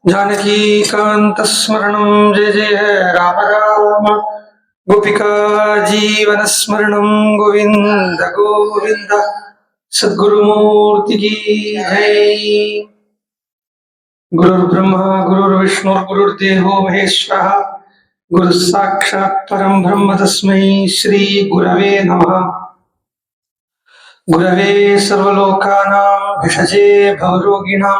जानकीकान्तस्मरणं जय जय राम राम। गोपिका जीवनस्मरणं गोविन्द गोविन्द। सद्गुरुमूर्ति की जय। गुरुर्ब्रह्मा गुरुर्विष्णु गुरुर्देवो महेश्वरः। गुरुः साक्षात् परं ब्रह्म तस्मै श्री गुरवे नमः। गुरवे सर्वलोकानां भिषजे भवरोगिणां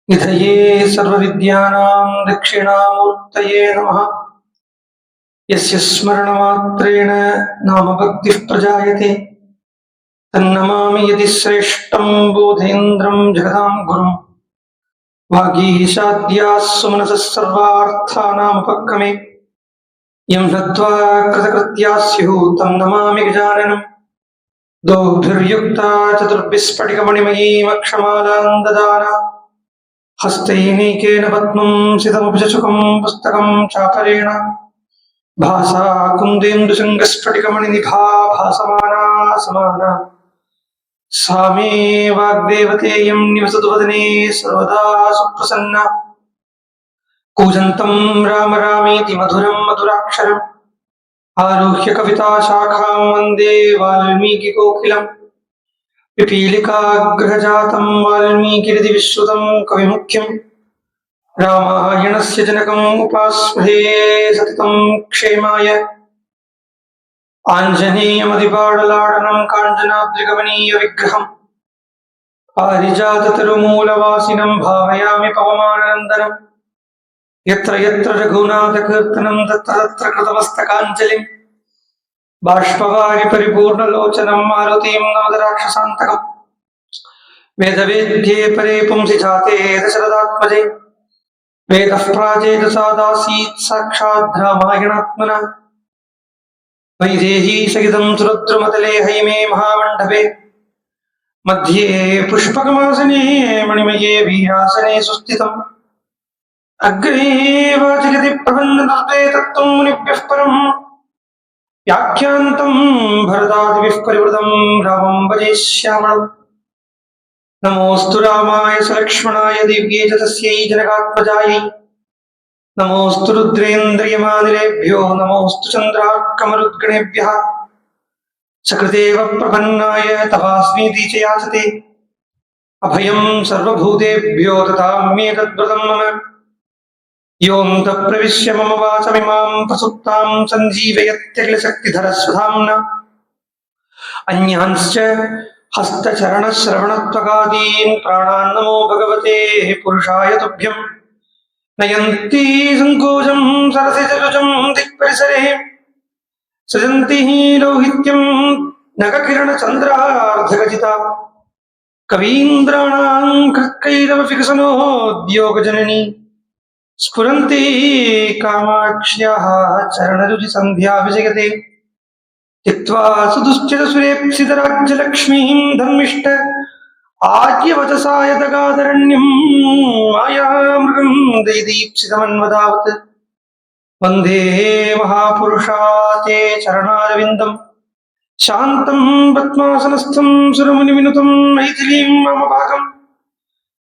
निधये सर्वविद्यानां दक्षिणामूर्तये नमः। यस्य स्मरणमात्रेण नाम भक्तिः प्रजायते तन्नमामि यदि श्रेष्ठं बोधेन्द्रं जगदां गुरुं। वागीशाद्याः सुमनसः सर्वार्थानामुपक्रमे यं नत्वा कृतकृत्याः स्युः तं नमामि गजाननं। दोग्भिर्युक्ता चतुर्भिस्फटिकमणिमयीमक्षमालां ददाना हस्तैनीकेन पद्मं सितमुपचषुकं पुस्तकं चापरेण भासा कुन्देन्दुशृङ्गस्फटिकमणिनिभा भासमाना समाना सा मे वाग्देवतेयं निवसतु वदने सर्वदा सुप्रसन्ना। कूजन्तं राम रामेति मधुरं मधुराक्षरम् आरुह्य कविताशाखां वन्दे वाल्मीकिकोकिलम्। पिपीलिकाग्रहजातं वाल्मीकिरितिविश्रुतं कविमुख्यं रामायणस्य जनकम् उपास्महे सततं क्षेमाय। आञ्जनेयमतिपाटलाडनं काञ्चनाद्रिकमनीयविग्रहम् पारिजाततरुमूलवासिनं भावयामि पवमाननन्दनम्। यत्र यत्र रघुनाथकीर्तनं तत्र तत्र कृतमस्तकाञ्जलिं बाष्पवारि परिपूर्णलोचनं मारुतिं नमत राक्षसान्तकम्। वेदवेद्ये परे पुंसि जाते दशरथात्मजे वेदः प्राचेतसादासीत् साक्षात् रामायणात्मना। वैदेही सहितं सुरुद्रमतले हैमे महामण्डपे मध्ये पुष्पकमासने मणिमये वीरासने सुस्थितम्। अग्रे वाचिकति प्रबन्धदत्ते तत्त्वं मुनिभ्यः परम् व्याख्यान्तं भरतादिभिः परिवृतं रामं भजे श्यामळम्। नमोऽस्तु रामाय सलक्ष्मणाय दिव्ये च तस्यै जनकात्मजायै। नमोऽस्तु रुद्रेन्द्रियमानिलेभ्यो नमोऽस्तु चन्द्रार्कमरुद्गणेभ्यः। सकृतेव प्रपन्नाय तवास्मीति च याचते अभयं सर्वभूतेभ्यो ददाम्येतद्व्रतं मम। योऽन्तः प्रविश्य मम वाचमिमां प्रसुप्तां सञ्जीवयत्यखिलशक्तिधरस्वधाम्ना। अन्यांश्च हस्तचरणश्रवणत्वगादीन् प्राणान् नमो भगवते पुरुषाय तुभ्यम्। नयन्ती सङ्कोचं सरसिजरुचं दिक्परिसरे सृजन्ति लौहित्यं नखकिरणचन्द्रार्धगजिता। कवीन्द्राणां कृत्कैरवविकसनोद्योगजननी स्फुरन्ति कामाक्ष्याः चरणरुचिसन्ध्या विजयते। त्यक्त्वा सुदुश्चितसुरेप्सितराज्यलक्ष्मीं धर्मिष्ठ आज्यवचसा यदगादरण्यं मायामृगं दैदीप्सितमन्वदावत्। वन्दे महापुरुषा ते चरणारविन्दं शान्तं पद्मासनस्थं सुरमुनिविनुतं मैथिलीं ममभागम्।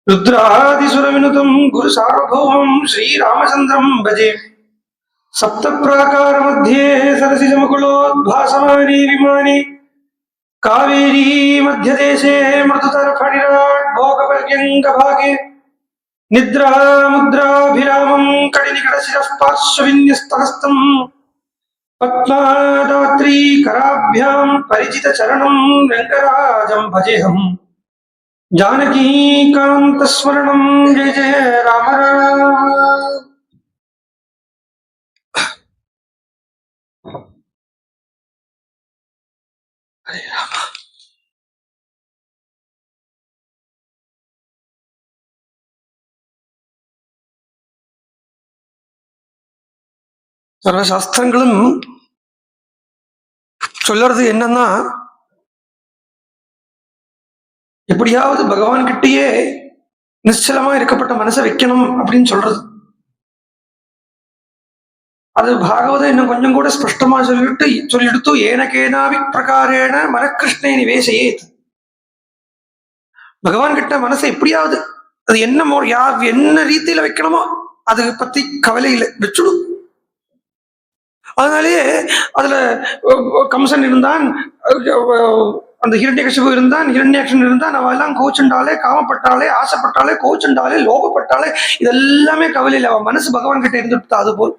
रुद्रादिसुरविनुतं गुरुसार्वभौमं श्रीरामचन्द्रं भजे। सप्तप्राकारमध्ये सरसिजमुकुलोद्भासमाने विमाने कावेरी मध्यदेशे मृदुतरफणिराट् भोगपर्यङ्कभागे निद्रामुद्राभिरामं कडिनिकटशिरः पार्श्वविन्यस्तहस्तं पद्मादात्रीकराभ्यां परिचितचरणं रङ्गराजं भजेऽहम्। जानकीकान्तस्मरणं जय जय राम राम। हरे राम। சர்வசாஸ்திரங்களும் சொல்றது என்னன்னா, எப்படியாவது பகவான் கிட்டயே நிச்சலமா இருக்கப்பட்ட மனசை வைக்கணும் அப்படின்னு சொல்றது. அது பாகவதம் இன்னும் கொஞ்சம் கூட ஸ்பஷ்டமா சொல்லிடுத்து ஏனகேனாவி பிரகாரேண மனக்கிருஷ்ணே நிவேசையேத். பகவான் கிட்ட மனசை எப்படியாவது அது என்ன ரீதியில வைக்கணுமோ அதை பத்தி கவலை இல்லை, வச்சுடும். அதனாலேயே அதுல கம்சன் இருந்தான், அந்த ஹிரண்யகசிபு இருந்தான், ஹிரண்யாக்ஷன் இருந்தான். அவ எல்லாம் கோச்சுண்டாலே, காமப்பட்டாலே, ஆசைப்பட்டாலே, கோச்சுண்டாலே, லோகப்பட்டாலே, இதெல்லாமே கவலை இல்லை. அவன் மனசு பகவான் கிட்ட இருந்துட்டு அது போல்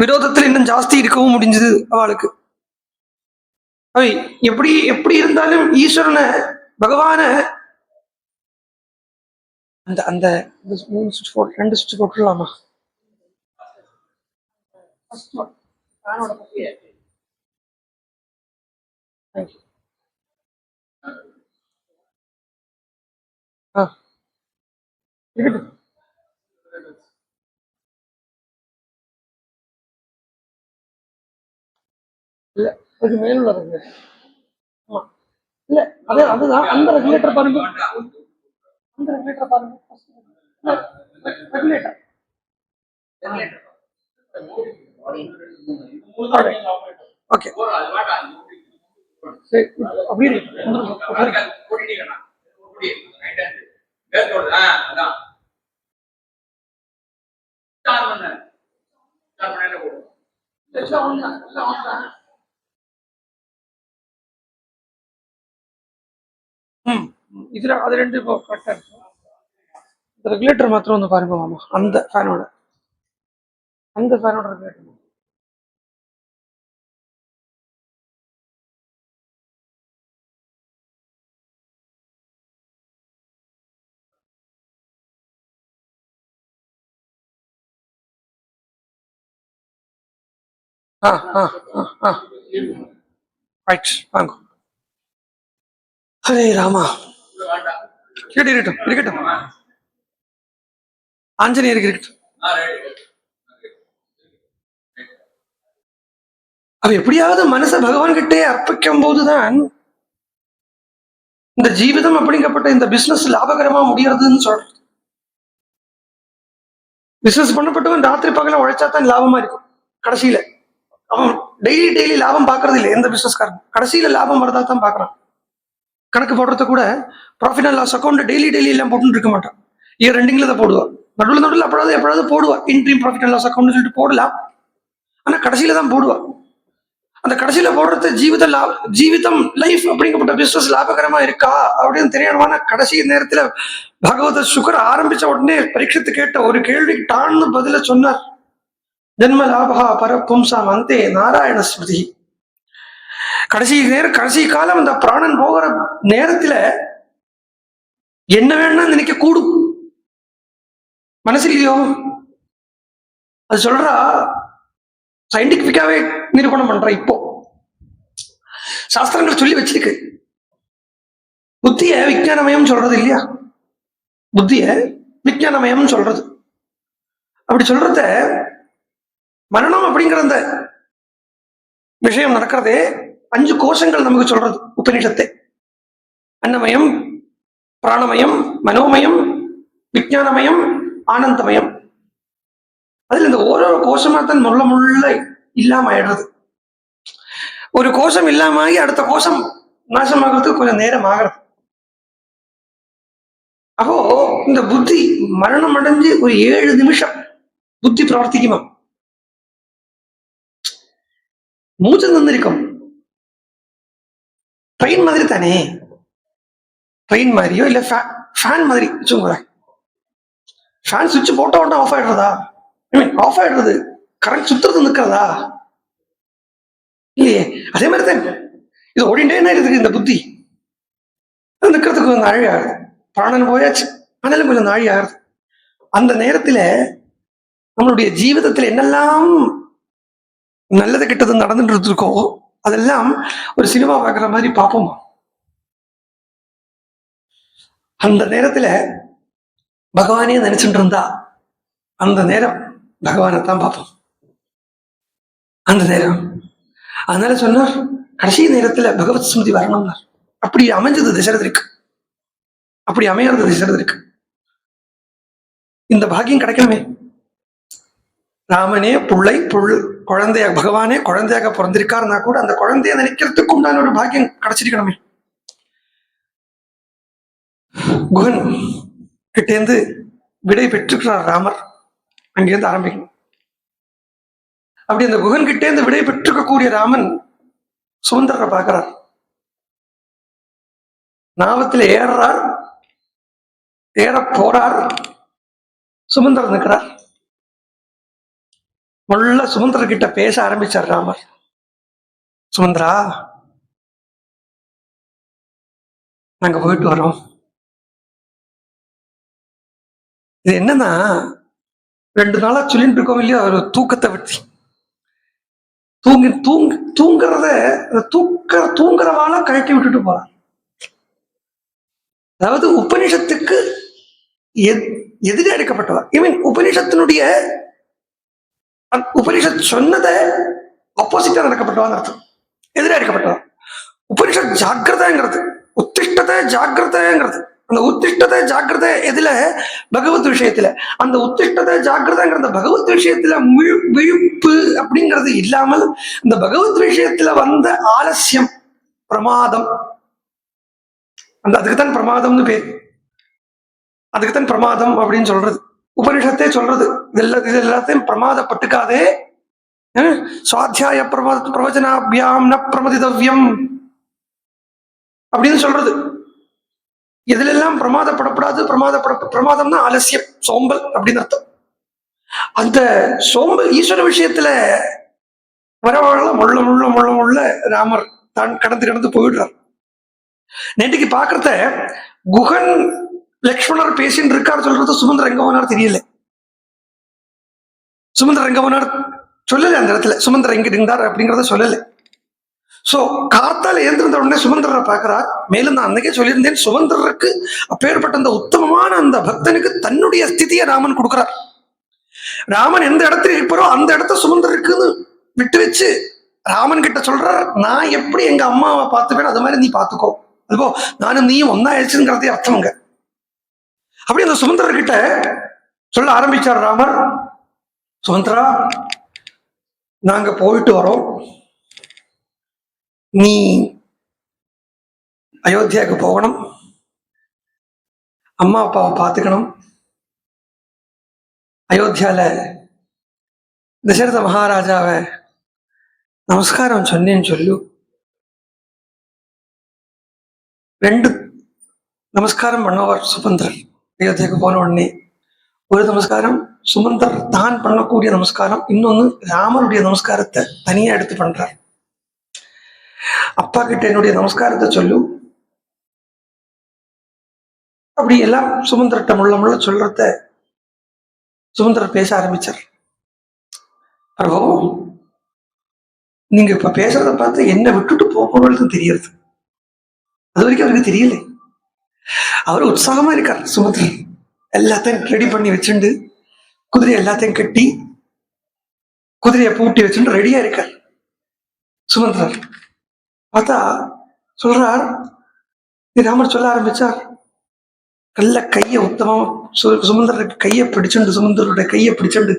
விரோதத்தில் இன்னும் ஜாஸ்தி இருக்கவும் முடிஞ்சது அவளுக்கு. அவை எப்படி எப்படி இருந்தாலும் ஈஸ்வரனை பகவான அந்த அந்த 2 சுவிட்ச் போட்டுடலாமா? இல்ல அதுக்கு மேலுள்ள ரெகுலேட்டர். இல்ல அதே அதுதான் அந்த ரெகுலேட்டர் பாருங்க, அந்த ரெகுலேட்டர் பாருங்க, ரெகுலேட்டர் ஓகே அப்படி இதுல அது ரெண்டு இப்போ கரெக்டா இருக்கு. இந்த ரெகுலேட்டர் மாத்திரம் வந்து பாருங்க மாமா, அந்த ஃபேனோட ரெகுலேட்டர். வாங்க. ஹரே ராமா. இருக்கட்டும் ஆஞ்சநேயருக்கு இருக்கட்டும். அவ எப்படியாவது மனசை பகவான் கிட்டே அர்ப்பிக்கும் போதுதான் இந்த ஜீவிதம் அப்படிங்கப்பட்ட இந்த பிசினஸ் லாபகரமா முடியறதுன்னு சொல்றது. பிசினஸ் பண்ணப்பட்டவன் ராத்திரி பகல உழைச்சாதான் லாபமா இருக்கும். கடைசியில அவன் டெய்லி லாபம் பாக்குறது இல்லை. எந்த பிசினஸ்காரன் கடைசியில லாபம் வரதா தான் பாக்குறான். கணக்கு போடுறது கூட profit and loss account daily எல்லாம் போட்டு இருக்க மாட்டான். இயர் ரெண்டிங்ல தான் போடுவா. நடுவில் எப்பொழுது போடுவா. Interim profit and loss account சொல்லிட்டு போடலாம். ஆனா கடைசியில தான் போடுவா. அந்த கடைசியில போடுறது ஜீவிதம் லைஃப் அப்படிங்கப்பட்ட பிசினஸ் லாபகரமா இருக்கா அப்படின்னு தெரியணுமான கடைசி நேரத்துல பகவத சுகர் ஆரம்பிச்ச உடனே பரீட்சித்து கேட்ட ஒரு கேள்விக்கு டான்னு பதில சொன்னார். ஜென்ம லாபகா பர பும்சாம் அந்தே நாராயண ஸ்மிருதி. கடைசி காலம் அந்த பிராணன் போகிற நேரத்துல என்ன வேணும்னா நினைக்க கூடும் மனசுலயோ. அது சொல்றா, சயின்டிபிக்காவே நிரூபணம் பண்ற. இப்போ சாஸ்திரங்கள் சொல்லி வச்சிருக்கு. புத்திய விஞ்ஞானமயம் சொல்றது இல்லையா? புத்திய விஞ்ஞானமயம் சொல்றது. அப்படி சொல்றத மரணம் அப்படிங்கிற அந்த விஷயம் நடக்கிறதே 5 கோஷங்கள் நமக்கு சொல்றது உபநிஷத்தை. அன்னமயம், பிராணமயம், மனோமயம், விஞ்ஞானமயம், ஆனந்தமயம். அதுல இந்த ஓரோ கோஷமா தான் முள்ள இல்லாம ஆயிடுறது. ஒரு கோஷம் இல்லாம ஆகி அடுத்த கோஷம் நாசமாகிறதுக்கு கொஞ்சம் நேரம் ஆகிறது. அப்போ இந்த புத்தி மரணம் அடைஞ்சு ஒரு 7 நிமிஷம் புத்தி பிரவர்த்திக்குமா? மூச்சு தந்திருக்கும். ட்ரெயின் மாதிரி தானே, ட்ரெயின் மாதிரியோ இல்ல ஃபேன் மாதிரி வச்சுக்கோங்க. ஃபேன் சுவிட்ச் போட்ட உடனே ஆஃப் ஆயிடுறதா? ஆஃப் ஆயிடுறது. கரண்ட் சுத்துறது நிற்கிறதா? இல்லையே. அதே மாதிரி தான் இது ஓடிண்டே இருக்கு. இந்த புத்தி நிற்கிறதுக்கு கொஞ்சம் நாழி ஆகுது. பிராணன் போயாச்சு, ஆனாலும் கொஞ்சம் நாழி ஆகுது. அந்த நேரத்துல நம்மளுடைய ஜீவிதத்துல என்னெல்லாம் நல்லது கெட்டது நடந்துட்டு இருக்கோ அதெல்லாம் ஒரு சினிமா பார்க்குற மாதிரி பார்ப்போமா? அந்த நேரத்துல பகவானே நினைச்சுட்டு இருந்தா அந்த நேரம் பகவானைத்தான் பார்ப்போம். அந்த நேரம் அதனால சொன்னார், கடைசி நேரத்துல பகவத் ஸ்மிருதி வரணும்னார். அப்படி அமைஞ்சது தசரதருக்கு. அப்படி அமையறது தசரதருக்கு. இந்த பாக்கியம் கிடைக்கணுமே. ராமனே குழந்தையாக பகவானே குழந்தையாக பிறந்திருக்காருன்னா கூட அந்த குழந்தைய நினைக்கிறதுக்கு உண்டான ஒரு பாக்கியம் கிடைச்சிருக்கணுமே. குகன் கிட்டேந்து விடை பெற்றுக்கிறார் ராமர். அங்கிருந்து ஆரம்பிக்கணும். அப்படி அந்த குகன் கிட்டேந்து விடை பெற்றுக்கக்கூடிய ராமன் சுமந்திரரை பார்க்கிறார். நாவத்தில் ஏறார், ஏற போறார். சுமந்திரர் நிற்கிறார். முள்ள சுமந்திரர் கிட்ட பேச ஆரம்பிச்சார் ராமர். சுமந்திரா, நாங்க போயிட்டு வரோம். இது என்னன்னா, 2 நாளா சொல்லிட்டு இருக்கோம் இல்லையா, ஒரு தூக்கத்தை பற்றி. தூங்குறத தூங்குறவால கழட்டி விட்டுட்டு போறான். அதாவது உபனிஷத்துக்கு எதிரே அடைக்கப்பட்டவா. உபனிஷத்தினுடைய உபனிஷத் சொன்னதை ஆப்போசிட்டா நடக்கப்பட்டவான்னு அர்த்தம். எதிரே அடைக்கப்பட்டவா. உபனிஷத் ஜாக்கிரதைங்கிறது, உத்திஷ்டத்தை ஜாக்கிரதைங்கிறது. அந்த உத்திஷ்டத்தை ஜாக்கிரதை எதுல? பகவத் விஷயத்துல. அந்த உத்திஷ்டத்தை ஜாக்கிரதைங்கிற பகவத் விஷயத்துல விழிப்பு அப்படிங்கிறது இல்லாமல் இந்த பகவத் விஷயத்துல வந்த ஆலசியம், பிரமாதம், அந்த அதுக்குத்தான் பிரமாதம்னு பேர். அதுக்குத்தான் பிரமாதம் அப்படின்னு சொல்றது. உபனிஷத்தே சொல்றது இது எல்லாத்தையும் பிரமாதப்பட்டுக்காதே. சுவாத்தியாய பிரவச்சனாபியாம் ந பிரமதிதவ்யம் அப்படின்னு சொல்றது. இதுல எல்லாம் பிரமாதப்படப்படாது. பிரமாதம்னா ஆலசியம், சோம்பல் அப்படின்னு அர்த்தம். அந்த சோம்பல் ஈஸ்வர விஷயத்துல வரவாழ முள்ள முள்ள முள்ள முள்ள ராமர் தான் கடந்து போயிடுறார். நேற்றுக்கு பாக்குறத குகன் லக்ஷ்மணர் பேசின்னு இருக்காரு சொல்றது சுமந்திர எங்க போனார் தெரியல. சுமந்திர எங்க போனார் சொல்லல. அந்த இடத்துல சுமந்திர எங்க இருந்தார் அப்படிங்கிறத சொல்லல. சோ காத்தால எழுந்திருந்த உடனே சுமந்திரரை பார்க்கிறார். மேலும் நான் அன்னைக்கே சொல்லியிருந்தேன், சுமந்திரருக்கு அப்பேற்பட்ட அந்த உத்தமமான அந்த பக்தனுக்கு தன்னுடைய ஸ்திதியை ராமன் கொடுக்கிறார். ராமன் எந்த இடத்துல இருப்பாரோ அந்த இடத்த சுமந்திரருக்குன்னு விட்டு வச்சு ராமன் கிட்ட சொல்றார், நான் எப்படி எங்க அம்மாவை பார்த்துப்பேன் அது மாதிரி நீ பார்த்துக்கோ. அதுபோ நானும் நீயும் ஒன்னா ஆயிடுச்சுங்கிறதே அர்த்தம்ங்க. அப்படி அந்த சுமந்திரர்கிட்ட சொல்ல ஆரம்பிச்சார் ராமர். சுமந்திரா, நாங்க போயிட்டு வரோம். நீ அயோத்தியாவுக்கு போகணும், அம்மா அப்பாவை பார்த்துக்கணும். அயோத்தியால தசரத மகாராஜாவை நமஸ்காரம் சொன்னேன்னு சொல்லு. 2 நமஸ்காரம் பண்ணவர் சுமந்திரர். அயோத்தியாவுக்கு போன உடனே ஒரு நமஸ்காரம் சுமந்தர் தான் பண்ணக்கூடிய நமஸ்காரம், இன்னொன்னு ராமருடைய நமஸ்காரத்தை தனியா எடுத்து பண்றார். அப்பா கிட்ட என்னுடைய நமஸ்காரத்தை சொல்லு. அப்படி எல்லாம் சுமந்திரட்ட முள்ள சொல்றத சுமந்திரர் பேச ஆரம்பிச்சார். பிரபு, நீங்க இப்ப பேசுறத பார்த்து என்ன விட்டுட்டு போகிறது தெரியறது. அது வரைக்கும் அவருக்கு தெரியல. அவர் உற்சாகமா இருக்கார். சுமந்திரர் எல்லாத்தையும் ரெடி பண்ணி வச்சுண்டு, குதிரை எல்லாத்தையும் கட்டி குதிரையை பூட்டி வச்சுட்டு ரெடியா இருக்கார். சுமந்திரர் பார்த்தா சொல்றார், ராமர் சொல்ல ஆரம்பிச்சார். நல்ல கைய உத்தமம் சுமந்திரருக்கு கையை பிடிச்சுண்டு, சுமந்திரருடைய கையை பிடிச்சுண்டு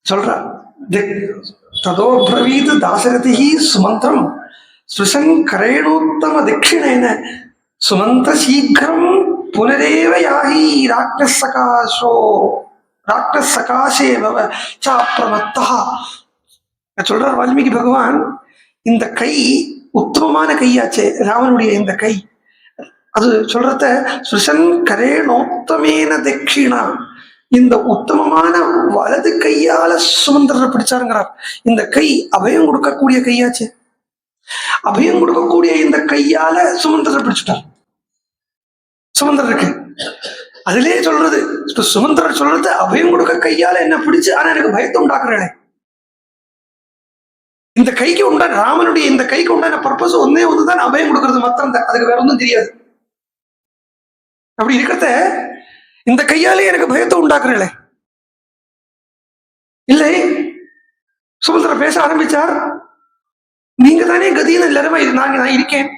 சொல்றார். ததோ பிரவீத் தாசரதி சுமந்திரம் ஸ்பிருஷன் கரேணோத்தம தட்சிணேன சுமந்த சீக்கிரம் புனரேவ யாகி ராட்சசகாசே பவ சாப்ரமத்தா. சொல்றார் வால்மீகி பகவான், இந்த கை உத்தமமான கையாச்சே ராமனுடைய இந்த கை. அது சொல்றத சுஷன் கரேணோத்தமேன தட்சிணா, இந்த உத்தமமான வலது கையால சுமந்திரரை பிடிச்சாருங்கிறார். இந்த கை அபயம் கொடுக்கக்கூடிய கையாச்சு. அபயம் கொடுக்கக்கூடிய இந்த கையால சுமந்திரரை பிடிச்சுட்டார். சுமந்திரருக்கு அதிலே சொல்றது, சுமந்திரர் சொல்றது அபயம் கொடுக்க கையால என்ன பிடிச்சு, ஆனா எனக்கு பயத்தை உண்டாக்குறேன். இந்த கைக்கு உண்டான ராமனுடைய இந்த கைக்கு உண்டான பர்பஸ் ஒன்னே ஒண்ணுதான், அபயம் கொடுக்கறது மாத்திரம் தான், அதுக்கு வேற ஒன்றும் தெரியாது. அப்படி இருக்கிறத இந்த கையாலே எனக்கு பயத்தை உண்டாக்குறே இல்லை. சுமந்திர பேச ஆரம்பிச்சார். நீங்க தானே கதின்னு எல்லாருமே நான் இருக்கேன்,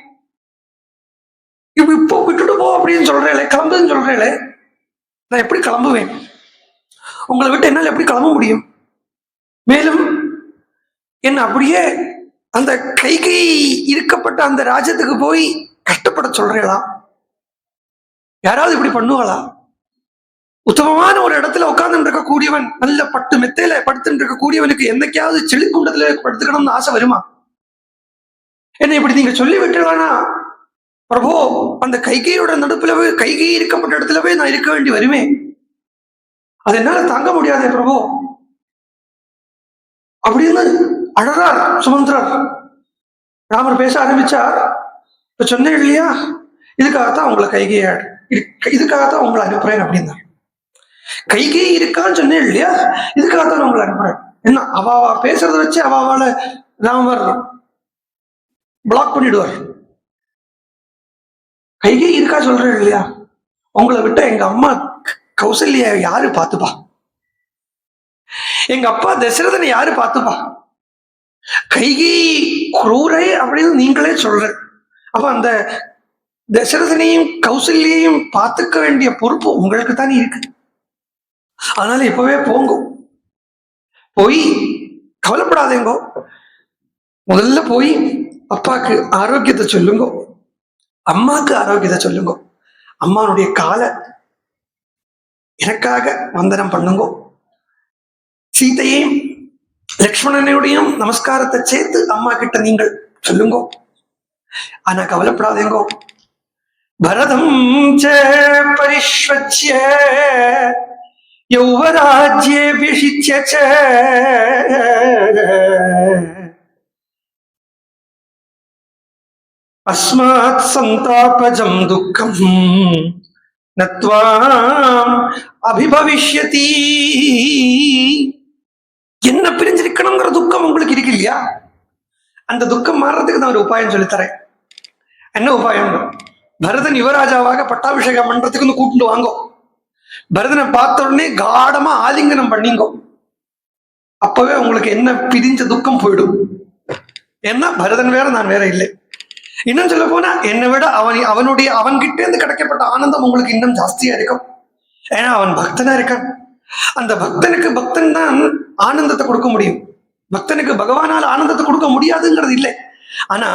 இப்போ விட்டுட்டு போ அப்படின்னு சொல்றேன், கிளம்புன்னு சொல்றேன். நான் எப்படி கிளம்புவேன்? உங்களை விட்டு என்னால் எப்படி கிளம்ப முடியும்? மேலும் என்ன அப்படியே அந்த கைகை இருக்கப்பட்ட அந்த ராஜ்யத்துக்கு போய் கஷ்டப்பட சொல்றேலாம். யாராவது இப்படி பண்ணுவாளா? உத்தமமான ஒரு இடத்துல உட்கார்ந்து இருக்கக்கூடியவன், நல்ல பட்டு மெத்தையில படுத்துட்டு இருக்கக்கூடியவனுக்கு என்னைக்காவது செழிக்குண்டத்துல படுத்துக்கணும்னு ஆசை வருமா? என்ன இப்படி நீங்க சொல்லி விட்டுறானா பிரபு, அந்த கைகையோட நடுப்புலவே, கைகை இருக்கப்பட்ட இடத்துலவே நான் இருக்க வேண்டி வருமே, அது என்னால தாங்க முடியாதே பிரபு அப்படின்னு அழறார் சுமந்திரர். ராமர் பேச ஆரம்பிச்சார். இப்ப சொன்னேன் இல்லையா, இதுக்காகத்தான் உங்களை கைகைய இதுக்காகத்தான் உங்களை அனுப்புறேன் அப்படின்னா. கைகை இருக்கான்னு சொன்னேன் இல்லையா, இதுக்காகத்தான் உங்களை அனுப்புறேன். என்ன அவாவா பேசுறத வச்சு அவாவால ராமர் பிளாக் பண்ணிடுவார். கைகை இருக்கா சொல்றேன் இல்லையா, உங்களை விட்ட எங்க அம்மா கௌசல்யா யாரு பாத்துப்பா, எங்க அப்பா தசரதனை யாரு பாத்துப்பா, கைகை குரூரை அப்படின்னு நீங்களே சொல்ற. அப்ப அந்த தசரதனையும் கௌசல்யையும் பார்த்துக்க வேண்டிய பொறுப்பு உங்களுக்கு தானே இருக்கு. அதனால இப்பவே போங்க, போய் கவலைப்படாதேங்கோ, முதல்ல போய் அப்பாக்கு ஆரோக்கியத்தை சொல்லுங்க, அம்மாக்கு ஆரோக்கியத்தை சொல்லுங்க, அம்மானுடைய காலை எனக்காக வந்தனம் பண்ணுங்க, சீதையையும் லக்ஷ்மணனுடையும் நமஸ்காரத்தை சேர்த்து அம்மா கிட்ட நீங்கள் சொல்லுங்க. ஆனா கவலைப்படாதேங்கோ, பரதம் ச பரிஷ்வச்ய யௌவராஜ்யேபிஷிச்ய ச அஸ்மாத் சந்தாபஜம் துக்கம் நத்வாம் அபிபவிஷ்யதி. என்ன பிரிஞ்சிருக்கணுங்கிற துக்கம் உங்களுக்கு இருக்கு இல்லையா, அந்த துக்கம் மாறுறதுக்கு நான் ஒரு உபாயம் சொல்லித்தரேன். என்ன உபாயம்? பரதன் யுவராஜாவாக பட்டாபிஷேகம் பண்றதுக்கு வந்து கூப்பிட்டு வாங்கோ. பரதனை பார்த்த உடனே காடமா ஆலிங்கனம் பண்ணிங்கோ. அப்பவே உங்களுக்கு என்ன பிரிஞ்ச துக்கம் போயிடும். ஏன்னா பரதன் வேற, நான் வேற இல்லை. இன்னும் சொல்ல போனா என்னை விட அவன்கிட்ட இருந்து கிடைக்கப்பட்ட ஆனந்தம் உங்களுக்கு இன்னும் ஜாஸ்தியா இருக்கும். ஏன்னா அவன் பக்தனா இருக்கான். அந்த பக்தனுக்கு பக்தன் தான் ஆனந்தத்தை கொடுக்க முடியும். பக்தனுக்கு பகவானால் ஆனந்தத்தை கொடுக்க முடியாதுங்கிறது இல்லை. ஆனா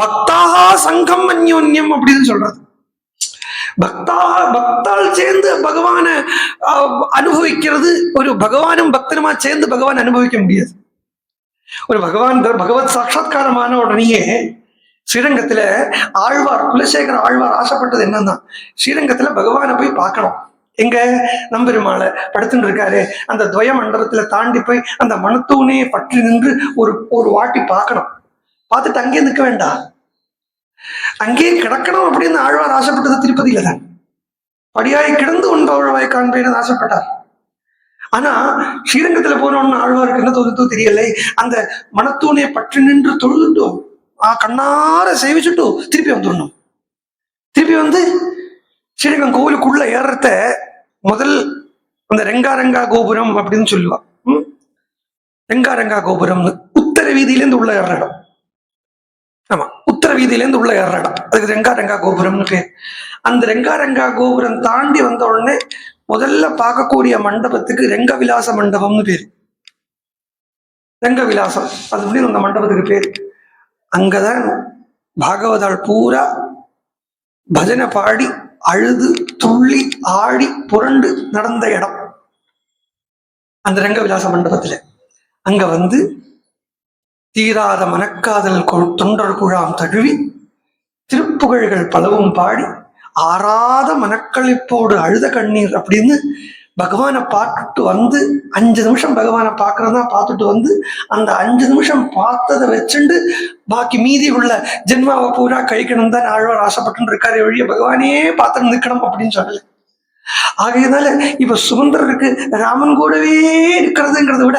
பக்தாக சங்கம் அந்யோன்யம் அப்படின்னு சொல்றது. பக்தால் சேர்ந்து பகவான அனுபவிக்கிறது, ஒரு பகவானும் பக்தனுமா சேர்ந்து பகவான் அனுபவிக்க முடியாது. ஒரு பகவத் சாட்சா்காரமான உடனேயே ஸ்ரீரங்கத்துல ஆழ்வார், குலசேகர ஆழ்வார் ஆசைப்பட்டது என்னன்னா, ஸ்ரீரங்கத்துல பகவானை போய் பார்க்கணும். எங்க நம்பெருமாளை படுத்துட்டு இருக்காரு, அந்த துவய மண்டபத்துல தாண்டி போய் அந்த மனத்தூனே பற்றி நின்று ஒரு வாட்டி பார்க்கணும். பார்த்துட்டு அங்கே நிற்க வேண்டாம், அங்கே கிடக்கணும் அப்படின்னு ஆழ்வார் ஆசைப்பட்டது திருப்பதியில தான். படியாய் கிடந்து உண்பவழ்வாய் காண்பேன்னு ஆசைப்பட்டார். ஆனா ஸ்ரீரங்கத்துல போனோம்னு ஆழ்வாருக்கு என்ன தோணுதோ தெரியலை, அந்த மனத்தூனே பற்றி நின்று தொழுதுட்டோம், கண்ணார சேவிச்சுட்டு திருப்பி வந்துடணும். திருப்பி வந்து ஸ்ரீரங்கம் கோவிலுக்குள்ள ஏறத்த முதல் அந்த ரெங்காரங்கா கோபுரம் அப்படின்னு சொல்லுவா. ரெங்காரங்கா கோபுரம்னு உத்தர வீதியிலேருந்து உள்ள ஏற இடம். ஆமா, உத்தர வீதியிலேருந்து உள்ள ஏற இடம், அதுக்கு ரெங்காரங்கா கோபுரம்னு பேர். அந்த ரெங்காரங்கா கோபுரம் தாண்டி வந்த உடனே முதல்ல பார்க்கக்கூடிய மண்டபத்துக்கு ரெங்கவிலாச மண்டபம்னு பேரு. ரெங்கவிலாசம், அது அப்படின்னு அந்த மண்டபத்துக்கு பேரு. அங்கதான் பாகவதால் பூரா பஜனை பாடி அழுது துள்ளி ஆடி புரண்டு நடந்த இடம் அந்த ரெங்கவிலாச மண்டபத்துல. அங்க வந்து தீராத மனக்காதல் தொண்டர் குழாம் தழுவி திருப்புகழ்கள் பலவும் பாடி ஆறாத மனக்களிப்போடு அழுத கண்ணீர் அப்படின்னு பகவானை பார்த்துட்டு வந்து 5 நிமிஷம் பகவானை பார்க்கறதா பார்த்துட்டு வந்து அந்த 5 நிமிஷம் பார்த்ததை வச்சுண்டு பாக்கி மீதி உள்ள ஜென்மாவை பூரா கழிக்கணும் தான் ஆழ்வார் ஆசைப்பட்டு இருக்காரு வழிய பகவானே பார்த்துட்டு நிற்கணும் அப்படின்னு சொல்லல. ஆகையினால இப்ப சுமந்திரருக்கு ராமன் கூடவே இருக்கிறதுங்கிறத விட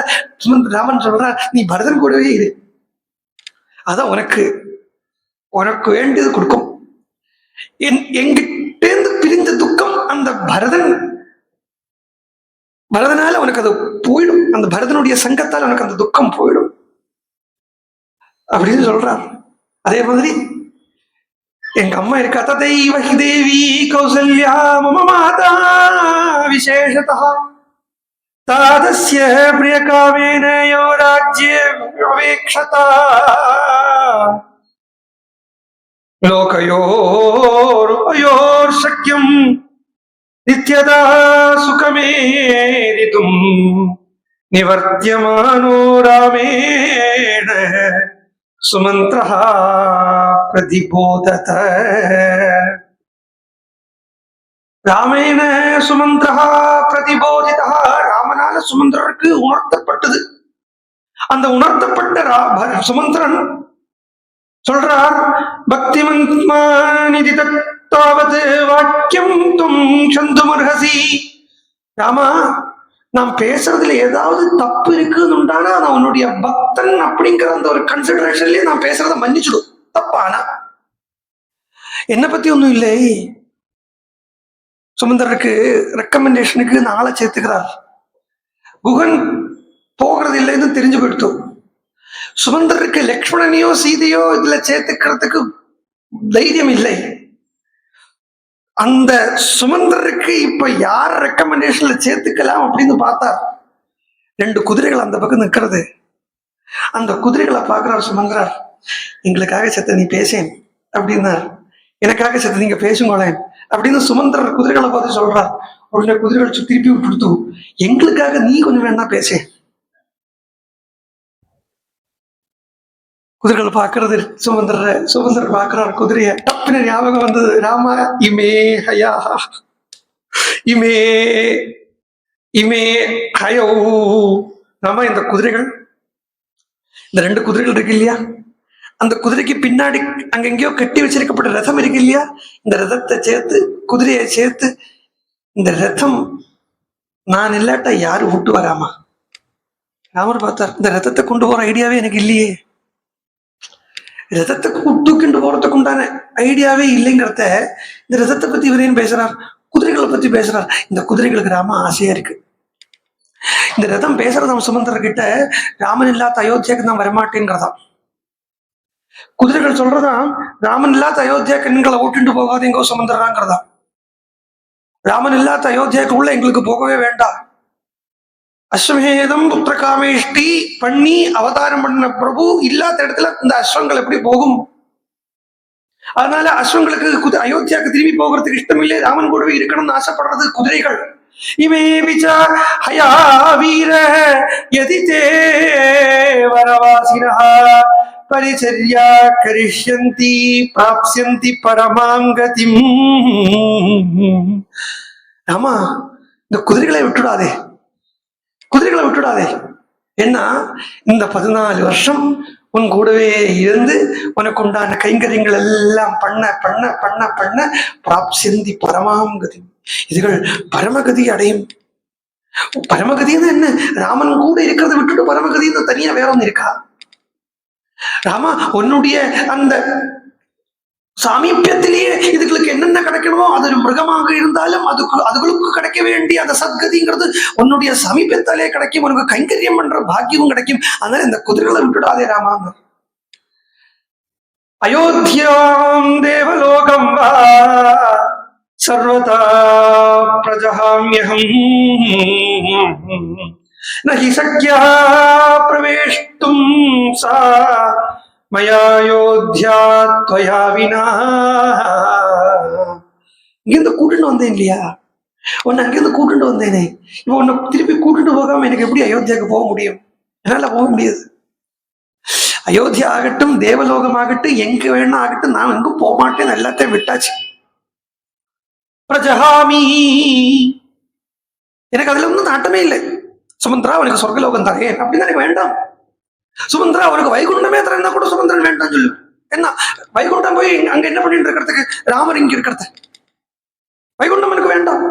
ராமன் சொல்றார், நீ பரதன் கூடவே இரு, அதான் உனக்கு வேண்டியது கொடுக்கும். எங்கிட்டேந்து பிரிந்த துக்கம் அந்த பரதனால உனக்கு அது போயிடும், அந்த பரதனுடைய சங்கத்தால் உனக்கு அந்த துக்கம் போயிடும் அப்படின்னு சொல்றார். அதே மாதிரி எங்க அம்மா இருக்கா, ததைவ ஹி தேவி கௌசல்யா மம மாதா விசேஷதா தாதஸ்ய பிரியகாமேன யோ ராஜ்யே அவேக்ஷதா. லோகயோர்வயோர்சக்யம் நித்யதா சுகமேரிதும் நிவர்த்தியமானோ ராமேண சுமந்திரः பிரதிபோதத. ராமேண சுமந்திரः பிரதிபோதிதः. ராமனால சுமந்திரருக்கு உணர்த்தப்பட்டது. அந்த உணர்த்தப்பட்ட சுமந்திரன் சொல்றார், பக்திமந்த்மாநிதி தத்தாவது வாக்கியம் தும் சந்துமர்ஹசி. ராமா, நாம் பேசுறதுல ஏதாவது தப்பு இருக்குன்னு உண்டானா நான் உன்னுடைய பக்தன் அப்படிங்கிற அந்த ஒரு கன்சிடரேஷன்லயே நான் பேசுறத மன்னிச்சுடும். தப்பானா என்ன பத்தி ஒண்ணும் இல்லை. சுமந்தருக்கு ரெக்கமெண்டேஷனுக்கு நாளை சேர்த்துக்கிறார். குகன் போகிறது இல்லைன்னு தெரிஞ்சு போயிடுத்தோம். சுமந்தருக்கு லக்ஷ்மணனையோ சீதையோ இதுல சேர்த்துக்கிறதுக்கு தைரியம் இல்லை. அந்த சுமந்தருக்கு இப்ப யார் ரெக்கமெண்டேஷன்ல சேர்த்துக்கலாம் அப்படின்னு பார்த்தார். 2 குதிரைகள் அந்த பக்கம் நிற்கிறது. அந்த குதிரைகளை பார்க்கிறார் சுமந்திரர். எங்களுக்காக செத்த நீ பேசேன் அப்படின்னார். எனக்காக செத்த நீங்க பேசுங்களேன் அப்படின்னு சுமந்திரர் குதிரைகளை பார்த்து சொல்றார். உடனே குதிரைகள் திருப்பி விட்டுடுத்து, எங்களுக்காக நீ கொஞ்சம் வேணா பேசேன். குதிரைகள் பார்க்கறது சுமந்திரர் பார்க்கிறார் குதிரைய. டப்புன்னு ஞாபகம் வந்தது, ராமா இமே ஹயா இமே இமே ஹயோ. ராமா, இந்த குதிரைகள், இந்த 2 குதிரைகள் இருக்கு இல்லையா, அந்த குதிரைக்கு பின்னாடி அங்கெங்கயோ கட்டி வச்சிருக்கப்பட்ட ரதம் இருக்கு இல்லையா, இந்த ரதத்தை சேர்த்து குதிரையை சேர்த்து இந்த ரதம் நான் இல்லாட்டா யாரு விட்டு வராமா. ராமர் பார்த்தார், இந்த ரதத்தை கொண்டு போற ஐடியாவே எனக்கு இல்லையே. ரதத்துக்கு தூக்கிண்டு போறதுக்கு உண்டான ஐடியாவே இல்லைங்கிறத இந்த ரதத்தை பத்தி இவரேன் பேசுறார், குதிரைகளை பத்தி பேசுறார். இந்த குதிரைகளுக்கு ராம ஆசையா இருக்கு. இந்த ரதம் பேசுறதாம் சுமந்திரர்கிட்ட, ராமன் இல்லாத அயோத்தியாக்கு நான் வரமாட்டேங்கிறதாம். குதிரைகள் சொல்றதாம், ராமன் இல்லாத அயோத்தியாக்கு எங்களை ஓட்டிட்டு போகாதீங்கோ சுமந்திராங்கிறதாம். ராமன் இல்லாத அயோத்தியாக்கு உள்ள எங்களுக்கு போகவே வேண்டாம். அஸ்வமேதம் புத்திரகாமேஷ்டி பண்ணி அவதாரம் பண்ண பிரபு இல்லாத இடத்துல இந்த அஸ்வங்கள் எப்படி போகும்? அதனால அஸ்வங்களுக்கு அயோத்தியாவுக்கு திரும்பி போகிறதுக்கு இஷ்டம் இல்லை. ராமன் கூடவே இருக்கணும்னு ஆசைப்படுறது குதிரைகள். இமே பிச்சா ஹயா வீர யதிதே வரவாசினஹ பரிச்சர்யா கரிஷ்யந்தி பிராப்ஸ்யந்தி பரமாங்கதிம். ராமா, இந்த குதிரைகளை விட்டுடாதே, குதிரைகளை விட்டுடாதே. ஏன்னா இந்த 14 வருஷம் உன் கூடவே இருந்து உனக்கு உண்டான கைங்கரியங்கள் எல்லாம் பண்ண பண்ண பண்ண பண்ண பிராப்ஸ்யந்தி பரமாங்கதி, இதுகள் பரமகதி அடையும். பரமகதின்னு என்ன? ராமன் கூட இருக்கிறத விட்டுட்டு பரமகதின்னு தனியா வேற ஒன்று இருக்கா? ராமா, உன்னுடைய அந்த சாமீபியத்திலேயே இதுகளுக்கு என்னென்ன கிடைக்கணுமோ, அது ஒரு மிருகமாக இருந்தாலும் அதுகளுக்கு கிடைக்க வேண்டிய அந்த சத்கதிங்கிறது உன்னுடைய சமீபத்தாலே கிடைக்கும். உனக்கு கைங்கரியம் பண்ற பாக்கியமும் கிடைக்கும். அதனால இந்த குதிரைகளை விட்டுடாதே ராமா. அயோத்தியாம் தேவலோகம் வா சர்வதா பிரஜஹாம்யஹம் நஹி சக்யா பிரவேஷ்டும் சா மயாயோத்யா த்வயா வினா. இங்கிருந்து கூட்டிட்டு வந்தேன் இல்லையா, உன்னை அங்கிருந்து கூட்டிட்டு வந்தேனே, இப்ப உன்னை திருப்பி கூட்டிட்டு போகாம எனக்கு எப்படி அயோத்தியாவுக்கு போக முடியும்? என்னால போக முடியாது. அயோத்தியா ஆகட்டும், தேவலோகம் ஆகட்டும், எங்க வேணா ஆகட்டும், நான் எங்கும் போக மாட்டேன், எல்லாத்தையும் விட்டாச்சு. பிரஜஹாமி, எனக்கு அதுல ஒன்றும் நாட்டமே இல்லை. சுமந்திரா, அவனுக்கு சொர்க்கலோகம் தரேன் அப்படின்னு எனக்கு வேண்டாம். சுமந்திரா, அவனுக்கு வைகுண்டமே தரேன்னா கூட சுமந்திரன் வேண்டாம் சொல்லு. என்ன வைகுண்டம் போய் அங்க என்ன பண்ணிட்டு இருக்கிறதுக்கு? ராமர் இங்க இருக்கிறது. வைகுண்டம் எனக்கு வேண்டாம்.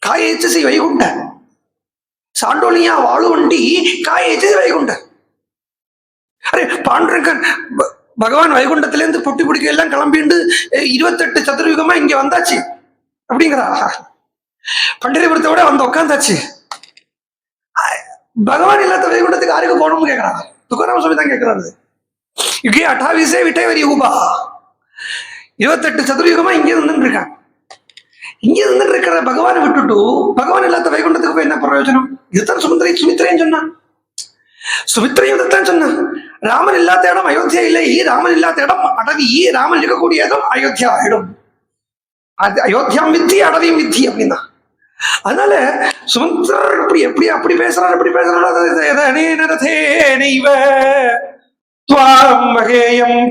காயேச்சசி வைகுண்ட சாண்டோலியா வாழுவண்டி காயேச்சசி வைகுண்ட. அரே பாண்டரங்கன் பகவான் வைகுண்டத்திலேருந்து பொட்டி பிடிக்க எல்லாம் கிளம்பிண்டு 28 சதுர்யுகமா இங்க வந்தாச்சு அப்படிங்கிறா. பண்டிகைபுரத்தை விட வந்து உட்காந்தாச்சு. பகவான் இல்லாத வைகுண்டத்துக்கு யாருக்கு போகணும்னு கேட்கறா. துக்காராம் சுவாமி தான் கேட்கிறாரு. இங்கே 28 விட்டே வரி யூபா, 28 சதுர்யுகமா இங்கே நின்று இருக்கான். இங்கே நின்று இருக்கிற பகவானை விட்டுட்டு பகவான் இல்லாத வைகுண்டத்துக்கு போய் என்ன பிரயோஜனம்? இதுதான் சுமித்ரையும் சொன்னான். சுமித்ரையும் இதைத்தான் சொன்னான். ராமன் இல்லாத இடம் அயோத்தியா இல்லை, ராமன் இல்லாத இடம் அடவி, ராமன் இருக்கக்கூடிய இடம் அயோத்தியா ஆயிடும். அது அயோத்தியாம் வித்தி அடவியும் வித்தி அப்படின்னா. அதனால சுமந்திரர் இப்படி எப்படி அப்படி பேசுறாரு, எப்படி பேசுறாரு,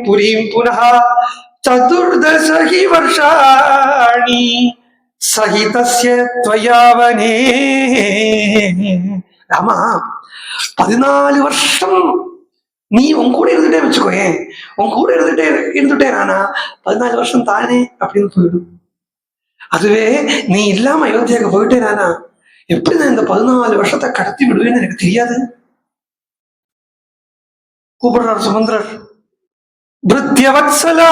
புரீம் புனः சதுர்தசகி வருஷாணி சகிதஸ்ய த்வயாவனே. ராமா 14 வருஷம் நீ உன் கூட இருந்துட்டே வச்சுக்கோயேன், உன் கூட இருந்துட்டே நானா 14 வருஷம் தானே அப்படின்னு போயிடும். அதுவே நீ இல்லாம அயோத்தியாவுக்கு போயிட்டே நானா எப்படி நான் இந்த 14 வருஷத்தை கடத்தி விடுவேன்னு எனக்கு தெரியாது. கூப்பிடுறார் சுமந்திரர். பிருத்யவத்சலா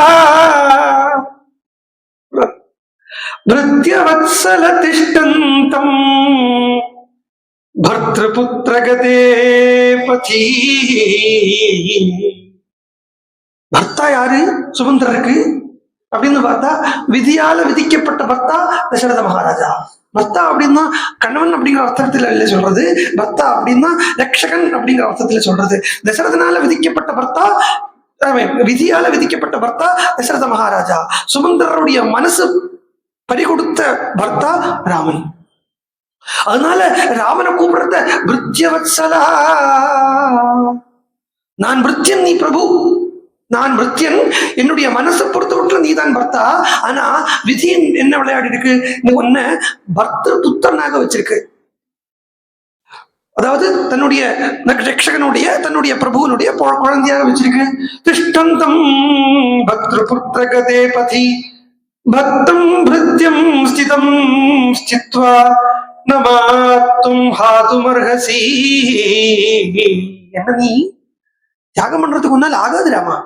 பிருத்யவத்சல திஷ்டந்தம் பர்த்ருபுத்ரகதே பதி. பர்த்தா யாரு சுமந்திரருக்கு அப்படின்னு பார்த்தா விதியால விதிக்கப்பட்ட பர்த்தா தசரத மகாராஜா. பர்த்தா அப்படின்னா கணவன் அப்படிங்கிற அர்த்தத்துல இல்லை சொல்றது, பர்த்தா அப்படின்னா ரக்ஷகன் அப்படிங்கிற அர்த்தத்துல சொல்றது. தசரதனால விதிக்கப்பட்ட பர்த்தா, விதியால விதிக்கப்பட்ட பர்த்தா தசரத மகாராஜா. சுமந்திரருடைய மனசு பறிகொடுத்த பர்த்தா ராமன். அதனால ராமனை கூப்பிடுறத பிருத்யவத்சலா, நான் பிருத்யன் நீ பிரபு, நான் பிருத்யன், என்னுடைய மனசை பொறுத்தவரை நீ தான் பர்த்தா. ஆனா விதியின் என்ன விளையாடி இருக்கு, நீ உன்னை பர்த்தர் புத்தனாக வச்சிருக்கு. அதாவது தன்னுடைய ரட்சகனுடைய தன்னுடைய பிரபுவனுடைய குழந்தையாக வச்சிருக்கு. திஷ்டந்தம் பக்திரு புத்திரகதே பதி பக்தம் பிருத்யம் ஸ்திதம் ஸ்தித்வா நமாத்தும் ஹாதுமர்ஹசி. என்ன நீ தியாகம் பண்றதுக்கு முன்னால் ஆகாது ராமா.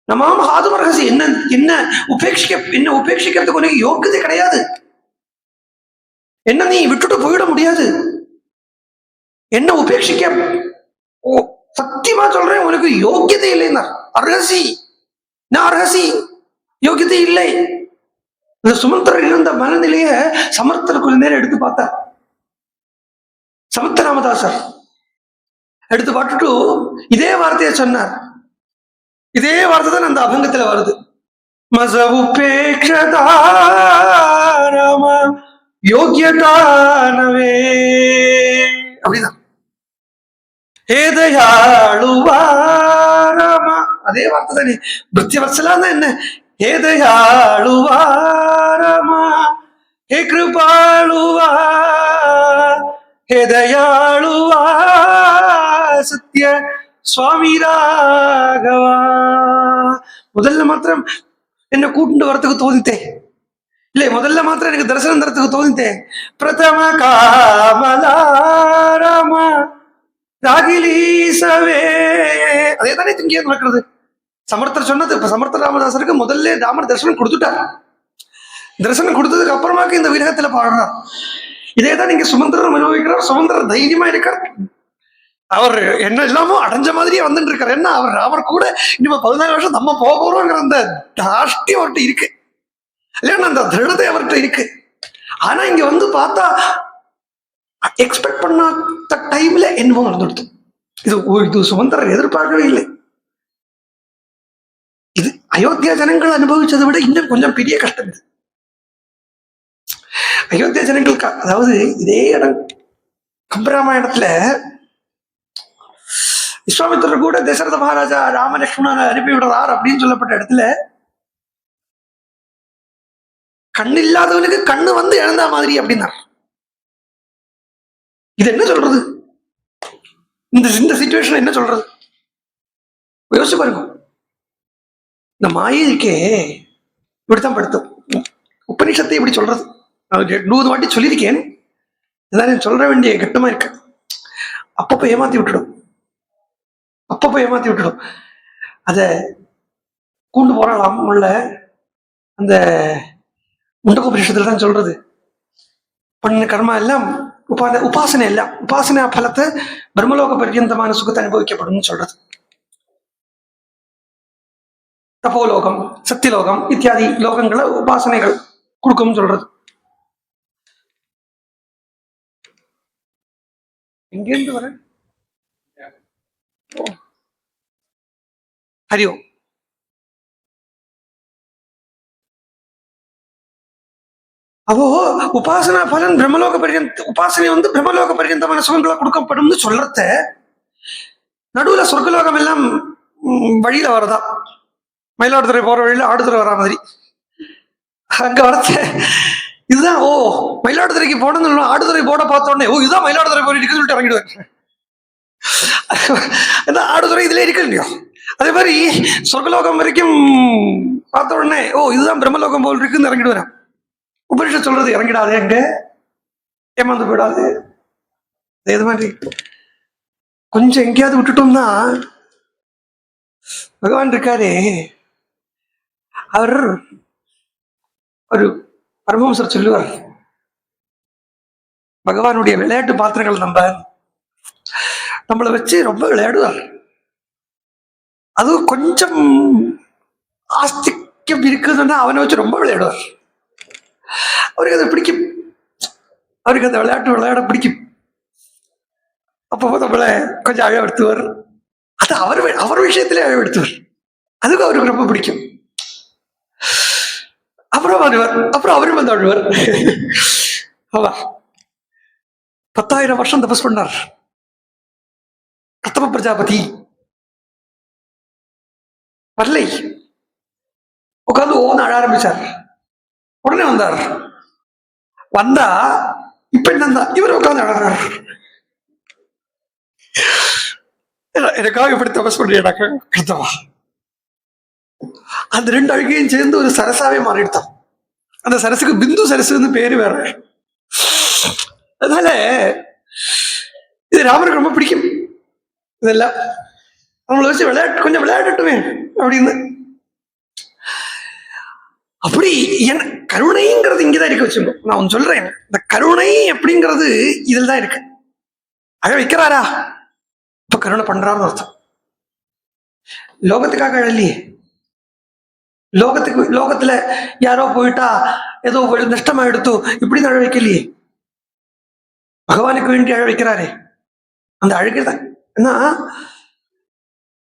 நமாம் ஹாதுமர்ஹசி, என்ன என்ன உபேட்சிக்கிறதுக்கு உனக்கு யோக்கியதை கிடையாது. என்ன நீ விட்டுட்டு போயிட முடியாது. என்ன உபேட்சிக்க சத்தியமா சொல்றேன், உனக்கு யோக்கியதை இல்லைன்னா அர்ஹசி, நான் அர்ஹசி, யோக்கியதை இல்லை. இந்த சுமந்திரர் இருந்த மனநிலைய சமர்த்தர் கொஞ்ச நேரம் எடுத்து பார்த்தார். சமர்த்த ராமதாசர் எடுத்து பார்த்துட்டு இதே வார்த்தையை சொன்னார். இதே வார்த்தை தான் அந்த அபங்கத்துல வருது. மச உபேக்ஷதா ராம யோகியதானவே அப்படிதான். ஏதையாளுவா ராமா, அதே வார்த்தை தானே. பிருத்தியவத்சலாம் தான் என்ன, ஏதையாளுவா ராமா, ஹே கிருபாளுவா, ஹேதயாளுவா சத்ய சுவாமி ராகவா. முதல்ல மாத்திரம் என்ன கூட்டு வரத்துக்கு தோதித்தேன், இல்லை முதல்ல மாத்திரம் எனக்கு தரிசனம் தரத்துக்கு தோதித்தேன். பிரதம காமலாராமா ராகிலீசவே, அதே தானே இங்கே நடக்கிறது. சமர்த்தர் சொன்னது. இப்ப சமர்த்த ராமதாசருக்கு முதல்ல ராமர் தரிசனம் கொடுத்துட்டார். தரிசனம் கொடுத்ததுக்கு அப்புறமாக்கு இந்த விரகத்துல பாடுறார். இதே தான் நீங்க சுமந்திரர் அனுபவிக்கிறார். சுமந்திரர் தைரியமா இருக்கார். அவர் என்ன இல்லாமோ அடைஞ்ச மாதிரியே வந்துட்டு இருக்காரு. என்ன அவர் கூட இனிமே 14 வருஷம் நம்ம போக போறோங்கிற அந்த தாஷ்டி அவர்கிட்ட இருக்கு, இல்லைன்னா அந்த திருடத்தை அவர்கிட்ட இருக்கு. ஆனா இங்க வந்து பார்த்தா எக்ஸ்பெக்ட் பண்ணாத டைம்ல என்னவோ நடந்துடுது. இது சுமந்திரர் எதிர்பார்க்கவே இல்லை. இது அயோத்தியா ஜனங்கள் அனுபவிச்சதை விட இன்னும் கொஞ்சம் பெரிய கஷ்டம் இது. அயோத்தியா ஜனங்களுக்கு, அதாவது இதே இடம் கம்பராமாயணத்துல விஸ்வாமித்திரர் கூட தசரத மகாராஜா ராமலட்சுமணனை அனுப்பி விடுறார் அப்படின்னு சொல்லப்பட்ட இடத்துல கண்ணு இல்லாதவனுக்கு கண்ணு வந்து இழந்த மாதிரி அப்படின்னார். இது என்ன சொல்றது? இந்த சிச்சுவேஷன் என்ன சொல்றது? யோசிச்சு பாருங்க. இந்த மாயைக்கே இப்படித்தான் படுத்தும். உபநிஷத்தை இப்படி சொல்றது. 100 வாட்டி சொல்லியிருக்கேன். எல்லாரும் சொல்ற வேண்டிய கட்டமா இருக்கு. அப்பப்போ ஏமாத்தி விட்டுடும். அத கூண்டு போறாளாம் உள்ள அந்த முண்டகோபனிஷத்துல தான் சொல்றது. பண்ண கர்மா எல்லாம் உபாசனை எல்லாம், உபாசனா பலத்தை பிரம்மலோக பர்யந்தமான சுகத்தை அனுபவிக்கப்படும் சொல்றது. தபோலோகம், சத்தியலோகம் இத்தியாதி லோகங்களை உபாசனைகள் கொடுக்கும் சொல்றது. எங்கேருந்து வர ஹரி ஓம். அப்போ உபாசனா பலன் பிரம்மலோக பர்யந்த உபாசனை பிரம்மலோக பர்யந்தமான சுகங்களை கொடுக்கப்படும் சொல்றத நடுவுல சொர்க்கலோகம் எல்லாம் வழியில வரதா. மயிலாடுதுறை போற வழியில ஆடுதுறை வரா மாதிரி அங்க வரத்த இதுதான். ஓ, மயிலாடுதுறைக்கு போனது ஆடுதுறை போட பார்த்த உடனே, ஓ இதுதான் மயிலாடுதுறை போய் இருக்குன்னு சொல்லிட்டு இறங்கிடுவேன். ஆடுதுறை இதுல இருக்கு இல்லையோ, அதே மாதிரி சொர்க்கலோகம் வரைக்கும் பார்த்த உடனே, ஓ இதுதான் பிரம்மலோகம் போல் இருக்குன்னு இறங்கிடுவேன். உபனிஷத் சொல்றது இறங்கிடாதே, அங்க ஏமாந்து போயிடாது. இது மாதிரி கொஞ்சம் எங்கேயாவது விட்டுட்டோம்னா, பகவான் இருக்காரே, அவர் ஒரு பரமஹம்சர் சொல்லுவார், பகவானுடைய விளையாட்டு பாத்திரங்கள் நம்மளை வச்சு ரொம்ப விளையாடுவார். அது கொஞ்சம் ஆஸ்திக்கம் இருக்குதுன்னா அவனை வச்சு ரொம்ப விளையாடுவார். அவருக்கு அதை பிடிக்கும், அவருக்கு அந்த விளையாட பிடிக்கும். அப்போ நம்மளை கொஞ்சம் அழவடுத்துவார். அது அவர் விஷயத்திலே அழவடுத்துவார். அதுக்கு அவருக்கு ரொம்ப பிடிக்கும். அப்புறம் வருவார், அப்புறம் அவரும் வந்து அழுவார். ஆமா, 10,000 வருஷம் தபஸ் பண்ணார் பிரதம பிரஜாபதி. வரலை, உட்காந்து ஓன அழ ஆரம்பிச்சார். உடனே வந்தா இப்ப என்ன, இவர் உட்காந்து அழறார். எனக்காக எப்படி தபஸ் பண்ணியாக்க கிருத்தவா. அந்த 2 அழுகையும் சேர்ந்து ஒரு சரசாவே மாறிடுத்தான். அந்த சரசுக்கு பிந்து சரசுன்னு பேரு வேற. அதனால இது ராமருக்கு ரொம்ப பிடிக்கும். இதெல்லாம் நம்மளை வச்சு கொஞ்சம் விளையாடட்டுமே அப்படின்னு. அப்படி கருணைங்கிறது இங்கதான் இருக்கு வச்சுக்கோ. நான் ஒன்னு சொல்றேன், இந்த கருணை அப்படிங்கிறது இதில் தான் இருக்கு. அழ வைக்கிறாரா, இப்ப கருணை பண்றாருன்னு அர்த்தம். லோகத்துக்காக அழலையே. லோகத்துல யாரோ போயிட்டா ஏதோ நஷ்டமா எடுத்து இப்படி அழ வைக்கலையே. பகவானுக்கு வேண்டி அழ வைக்கிறாரே, அந்த அழுகைதான். ஏன்னா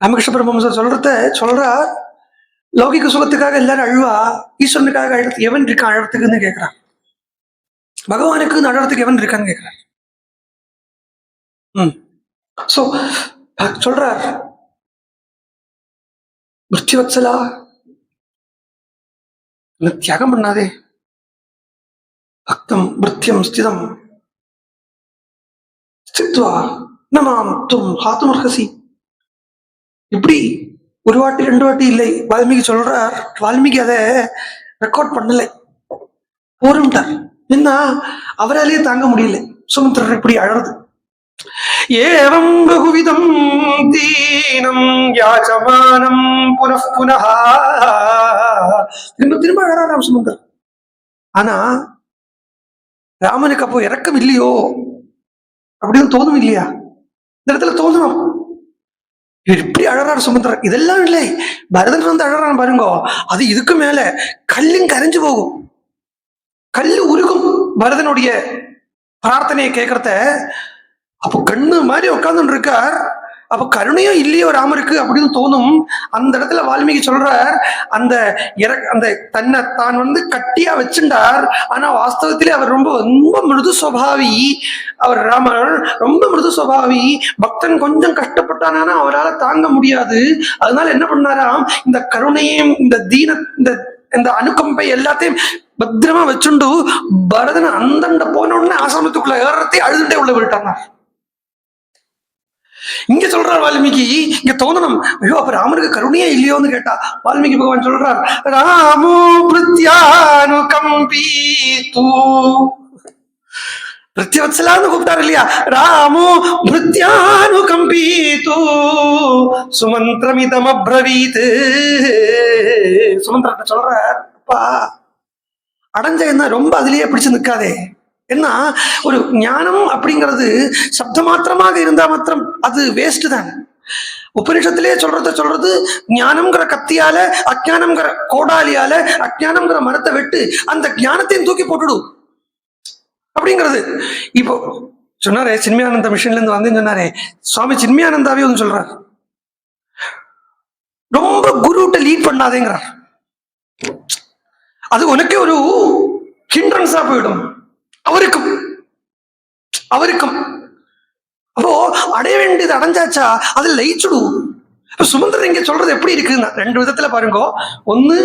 ராமகிருஷ்ண பரமஹம்சர் சொல்றா, லௌகிக சுகத்துக்காக எல்லாரும் அழுவா, ஈஸ்வரனுக்காக அழறதுக்கு எவன் இருக்கான் அழறதுக்குன்னு கேட்கிறான். பகவானுக்கு அழறதுக்கு எவன் இருக்கான்னு கேட்கிறார். சொல்றார், மிருத்யுவத்சலா தியாகம் பண்ணாதே, பக்தம் மிருத்யம் ஸ்திதம் ஸ்தித்வா நமாம் தும் ஹாத்துமர்ஹசி. இப்படி ஒரு வாட்டி 2 வாட்டி இல்லை, வால்மீகி சொல்றார். வால்மீகி அதை ரெக்கார்ட் பண்ணலை, போருட்டார். என்ன அவராலேயே தாங்க முடியல சுமந்திரர் இப்படி அழறது. ஏவம் பகுவிதம் தீனம் யாச்சமானம் புனః புனः. திரும்ப திரும்ப அழறாராம் சுமந்திரர். ஆனா ராமனுக்கு அப்போ இறக்கம் இல்லையோ அப்படின்னு தோணும் இல்லையா? இந்த இடத்துல தோணணும், எப்படி அழறாரு சுமந்திரர். இதெல்லாம் இல்லை, பரதன் வந்து அழறான் பாருங்க, அது இதுக்கு மேல கல்லும் கரைஞ்சு போகும், கல்லு உருகும் பரதனுடைய பிரார்த்தனையை கேட்கறத. அப்போ கண்ணு மாதிரி உட்கார்ந்து இருக்கார். அப்போ கருணையும் இல்லையோ ராமருக்கு அப்படின்னு தோணும். அந்த இடத்துல வால்மீகி சொல்றார், அந்த தன்னை தான் வந்து கட்டியா வச்சுட்டார். ஆனா வாஸ்தவத்திலே அவர் ரொம்ப ரொம்ப மிருது சுவாவி. அவர் ராமர் ரொம்ப மிருது சுவாவி. பக்தன் கொஞ்சம் கஷ்டப்பட்டானா அவரால் தாங்க முடியாது. அதனால என்ன பண்ணாராம், இந்த கருணையும் இந்த அனுகம்பை எல்லாத்தையும் பத்திரமா வச்சுண்டு பரதனை அந்தண்ட போன உடனே ஆசிரமத்துக்குள்ள ஏறத்தை அழுதுட்டே உள்ள விட்டாங்க. இங்க சொல்றார் வால்மீகி, இங்க தோணணும், ஐயோ அப்ப ராமருக்கு கருணையே இல்லையோன்னு கேட்டா வால்மீகி பகவான் சொல்றார், ராமோ பிருத்யானுகம்பீது. பிருத்யவத்சலான்னு கூப்பிட்டாரு இல்லையா, ராமோ பிருத்யானுகம்பீது சுமந்திரமிதம் அப்ரவீத். சுமந்திரத்தை சொல்றார், அப்பா அடைஞ்ச என்ன ரொம்ப அதுலயே பிடிச்சு நிற்காதே. ஏன்னா ஒரு ஞானம் அப்படிங்கிறது சப்த மாத்திரமாக இருந்தா மாத்திரம் அது வேஸ்ட் தான். உபனிஷத்திலே சொல்றது ஞானம்ங்கிற கத்தியால, அஜானம்ங்கிற கோடாலியால, அஜானம்ங்கிற மரத்தை வெட்டு, அந்த ஞானத்தையும் தூக்கி போட்டுடும் அப்படிங்கிறது. இப்போ சொன்னாரே சின்மயானந்த மிஷன்ல இருந்து வந்து சொன்னாரே, சுவாமி சின்மயானந்தாவே ஒன்று சொல்றார், ரொம்ப குருட்ட லீட் பண்ணாதேங்கிறார். அது உனக்கே ஒரு ஹிண்ட்ரன்ஸா போயிடும் அவருக்கும் அவருக்கும். அப்போ அடைய வேண்டியது அடைஞ்சாச்சா அது லயிச்சுடும். சுமந்திரன் இங்க சொல்றது எப்படி இருக்குன்னா ரெண்டு விதத்துல பாருங்க. ஒண்ணு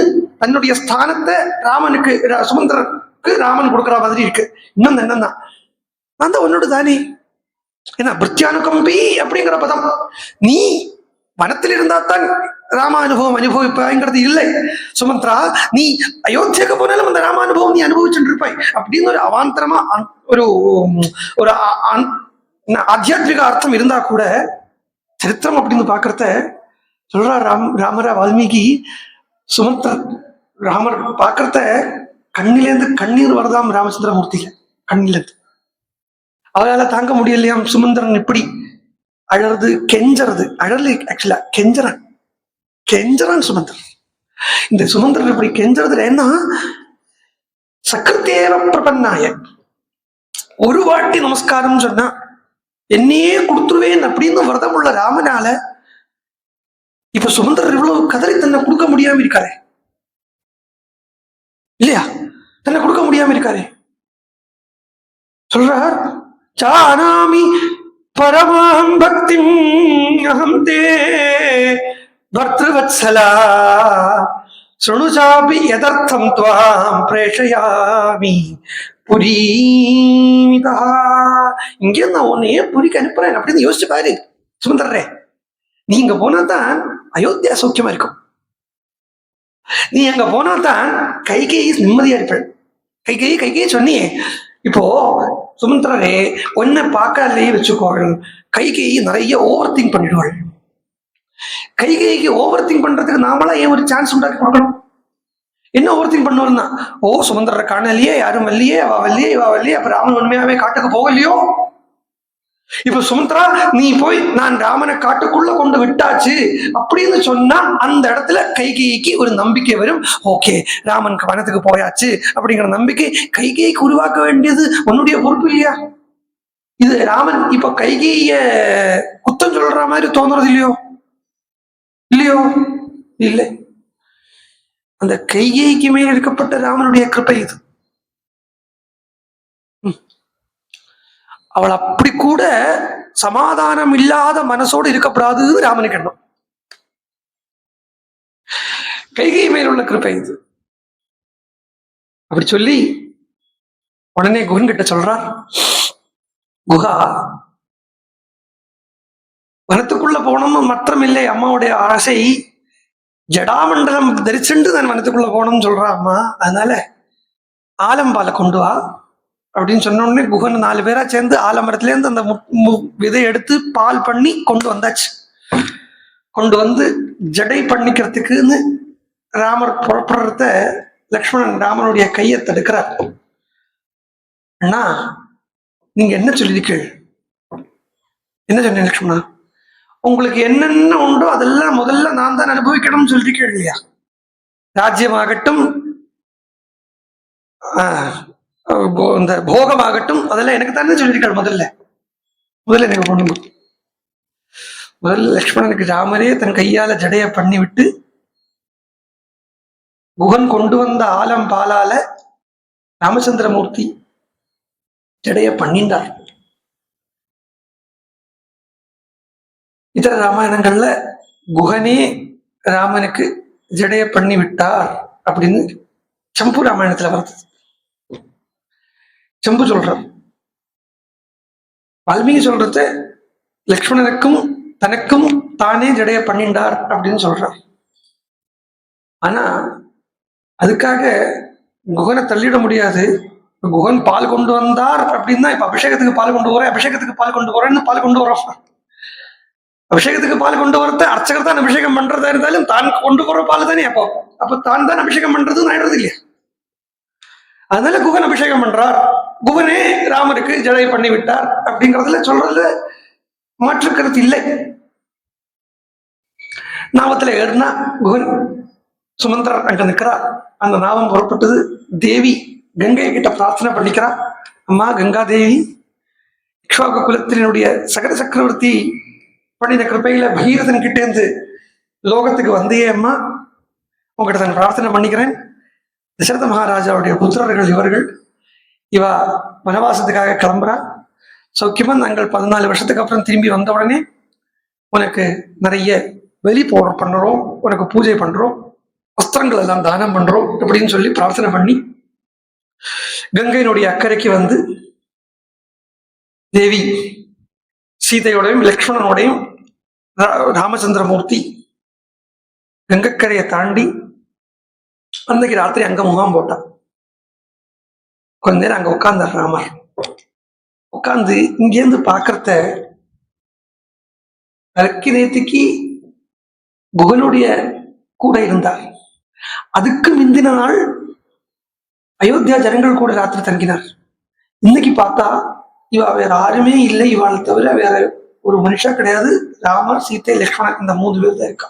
தன்னுடைய ஸ்தானத்தை ராமனுக்கு சுமந்திரனுக்கு ராமன் கொடுக்குற மாதிரி இருக்கு. இன்னொன்னு என்னன்னா நான் தான் உன்னோட தானே ஏன்னா பிருத்தியானுகம்பி அப்படிங்கிற பதம். நீ வனத்தில் இருந்தா தான் ராமானுபவம் அனுபவிப்பாய்ங்கிறது இல்லை. சுமந்திரா நீ அயோத்தியக்கு போனாலும் அந்த ராமானுபவம் நீ அனுபவிச்சுட்டு இருப்பாய் அப்படின்னு ஒரு அவாந்தரமா ஒரு ஒரு ஆத்தியாத்மிக அர்த்தம் இருந்தா கூட சரித்திரம் அப்படின்னு பாக்குறத சொல்றா ராமரா வால்மீகி. சுமந்திர ராமர் பாக்குறத கண்ணிலேருந்து கண்ணீர் வருதாம் ராமச்சந்திரமூர்த்தியில கண்ணிலேருந்து. அவரால் தாங்க முடியலையாம் சுமந்திரன் இப்படி அழறது கெஞ்சறது. அழல ஆக்சுவலா கெஞ்சறான் சுமந்திரன். இந்த சுமந்திரன் இப்படி கெஞ்சறது ஏன்னா சக்கரத்தேவ பிரபன்னாய ஒரு வாட்டி நமஸ்காரம் சொன்னா என்னையே கொடுத்துருவேன் அப்படின்னு விரதம் உள்ள ராமனால இப்ப சுமந்திரர் இவ்வளவு கதறி தன்னை கொடுக்க முடியாம இருக்காரு இல்லையா? தன்னை கொடுக்க முடியாம இருக்காரு. சொல்றார் ஜானாமி பரமாம் பக்திம் அஹம் தே பர்த்ருவத்சலா ஸ்ருணுசாபி யதர்த்தம் த்வாம் பிரேஷயாமி புரீமிதா. இங்கே நான் உன்னையே புரிக்கு அனுப்புறேன் அப்படின்னு யோசிச்சு பாரு சுமந்திரரே. நீ இங்க போனாதான் அயோத்தியா சௌக்கியமா இருக்கும். நீ அங்க போனாதான் கைகேயி நிம்மதியா இருப்பேன். கைகேயி சொன்னியே இப்போ சுமந்திரரே ஒன்ன பார்க்கலையே வச்சுக்கோள். கைகேயி நிறைய ஓவர் திங்க் பண்ணிடுவாள். கைகேயிக்கு ஓவர் திங்க் பண்றதுக்கு நாமளா ஏன் ஒரு சான்ஸ் உண்டாக்கி கொடுக்கணும்? என்ன ஓவர் திங்க் பண்ணுவோம்னா சுமந்திரரை காணலையே, யாரும் வல்லியே, அவ வல்லியே, அப்ப ராமன் உண்மையாவே காட்டுக்கு போகலையோ? இப்ப சுமந்திரா நீ போய் நான் ராமனை காட்டுக்குள்ள கொண்டு விட்டாச்சு அப்படின்னு சொன்னா அந்த இடத்துல கைகேயிக்கு ஒரு நம்பிக்கை வரும். ஓகே ராமன் வனத்துக்கு போயாச்சு அப்படிங்கிற நம்பிக்கை கைகேயிக்கு உருவாக்க வேண்டியது உன்னுடைய பொறுப்பு இல்லையா? இது ராமன் இப்ப கைகேய குத்தம் சொல்ற மாதிரி தோணுறது இல்லையோ? இல்லை. அந்த கைகேயிக்கு மேல் இருக்கப்பட்ட ராமனுடைய கிருபை இது. அவள் அப்படி கூட சமாதானம் இல்லாத மனசோடு இருக்கப்படாது ராமனுக்கு எண்ணம். கைகை மேல் உள்ள கிருப்பை இது. அப்படி சொல்லி உடனே குகன் கிட்ட சொல்றார், குஹா வனத்துக்குள்ள போகணும்னு மாத்திரம் இல்லை, அம்மாவுடைய ஆசை ஜடாமண்டலம் தரிச்சுண்டு நான் வனத்துக்குள்ள போகணும்னு சொல்றா அம்மா. அதனால ஆலம்பாலை கொண்டு வா அப்படின்னு சொன்ன உடனே குகன் 4 பேரா சேர்ந்து ஆலமரத்துல இருந்து அந்த விதை எடுத்து பால் பண்ணி கொண்டு வந்தாச்சு. கொண்டு வந்து ஜடை பண்ணிக்கிறதுக்குன்னு ராமர் புறப்படுறத லக்ஷ்மணன் ராமனுடைய கையை தடுக்கிறார். அண்ணா நீங்க என்ன சொல்லியிருக்கீள்? என்ன சொன்னேன் லக்ஷ்மணா? உங்களுக்கு என்னென்ன உண்டோ அதெல்லாம் முதல்ல நான் தான் அனுபவிக்கணும்னு சொல்லியிருக்கேள் இல்லையா? ராஜ்யமாகட்டும் இந்த போகமாகட்டும் அதெல்லாம் எனக்கு தானே சொல்லியிருக்காள். முதல்ல எனக்கு பொண்ணு. முதல்ல லக்ஷ்மணனுக்கு ராமரே தன் கையால ஜடைய பண்ணி விட்டு குகன் கொண்டு வந்த ஆலம் பாலால ராமச்சந்திரமூர்த்தி ஜடைய பண்ணிண்டார். இதர ராமாயணங்கள்ல குகனே ராமனுக்கு ஜடைய பண்ணி விட்டார் அப்படின்னு சம்பு ராமாயணத்துல வருது. சம்பு சொல்றார். வால்மீகி சொல்றது லக்ஷ்மணனுக்கும் தனக்கும் தானே ஜடைய பண்ணிண்டார் அப்படின்னு சொல்றார். ஆனா அதுக்காக குகனை தள்ளிட முடியாது. குகன் பால் கொண்டு வந்தார் அப்படின்னா இப்ப அபிஷேகத்துக்கு பால் கொண்டு போறேன்னு பால் கொண்டு வரோம். அபிஷேகத்துக்கு பால் கொண்டு வரத அர்ச்சகர் தான் அபிஷேகம் பண்றதா இருந்தாலும் தான் கொண்டு போற பால் தானே. அப்ப தான் தான் அபிஷேகம் பண்றது ஆயிடுறது இல்லையா? அதனால குகன் அபிஷேகம் பண்றார். குகனே ராமருக்கு ஜடை பண்ணி விட்டார் அப்படிங்கிறதுல சொல்றதுல மாற்று கருத்து இல்லை. நாமத்துல ஏறினா குகன் சுமந்திரர் அங்க நிற்கிறார். அந்த நாமம் புறப்பட்டது. தேவி கங்கை கிட்ட பிரார்த்தனை பண்ணிக்கிறா. அம்மா கங்கா தேவி, இக்ஷ்வாகு குலத்தினுடைய சகல சக்கரவர்த்தி பண்ணின கிருப்பையில பகீரதன் கிட்டேந்து லோகத்துக்கு வந்தியே அம்மா, உங்ககிட்ட நான் பிரார்த்தனை பண்ணிக்கிறேன். தசரத மகாராஜாவுடைய புத்திரர்கள் இவர்கள். இவ வனவாசத்துக்காக கிளம்புறா. சௌக்கியமா நாங்கள் 14 வருஷத்துக்கு அப்புறம் திரும்பி வந்த உடனே உனக்கு நிறைய வெளி பண்றோம், உனக்கு பூஜை பண்றோம், வஸ்திரங்கள் எல்லாம் தானம் பண்றோம் அப்படின்னு சொல்லி பிரார்த்தனை பண்ணி கங்கையினுடைய அக்கறைக்கு வந்து தேவி சீதையோடையும் லக்ஷ்மணனோடையும் ராமச்சந்திரமூர்த்தி கங்கக்கரையை தாண்டி அன்னைக்கு ராத்திரி அங்க முகாம் போட்டான். கொஞ்ச நேரம் அங்க உட்கார்ந்தார் ராமர். உட்கார்ந்து இங்கேருந்து பாக்குறத நரக்கி நேத்திக்கு குகனுடைய கூட இருந்தார். அதுக்கு முந்தின நாள் அயோத்தியா ஜனங்கள் கூட ராத்திரி தங்கினார். இன்னைக்கு பார்த்தா இவ வேற யாருமே இல்லை, இவாளை தவிர வேற ஒரு மனுஷா கிடையாது. ராமர், சீதை, லக்ஷ்மணன், இந்த 3 பேர் தான் இருக்கா.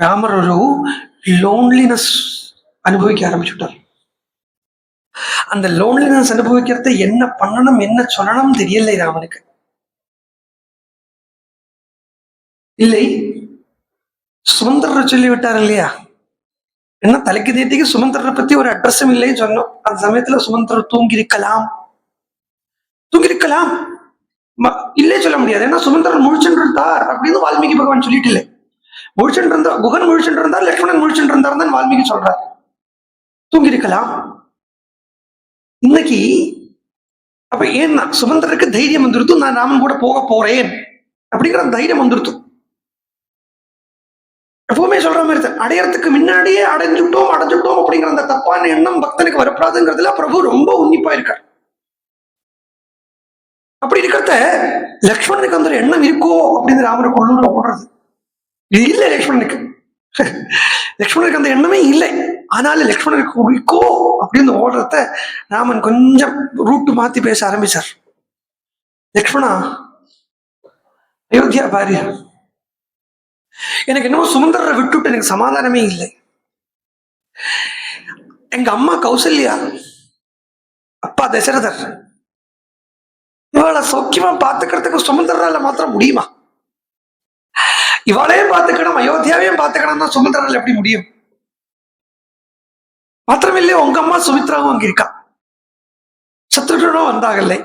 ராமர் ஒரு லோன்லினஸ் அனுபவிக்க ஆரம்பிச்சுட்டார். அந்த லோன்லினஸ் அனுபவிக்கிறத என்ன பண்ணணும் என்ன சொல்லணும் தெரியலை ராமனுக்கு. இல்லை, சுமந்திரரை சொல்லி விட்டார் இல்லையா, என்ன தலைக்கு தேட்டிக்கு சுமந்திரரை பத்தி ஒரு அட்ரஸும் இல்லைன்னு சொன்னோம். அந்த சமயத்துல சுமந்திரர் தூங்கிருக்கலாம் இல்லே சொல்ல முடியாது. ஏன்னா சுமந்திரன் முழிச்சுட்டு இருந்தார் அப்படின்னு வால்மீகி பகவான் சொல்லிட்டு இல்லை. முழிச்சுட்டு இருந்தா குகன் முழிச்சுட்டு இருந்தார், லக்ஷ்மணன் முழிச்சுட்டு இருந்தார் தான் வால்மீகி சொல்றார். தூங்கிருக்கலாம் இன்னைக்கு. அப்ப ஏன்னா சுமந்திரருக்கு தைரியம் வந்துருத்து, நான் ராமன் கூட போக போறேன் அப்படிங்கிற தைரியம் வந்துருத்து. எப்பவுமே சொல்ற மாதிரி தான், அடையறதுக்கு முன்னாடியே அடைஞ்சுட்டோம் அப்படிங்கிற அந்த தப்பான எண்ணம் பக்தனுக்கு வரப்படாதுங்கிறதுல பிரபு ரொம்ப உன்னிப்பா இருக்கார். அப்படி இருக்கிறத லக்ஷ்மணனுக்கு அந்த எண்ணம் இருக்கோ அப்படின்னு ராமரை கொள்ளூர் ஓடுறது இது இல்லை. லக்ஷ்மணனுக்கு அந்த எண்ணமே இல்லை. ஆனாலும் லக்ஷ்மணனுக்கு இருக்கோ அப்படின்னு ஓடுறத ராமன் கொஞ்சம் ரூட்டு மாத்தி பேச ஆரம்பிச்சார். லக்ஷ்மணா, அயோத்தியா பாரு, எனக்கு என்னமோ சுமந்திரரை விட்டுட்டு எனக்கு சமாதானமே இல்லை. எங்க அம்மா கௌசல்யா, அப்பா தசரதர், இவளை சௌக்கியமா பாத்துக்கிறதுக்கு சுமந்திரரால மாத்திரம் முடியுமா? இவளையும் பார்த்துக்கணும், அயோத்தியாவையும் பார்த்துக்கணும் தான் சுமந்திரரால் எப்படி முடியும்? மாத்திரமில்லை, உங்க அம்மா சுமித்ராவும் அங்க இருக்கா. சத்ருகனும் வந்தாகல்லை,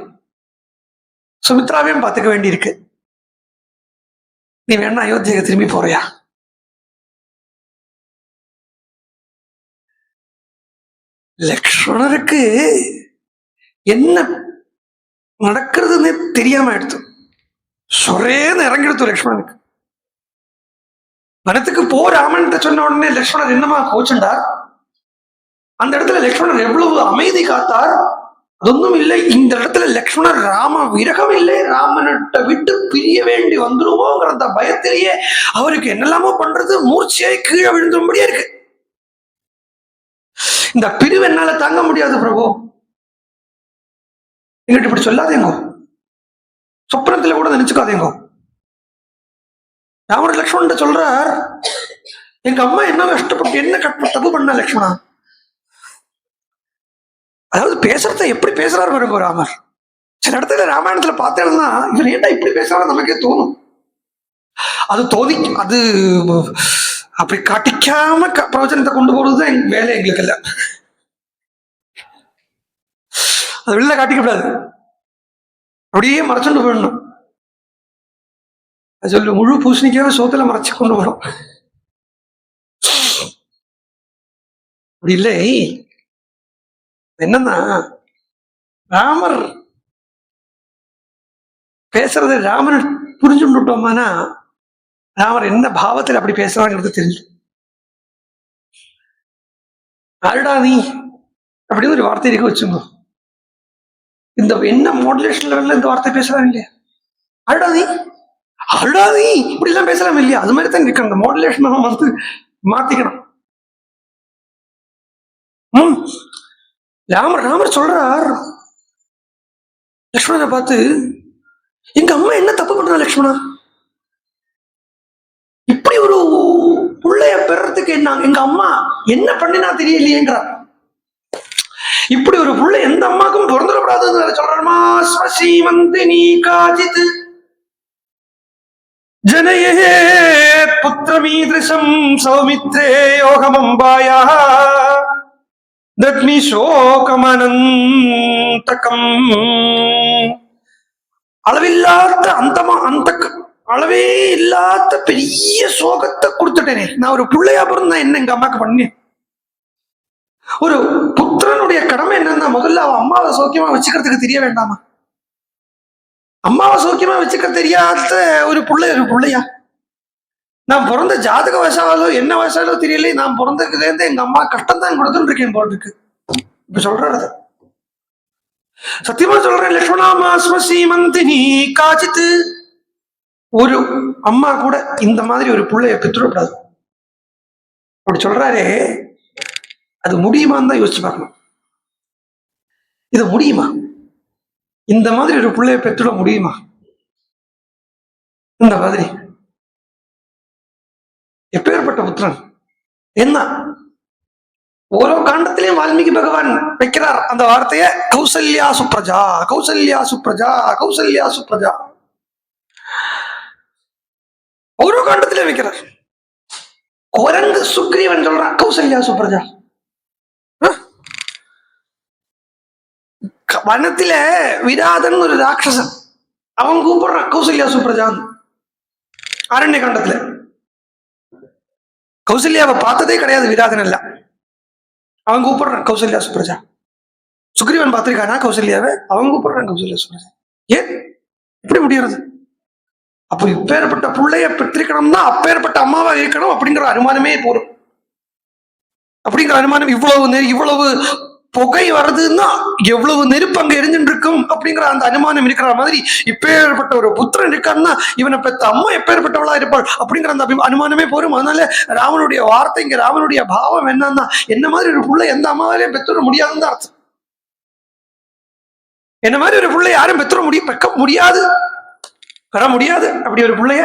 சுமித்ராவையும் பார்த்துக்க வேண்டி இருக்கு. நீ வேணா அயோத்தியாவுக்கு திரும்பி போறியா? லக்ஷ்மணருக்கு என்ன நடக்கிறதுன்னு தெரியாம எடுத்து சொரேன்னு இறங்கிடுத்து. லக்ஷ்மணனுக்கு வனத்துக்கு போ ராமன் சொன்ன உடனே லக்ஷ்மணர் என்னமா கோச்சுண்டார். அந்த இடத்துல லக்ஷ்மணர் எவ்வளவு அமைதி காத்தார். அதொன்னும் இல்லை, இந்த இடத்துல லக்ஷ்மணர் ராம விரகம் இல்லை, ராமனிட்ட விட்டு பிரிய வேண்டி வந்துருவோங்கிற அந்த பயத்திலேயே அவருக்கு என்னெல்லாமோ பண்றது, மூர்ச்சியாய் கீழே விழுந்தும்படியா இருக்கு. இந்த பிரிவு என்னால தாங்க முடியாது பிரபு, எங்கிட்ட இப்படி சொல்லாதேங்கோ, சொப்பனத்துல கூட நினைச்சுக்காதேங்கோ. ராமர் லக்ஷ்மணன் சொல்றார், எங்க அம்மா என்ன கஷ்டப்பட்டு என்ன தப்பு பண்ண லக்ஷ்மணா. அதாவது பேசுறத எப்படி பேசுறாரு பாருங்க ராமர். சில இடத்துல ராமாயணத்துல பார்த்தேன்னா இவர் ஏன்டா இப்படி பேசுறாரு நமக்கே தோணும். அது அப்படி காட்டிக்காம பிரவச்சனத்தை கொண்டு போறதுதான் எங்க வேலை. எங்களுக்கு இல்ல, அது வெளில காட்டிக்கப்படாது, அப்படியே மறைச்சுட்டு போயிடணும். அது சொல்லு, முழு பூசணிக்காக சோத்துல மறைச்சு கொண்டு வரும். அப்படி இல்லை, என்னன்னா ராமர் பேசுறது ராமர் புரிஞ்சுட்டோம்னா ராமர் என்ன பாவத்தில் அப்படி பேசுறாங்கிறது தெரிஞ்சு. அருடா நீ அப்படின்னு ஒரு வார்த்தை இருக்க வச்சுங்க. இந்த என்ன மாடுலேஷன் லெவல்ல இந்த வார்த்தை பேசுறாங்க இல்லையா, அருடா நீ இப்படி எல்லாம் பேசலாம் இல்லையா, அது மாதிரி தான் இருக்கு. அந்த மாடுலேஷன் வந்து மாத்திக்கணும். ராமர் சொல்றார் லக்ஷ்மணனை பார்த்து, எங்க அம்மா என்ன தப்பு பண்றா லக்ஷ்மணா, இப்படி ஒரு பிள்ளைய பெறறதுக்கு என்ன எங்க அம்மா என்ன பண்ணினா தெரியலையேங்கிறார். இப்படி ஒரு பிள்ளை எந்த அம்மாக்கும் பிறந்துடக்கூடாதுன்னு சொல்றாருமா. ஸ்வசீமந்தினி காஜித் ஜனயே புத்திரமீதிருஷம் சௌமித்ரே யோகமம்பாயா தத்மி சோகமனந்தகம். அளவில்லாத அளவே இல்லாத பெரிய சோகத்தை கொடுத்துட்டேனே. நான் ஒரு பிள்ளையா பிறந்தா என்ன எங்க அம்மாக்கு பண்ணேன்? ஒரு புத்திரனுடைய கடமை என்னன்னா, முதல்ல அவன் அம்மாவை சௌக்கியமா வச்சுக்கிறதுக்கு தெரிய வேண்டாமா? அம்மாவை சௌக்கியமா வச்சுக்க தெரியாத ஒரு பிள்ளையா? நான் பிறந்த ஜாதக வயசாலோ என்ன வயசாலோ தெரியல, நான் பிறந்ததுல இருந்து எங்க அம்மா கஷ்டம் தான் கொடுத்துட்டு இருக்கேன் போல் இருக்கு. இப்ப சொல்றது சத்தியமா சொல்றேன். லட்சுமணாமாஸ்ம சீமந்தினி காச்சித்து, ஒரு அம்மா கூட இந்த மாதிரி ஒரு பிள்ளைய பெற்றுவிடாது. அப்படி சொல்றாரே, அது முடியுமான்னு தான் யோசிச்சு பார்க்கணும். இது முடியுமா? இந்த மாதிரி ஒரு பிள்ளைய பெற்றுட முடியுமா? இந்த மாதிரி எப்பேற்பட்ட புத்திரன்! என்ன ஓரோ காண்டத்திலையும் வால்மீகி பகவான் வைக்கிறார் அந்த வார்த்தைய, கௌசல்யா சுப்ரஜா, கௌசல்யா சுப்ரஜா, கௌசல்யா சுப்ரஜா. ஓரோ காண்டத்திலையும் வைக்கிறார். குரங்கு சுக்ரீவன் சொல்றான் கௌசல்யா சுப்ரஜா. வனத்தில விராதன் ஒரு ராட்சசன், அவன் கூப்பிடுறான் கௌசல்யா சுப்ரஜான். அரண்ய காண்டத்துல கௌசல்யாவை பார்த்ததே கிடையாது விராதன் எல்லாம், அவன் கூப்பிடுறான் கௌசல்யா சுப்ரஜா. சுக்ரீவன் பார்த்திருக்கானா கௌசல்யாவை? அவன் கூப்பிடுறான் கௌசல்யா சுப்ரஜா. ஏன் இப்படி முடியறது? அப்போ இப்பேற்பட்ட பிள்ளைய பெற்றிருக்கணும்னா அப்பேற்பட்ட அம்மாவா இருக்கணும் அப்படிங்கிற அனுமானமே போரும். அப்படிங்கிற அனுமானம், இவ்வளவு புகை வர்றதுன்னா எவ்வளவு நெருப்பு அங்க எரிஞ்சுட்டு இருக்கும் அப்படிங்கிற அந்த அனுமானம் இருக்கிற மாதிரி, இப்பேற்பட்ட ஒரு புத்திரன் இருக்கான்னா இவனை பெற்ற அம்மா எப்பேற்பட்டவளா இருப்பாள் அப்படிங்கிற அந்த அனுமானமே போரும். அதனால ராமனுடைய வார்த்தை, இங்க ராமனுடைய பாவம் என்னன்னா, என்ன மாதிரி ஒரு பிள்ளை எந்த அம்மாவாலையும் பெற்றுட முடியாதுன்னு தான் அர்த்தம். என்ன மாதிரி ஒரு பிள்ளை யாரும் பெற்ற முடியாது, பெற முடியாது. அப்படி ஒரு பிள்ளைய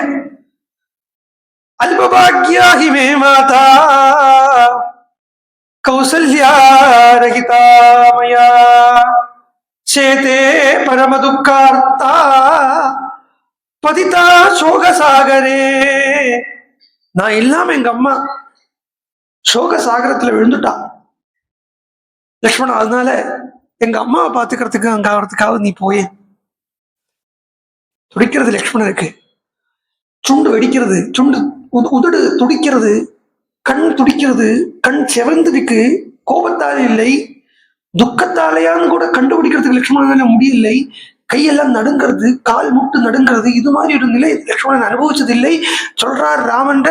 அல்பபாக்யா ஹிமே மாதா கௌசல்யா ரஹிதாமயா சேதே பரம துக்கார்த்தா பதிதா சோகசாகரே. நான் இல்லாம எங்க அம்மா சோகசாகரத்துல விழுந்துட்டா லக்ஷ்மணா, அதனால எங்க அம்மாவை பாத்துக்கிறதுக்கு அங்க ஆகிறதுக்காக நீ போயே. துடிக்கிறது லக்ஷ்மணனுக்கு, சுண்டு வெடிக்கிறது, சுண்டு உதடு துடிக்கிறது, கண் துடிக்கிறது, கண் செவந்திருக்கு. கோபத்தால் இல்லை, துக்கத்தாலேயான்னு கூட கண்டுபிடிக்கிறதுக்கு லக்ஷ்மணனால முடியலை. கையெல்லாம் நடுங்கிறது, கால் முட்டு நடுங்கிறது. இது மாதிரி ஒரு நிலை லக்ஷ்மணன் அனுபவிச்சதில்லை. சொல்றார் ராமன்,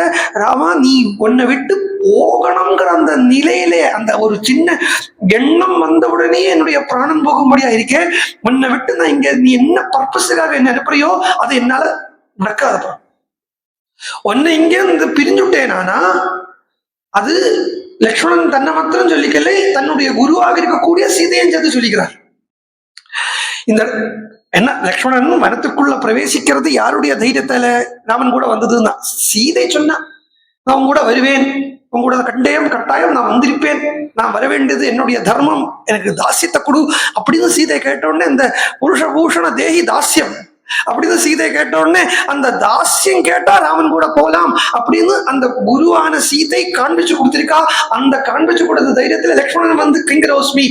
ராமா நீ உன்னை விட்டு போகணுங்கிற அந்த நிலையிலே, அந்த ஒரு சின்ன எண்ணம் வந்தவுடனே என்னுடைய பிராணம் போகும்படியா இருக்கேன். உன்னை விட்டு நான் இங்க நீ என்ன பர்பஸுக்காக என்ன அனுப்புறியோ அது என்னால நடக்காதப்பா. உன்னை இங்கே இந்த பிரிஞ்சுட்டேனானா அது லக்ஷ்மணன் தன்னை மாத்திரம் சொல்லிக்கலை, தன்னுடைய குருவாக இருக்கக்கூடிய சீதையன் சேர்த்து சொல்லிக்கிறார். இந்த என்ன லக்ஷ்மணன் வனத்துக்குள்ள பிரவேசிக்கிறது யாருடைய தைரியத்தால ராமன் கூட வந்ததுன்னா, சீதை சொன்னா நான் கூட வருவேன், உங்களோட கட்டாயம் நான் வந்திருப்பேன், நான் வர வேண்டியது என்னுடைய தர்மம், எனக்கு தாசியத்தை கொடு அப்படின்னு சீதை கேட்டோடனே, இந்த புருஷ பூஷண தேகி தாசியம் அப்படின்னு சீதை கேட்டோடனே, அந்த தாசியம் கேட்டா ராமன் கூட போலாம் அப்படின்னு அந்த குருவான சீதை காண்பிச்சு கொடுத்திருக்கா. அந்த காண்பிச்சு கொடுத்த தைரியத்துல லக்ஷ்மணன் வந்து கிங்கரோஸ்மி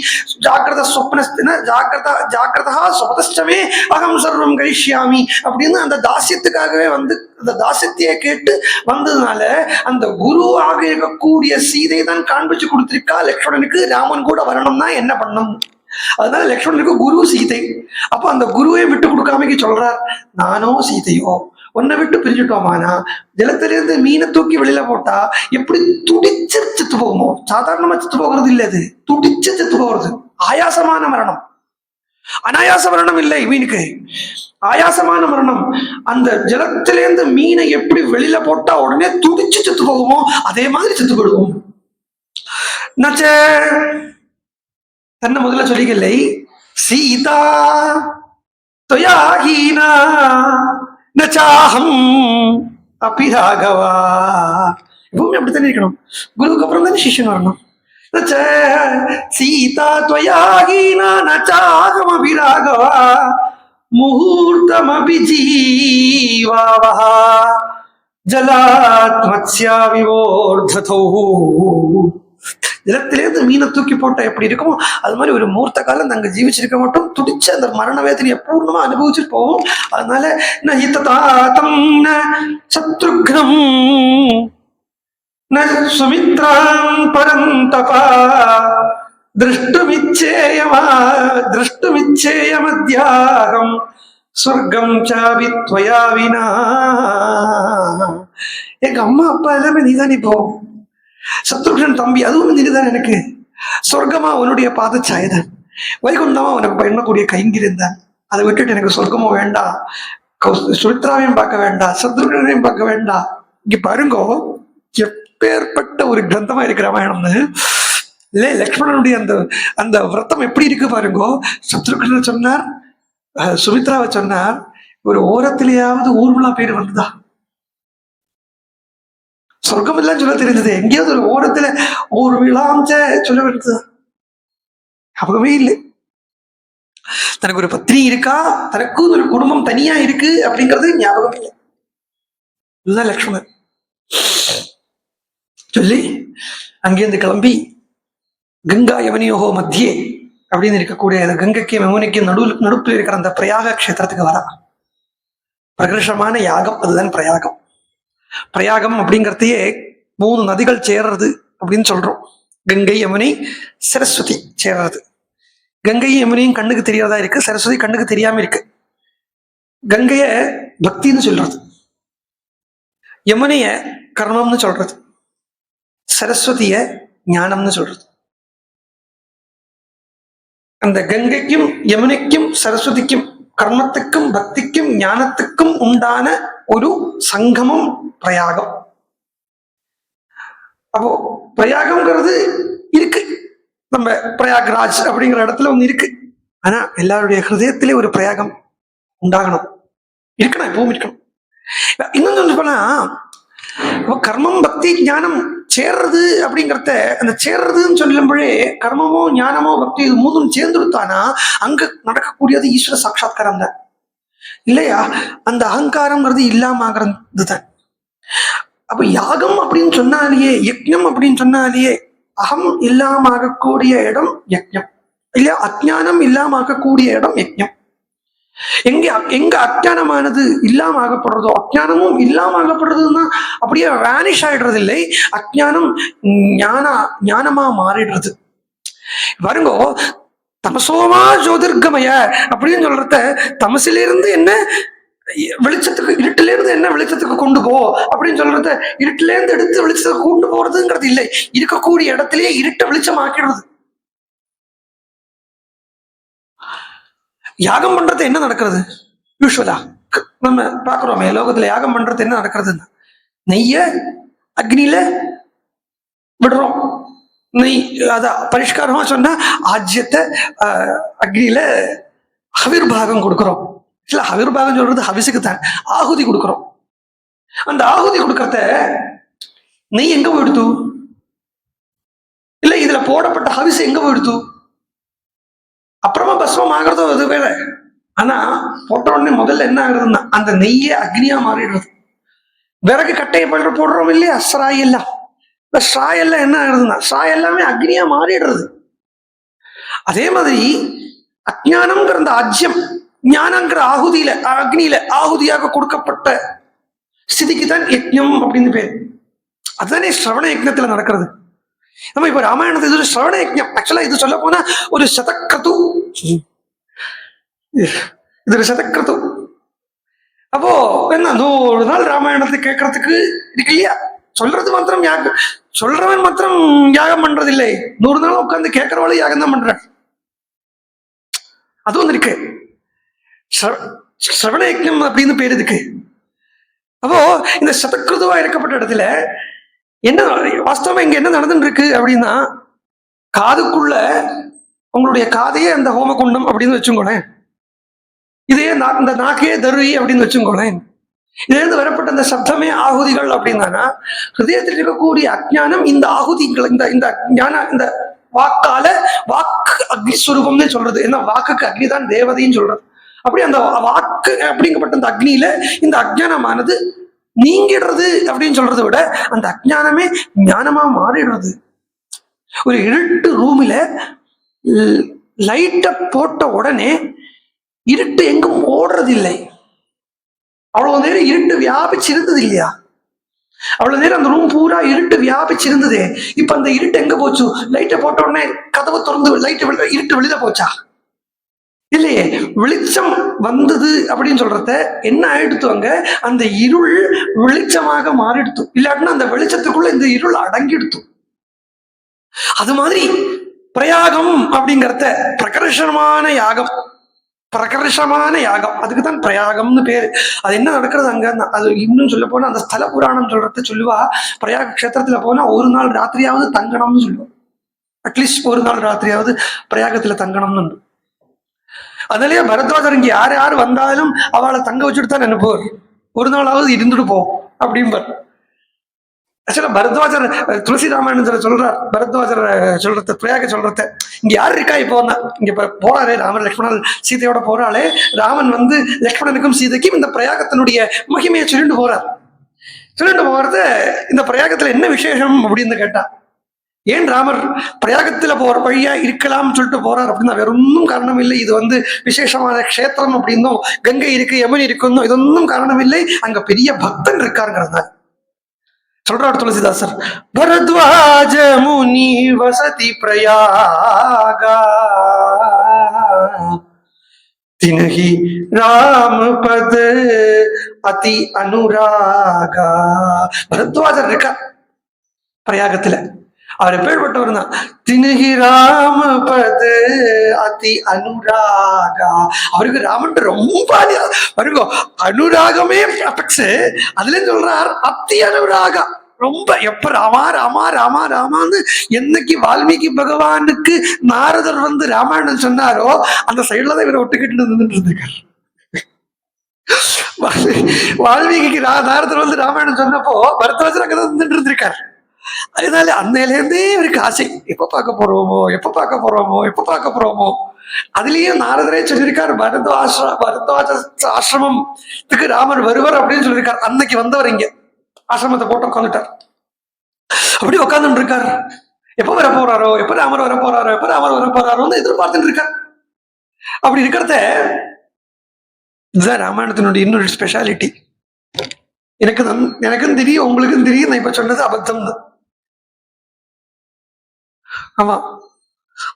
ஜாக்கிரத சொப்னஸ்தின ஜாக்கிரதா சொபதஷ்டமே அகம் சர்வம் கரிஷ்யாமி அப்படின்னு அந்த தாசியத்துக்காகவே வந்து அந்த தாசியத்தையே கேட்டு வந்ததுனால அந்த குருவாக இருக்கக்கூடிய சீதை தான் காண்பிச்சு கொடுத்திருக்கா லக்ஷ்மணனுக்கு ராமன் கூட வரணும்னா என்ன பண்ணணும். அதனால லக்ஷ்மணனுக்கு குரு சீதை. அப்ப அந்த குருவை விட்டு கொடுக்காம சொல்றார், நானோ சீதையோ உன்னை விட்டு பிரிஞ்சுட்டோமானா ஜலத்திலிருந்து மீனை தூக்கி வெளியில போட்டா எப்படி துடிச்சு செத்து போகுமோ, சாதாரணமா செத்து போகிறது இல்லை, அது துடிச்சு செத்து போகிறது. ஆயாசமான மரணம், அனாயாச மரணம் இல்லை மீனுக்கு, ஆயாசமான மரணம். அந்த ஜலத்திலேருந்து மீனை எப்படி வெளியில போட்டா உடனே துடிச்சு செத்து போகுமோ அதே மாதிரி செத்து போடுவோம். நச்ச தன்னை முதல்ல சொல்லிக்கலை, சீதா தொயாகீனா நச்சாஹம் அப்பி ராகவா. எப்பவுமே அப்படித்தானே இருக்கணும், குருவுக்கு அப்புறம் தானே சிஷ்யன் வரணும். நச்ச சீதா தொயாகீனா நச்சாஹம் அப்பி ராகவா முகூர்த்தம் அபி ஜீவாவா ஜலாத் மத்ஸ்யா விவோர்ததோ. ஜலத்திலேருந்து மீனை தூக்கி போட்டா எப்படி இருக்குமோ அது மாதிரி ஒரு மூர்த்த காலம் நாங்க ஜீவிச்சிருக்க மாட்டோம். துடிச்சு அந்த மரண வேதனையை பூர்ணமா அனுபவிச்சுட்டு போவோம். அதனால சத்ருக்னம் சுமித்ராம் பரந்தபா திருஷ்டுமிச்சேயமத்யாகம் சொர்க்கம் சாபி துவயா வினா. எங்க அம்மா அப்பா எல்லாமே நீதான். இப்போ சத்ருக்னன் தம்பி அதுவும் நீதான். எனக்கு சொர்க்கமா உன்னுடைய பாதச்சாயதான், வைகுண்டமா உனக்கு எண்ணக்கூடிய கைங்கிருந்தான். அதை விட்டுட்டு எனக்கு சொர்க்கமும் வேண்டாம், சுமித்ராவையும் பார்க்க வேண்டாம், சத்ருக்னையும் பார்க்க வேண்டாம். இங்க பாருங்கோ எப்பேற்பட்ட ஒரு கிரந்தமா இருக்கு ராமாயணம்னு. இல்ல லக்ஷ்மணனுடைய அந்த அந்த விரதம் எப்படி இருக்கு பாருங்கோ. சத்ருக்னன் சொன்னார், சுமித்ராவை சொன்னார், ஒரு ஓரத்திலேயாவது ஊர்வலா பேர் வந்ததா? சொர்க்கம் எல்லாம் சொல்ல தெரிஞ்சது, எங்கேயாவது ஒரு ஓரத்துல ஒரு விழாம்ச்ச சொல்ல வேண்டியதா? ஞாபகமே இல்லை. தனக்கு ஒரு பத்னி இருக்கா, தனக்கும் ஒரு குடும்பம் தனியா இருக்கு அப்படிங்கிறது ஞாபகம் இல்லை. இதுதான் லக்ஷ்மணன். சொல்லி அங்கேருந்து கிளம்பி கங்கா யமுனியோகோ மத்தியே அப்படின்னு இருக்கக்கூடிய கங்கைக்கும் யமுனைக்கும் நடுப்புல இருக்கிற அந்த பிரயாக கஷேத்திரத்துக்கு வரா. பிரகர்ஷமான யாகம் அதுதான் பிரயாகம். பிரயாகம் அப்படிங்கிறதையே 3 நதிகள் சேர்றது அப்படின்னு சொல்றோம். கங்கை யமுனை சரஸ்வதி சேர்றது. கங்கையும் யமுனையும் கண்ணுக்கு தெரியாதா இருக்கு, சரஸ்வதி கண்ணுக்கு தெரியாம இருக்கு. கங்கைய பக்தின்னு சொல்றது, யமுனைய கர்மம்னு சொல்றது, சரஸ்வதிய ஞானம்னு சொல்றது. அந்த கங்கைக்கும் யமுனைக்கும் சரஸ்வதிக்கும் கர்மத்துக்கும் பக்திக்கும் ஞானத்துக்கும் உண்டான ஒரு சங்கமம் பிரயாகம். அப்போ பிரயாகம்ங்கிறது இருக்கு, நம்ம பிரயாக்ராஜ் அப்படிங்கிற இடத்துல ஒண்ணு இருக்கு. ஆனா எல்லாருடைய ஹிருதயத்திலே ஒரு பிரயாகம் உண்டாகணும், இருக்கணும், எப்பவும் இருக்கணும். இன்னொன்னு சொல்லி போனா கர்மம் பக்தி ஞானம் சேர்றது அப்படிங்கிறத, அந்த சேர்றதுன்னு சொல்லும்போதே கர்மமோ ஞானமோ பக்தி இது 3 சேர்ந்துடுத்தானா அங்க நடக்கக்கூடியது ஈஸ்வர சாட்சா்காரம் தான் இல்லையா? அந்த அகங்காரம்ங்கிறது இல்லாம ஆகிறது தான். அப்ப யாகம் அப்படின்னு சொன்னாலேயே, யஜ்ஞம் அப்படின்னு சொன்னாலேயே அகம் இல்லாம ஆகக்கூடிய இடம் யஜ்ஞம் இல்லையா? அஜ்ஞானம் இல்லாம ஆகக்கூடிய இடம் யஜ்ஞம். எங்க அஜ்ஞானமானது இல்லாம ஆகப்படுறதோ, அஜ்ஞானமும் இல்லாம ஆகப்படுறதுன்னா அப்படியே வேனிஷ் ஆயிடுறது இல்லை, அஜ்ஞானம் ஞானமா மாறிடுறது. பாருங்கோ, தமசோமா ஜோதிர்கமய அப்படின்னு சொல்றத தமசிலிருந்து என்ன வெளிச்சத்துக்கு, இருட்டுல இருந்து என்ன வெளிச்சத்துக்கு கொண்டு போ அப்படின்னு சொல்றத இருட்டுல இருந்து எடுத்து வெளிச்சத்துக்கு கொண்டு போறதுங்கிறது இல்லை, இருக்கக்கூடிய இடத்திலேயே இருட்டை வெளிச்சம் ஆக்கிடுறது. யாகம் பண்றது என்ன நடக்கிறது? யூஸ்வலா நம்ம பாக்குறோமே லோகத்துல யாகம் பண்றது என்ன நடக்கிறதுன்னா, நெய்ய அக்னியில விடுறோம். நெய் அத பரிஷ்காரமா சொன்னா ஆஜ்யத்தை அக்னியில ஹவிர்பாகம் கொடுக்குறோம். இல்ல ஹவிர்பாகம் சொல்றது ஹவிசுக்கு தான், ஆகுதி கொடுக்குறோம். அந்த ஆகுதி கொடுக்கறத நெய் எங்க போயிடுத்து? இல்ல இதுல போடப்பட்ட ஹவிசு எங்க போயிடுத்து? அப்புறமா பஸ்மம் ஆகிறதோ அது வேற. ஆனா போட்ட உடனே முதல்ல என்ன ஆகுதுன்னா அந்த நெய்யே அக்னியா மாறிடுறது. விறகு கட்டையை போடுறோம் இல்லையா, ஸ்ராய் எல்லாம், இந்த ஸ்ராய் எல்லாம் என்ன ஆகுதுன்னா ஸ்ராய் எல்லாமே அக்னியா மாறிடுறது. அதே மாதிரி அஜ்ஞானம்ங்கிற அந்த அஜ்யம், ஞானங்கிற ஆகுதியில அக்னியில ஆகுதியாக கொடுக்கப்பட்ட ஸ்திதிக்கு தான் யஜ்ஞம் அப்படின்னு பேர். அதுதானே ஸ்ரவண யஜ்ஞத்துல நடக்கிறது. நம்ம இப்ப ராமாயணத்தை இது ஒரு ஸ்ரவண யஜ்ஞம். ஆக்சுவலா இது சொல்ல போனா ஒரு சதக்ரது, இது ஒரு சதக்ரது. அப்போ என்ன 100 நாள் ராமாயணத்தை கேட்கறதுக்கு இருக்கு இல்லையா? சொல்றது மாத்திரம் யாகம், சொல்றவன் மாத்திரம் யாகம் பண்றது இல்லை, 100 நாள் உட்கார்ந்து கேட்கறவளும் யாகம் தான் பண்ற. அது ஒன்று இருக்கு, ஸ்ரவண யஜ்ஞம் அப்படின்னு பேர் இருக்கு. அப்போ இந்த சதக்ருதுவா இருக்கப்பட்ட இடத்துல என்ன வாஸ்தவமா இங்க என்ன நடந்துட்டு இருக்கு அப்படின்னா, காதுக்குள்ள உங்களுடைய காதையே அந்த ஹோமகுண்டம் அப்படின்னு வச்சுக்கோளேன், இதே இந்த நாக்கையே தருவி அப்படின்னு வச்சுக்கோளேன், இதிலிருந்து வரப்பட்ட அந்த சப்தமே ஆகுதிகள் அப்படின்னா, ஹிருதயத்தில் இருக்கக்கூடிய அஜ்ஞானம் இந்த ஆகுதிகள், இந்த ஞான, இந்த வாக்கால, வாக்கு அக்னிஸ்வரூபம்னு சொல்றது. ஏன்னா வாக்குக்கு அக்னி தான் தேவதைன்னு சொல்றது. அப்படி அந்த வாக்கு அப்படிங்கப்பட்ட அந்த அக்னியில இந்த அஜ்ஞானமானது நீங்கிடுறது அப்படின்னு சொல்றதை விட அந்த அஜ்ஞானமே ஞானமா மாறிடுறது. ஒரு இருட்டு ரூமில் லைட்டை போட்ட உடனே இருட்டு எங்கும் ஓடுறது இல்லை. அவ்வளவு நேரம் இருட்டு வியாபிச்சிருந்தது இல்லையா? அவ்வளவு நேரம் அந்த ரூம் பூரா இருட்டு வியாபிச்சிருந்ததே. இப்ப அந்த இருட்டு எங்க போச்சு? லைட்டை போட்ட உடனே கதவை திறந்து லைட்டு இருட்டு வெளியில போச்சா? இல்லையே. வெளிச்சம் வந்தது அப்படின்னு சொல்றத என்ன ஆயிடுத்து? அங்க அந்த இருள் வெளிச்சமாக மாறிடுத்து. இல்லாட்டினா அந்த வெளிச்சத்துக்குள்ள இந்த இருள் அடங்கிடுத்து. அது மாதிரி பிரயாகம் அப்படிங்கறத பிரகர்ஷமான யாகம், பிரகர்ஷமான யாகம், அதுக்குதான் பிரயாகம்னு பேரு. அது என்ன நடக்கிறது அங்க? அது இன்னும் சொல்ல போனா அந்த ஸ்தல புராணம் சொல்றத சொல்லுவா, பிரயாக கஷேத்திரத்துல போனா ஒரு நாள் ராத்திரியாவது தங்கணும்னு சொல்லுவோம். அட்லீஸ்ட் ஒரு நாள் ராத்திரியாவது பிரயாகத்துல தங்கணும்னு. அதுலயே பரத்வாஜர் இங்க யார் யார் வந்தாலும் அவளை தங்க வச்சுட்டு தான் நினைப்போர், ஒரு நாளாவது இருந்துட்டு போ அப்படிம்பார். ஆக்சுவலா பரத்வாஜர் துளசி ராமாயணத்துல சொல்றார், பரத்வாஜர் சொல்றத பிரயாக சொல்றத, இங்க யாரு இருக்கா இப்போ இங்க போறாரே ராமன் லக்ஷ்மணன் சீதையோட போறாளே, ராமன் வந்து லக்ஷ்மணனுக்கும் சீதைக்கும் இந்த பிரயாகத்தினுடைய மகிமையை சொல்லிட்டு போறார். சொல்லிட்டு போறத இந்த பிரயாகத்துல என்ன விசேஷம் அப்படின்னு கேட்டா, ஏன் ராமர் பிரயாகத்துல போற வழியா இருக்கலாம்னு சொல்லிட்டு போறார் அப்படின்னா வேற ஒன்றும் காரணம் இல்லை. இது வந்து விசேஷமான க்ஷேத்திரம் அப்படின்னும், கங்கை இருக்கு யமுனை இருக்குன்னும் இதொன்னும் காரணம் இல்லை. அங்க பெரிய பக்தன் இருக்காருங்கிறதுனால சொல்றார் துளசிதாசர். பரத்வாஜ முனி வசதி பிரயாகா தினஹி ராம பத அதி அனுராகா. பரத்வாஜர் இருக்கார் பிரயாகத்துல. அவர் எப்பேற்பட்டவர் தான்? தினகி ராம பத அதி அனுராகா. அவருக்கு ராமன் ரொம்ப அவருக்கு அனுராகமே அபெக்ஸ். அதுல சொல்றார் அத்தி அனுராகா. ரொம்ப எப்ப ராமா ராமா ராமா ராமான்னு என்னைக்கு வால்மீகி பகவானுக்கு நாரதர் வந்து ராமாயணம் சொன்னாரோ அந்த சைட்ல தான் இவரை ஒட்டுக்கிட்டு நின்றுட்டு இருந்திருக்காரு. வால்மீகிக்கு நாரதர் வந்து ராமாயணம் சொன்னப்போ பரத்வாஜர் அங்கதான் நின்றுட்டு இருந்திருக்காரு. அதனால அன்னையிலேருந்தே இவருக்கு ஆசை, எப்ப பார்க்க போறோமோ எப்ப பார்க்க போறோமோ எப்ப பார்க்க போறோமோ. அதுலயும் நாரதரே சொல்லியிருக்காரு, பரத்வாஜ ஆசிரமத்துக்கு ராமர் வருவர் அப்படின்னு சொல்லியிருக்காரு. அன்னைக்கு வந்தவர் இங்க ஆசிரமத்தை போட்டு உட்காந்துட்டார். அப்படி உட்காந்துட்டு இருக்காரு. எப்ப வர போறாரோ, எப்ப ராமர் வர போறாரோ, எப்ப ராமர் வர போறாரோன்னு எதிர்பார்த்துட்டு இருக்கார். அப்படி இருக்கிறத இதுதான் ராமாயணத்தினுடைய இன்னொரு ஸ்பெஷாலிட்டி. எனக்கும் தெரியும், உங்களுக்கும் தெரியும், நான் இப்ப சொன்னது அபத்தம் தான். ஆமா.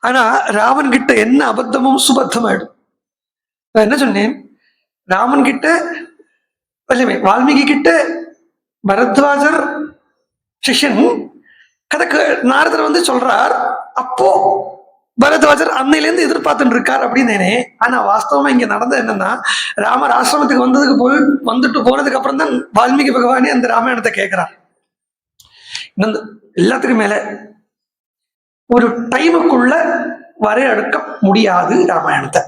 ஆனா ராமன் கிட்ட என்ன அபத்தமும் சுபத்தம் ஆயிடும். நான் என்ன சொன்னேன், ராமன் கிட்ட வால்மீகி கிட்ட பரத்வாஜர் சிஷ்யன் கதைக்கு நாரதர் வந்து சொல்றார். அப்போ பரத்வாஜர் அன்னையிலேருந்து எதிர்பார்த்துட்டு இருக்கார் அப்படின்னு. ஆனா வாஸ்தவமா இங்க நடந்தது என்னன்னா, ராமர் ஆசிரமத்துக்கு வந்துட்டு போனதுக்கு அப்புறம் தான் வால்மீகி பகவானே அந்த ராமாயணத்தை கேட்கிறார். எல்லாத்துக்கும் மேல ஒரு டைமுக்குள்ள வரையறுக்க முடியாது ராமாயணத்தை.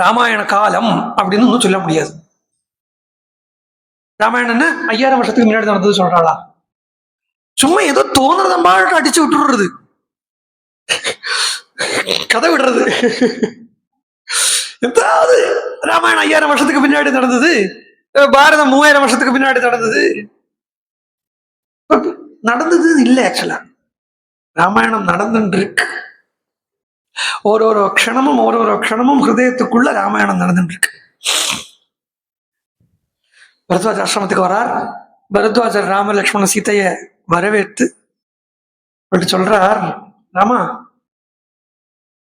ராமாயண காலம் அப்படின்னு ஒன்னும் சொல்ல முடியாது. ராமாயணம்னா 5000 வருஷத்துக்கு முன்னாடி நடந்தது சொல்றாளா? சும்மா ஏதோ தோணுறத மாதிரி அடிச்சு விட்டுறது, கதை விடுறது. எதாவது ராமாயணம் 5000 வருஷத்துக்கு பின்னாடி நடந்தது, பாரதம் 3000 வருஷத்துக்கு பின்னாடி நடந்தது இல்லை. ஆக்சுவலா ராமாயணம் நடந்துட்டு இருக்கு. ஒரு க்ஷணமும் ஹிருதயத்துக்குள்ள ராமாயணம் நடந்துட்டு இருக்கு. பரத்வாஜ ஆசிரமத்துக்கு வரார். பரத்வாஜர் ராம லக்ஷ்மண சீதைய வரவேற்று அப்படி சொல்றார், ராமா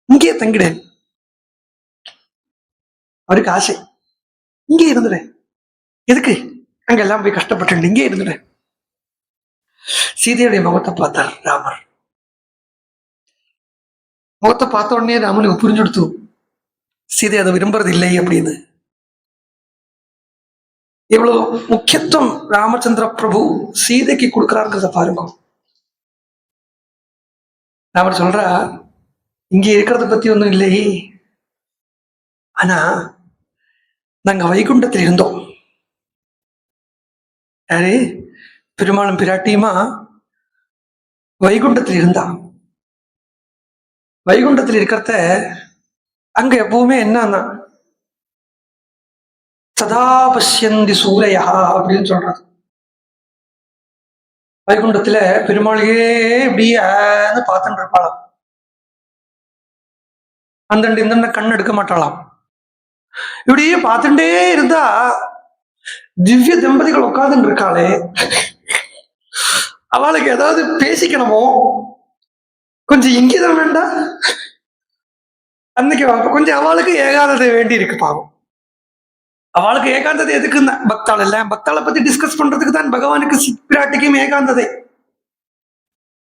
இங்கே தங்கிடேன். அவருக்கு ஆசை, இங்கே இருந்துடுறேன். எதுக்கு அங்கெல்லாம் போய் கஷ்டப்பட்டு, இங்கே இருந்துடுறேன். சீதையுடைய முகத்தை பார்த்தார் ராமர். முகத்தை பார்த்த உடனே ராமனுக்கு புரிஞ்சுடுத்து சீதை அதை விரும்புறது இல்லை அப்படின்னு. எவ்வளவு முக்கியத்துவம் ராமச்சந்திர பிரபு சீதைக்கு கொடுக்கிறாருங்கிறத பாருங்க. ராமர் சொல்றா, இங்க இருக்கிறத பத்தி ஒண்ணும் இல்லை, ஆனா நாங்க வைகுண்டத்தில் இருந்தோம். யாரு? பெருமாளும் பிராட்டியுமா வைகுண்டத்தில் இருந்தா. வைகுண்டத்தில் இருக்கிறத அங்க எப்பவுமே என்னன்னா சதா பஷ்யந்தி சூரையா அப்படின்னு சொல்றது. வைகுண்டத்துல பெருமாளையே இப்படியே பார்த்துட்டு இருப்பாளாம். அந்தண்டு இந்த கண் எடுக்க மாட்டாளாம். இப்படியே பார்த்துட்டே இருந்தா திவ்ய தம்பதிகள் உட்கார்ந்து இருக்காளே, அவளுக்கு ஏதாவது பேசிக்கணுமோ, கொஞ்சம் இங்கிதம் வேண்டாம். அன்னைக்கு கொஞ்சம் அவளுக்கு ஏகாந்ததை வேண்டி இருக்கு. பாவம், அவளுக்கு ஏகாந்ததை எதுக்குன்னு பக்தாள் இல்ல, பக்தாளை பத்தி டிஸ்கஸ் பண்றதுக்கு தான் பகவானுக்கு பிராட்டிக்கும் ஏகாந்ததை.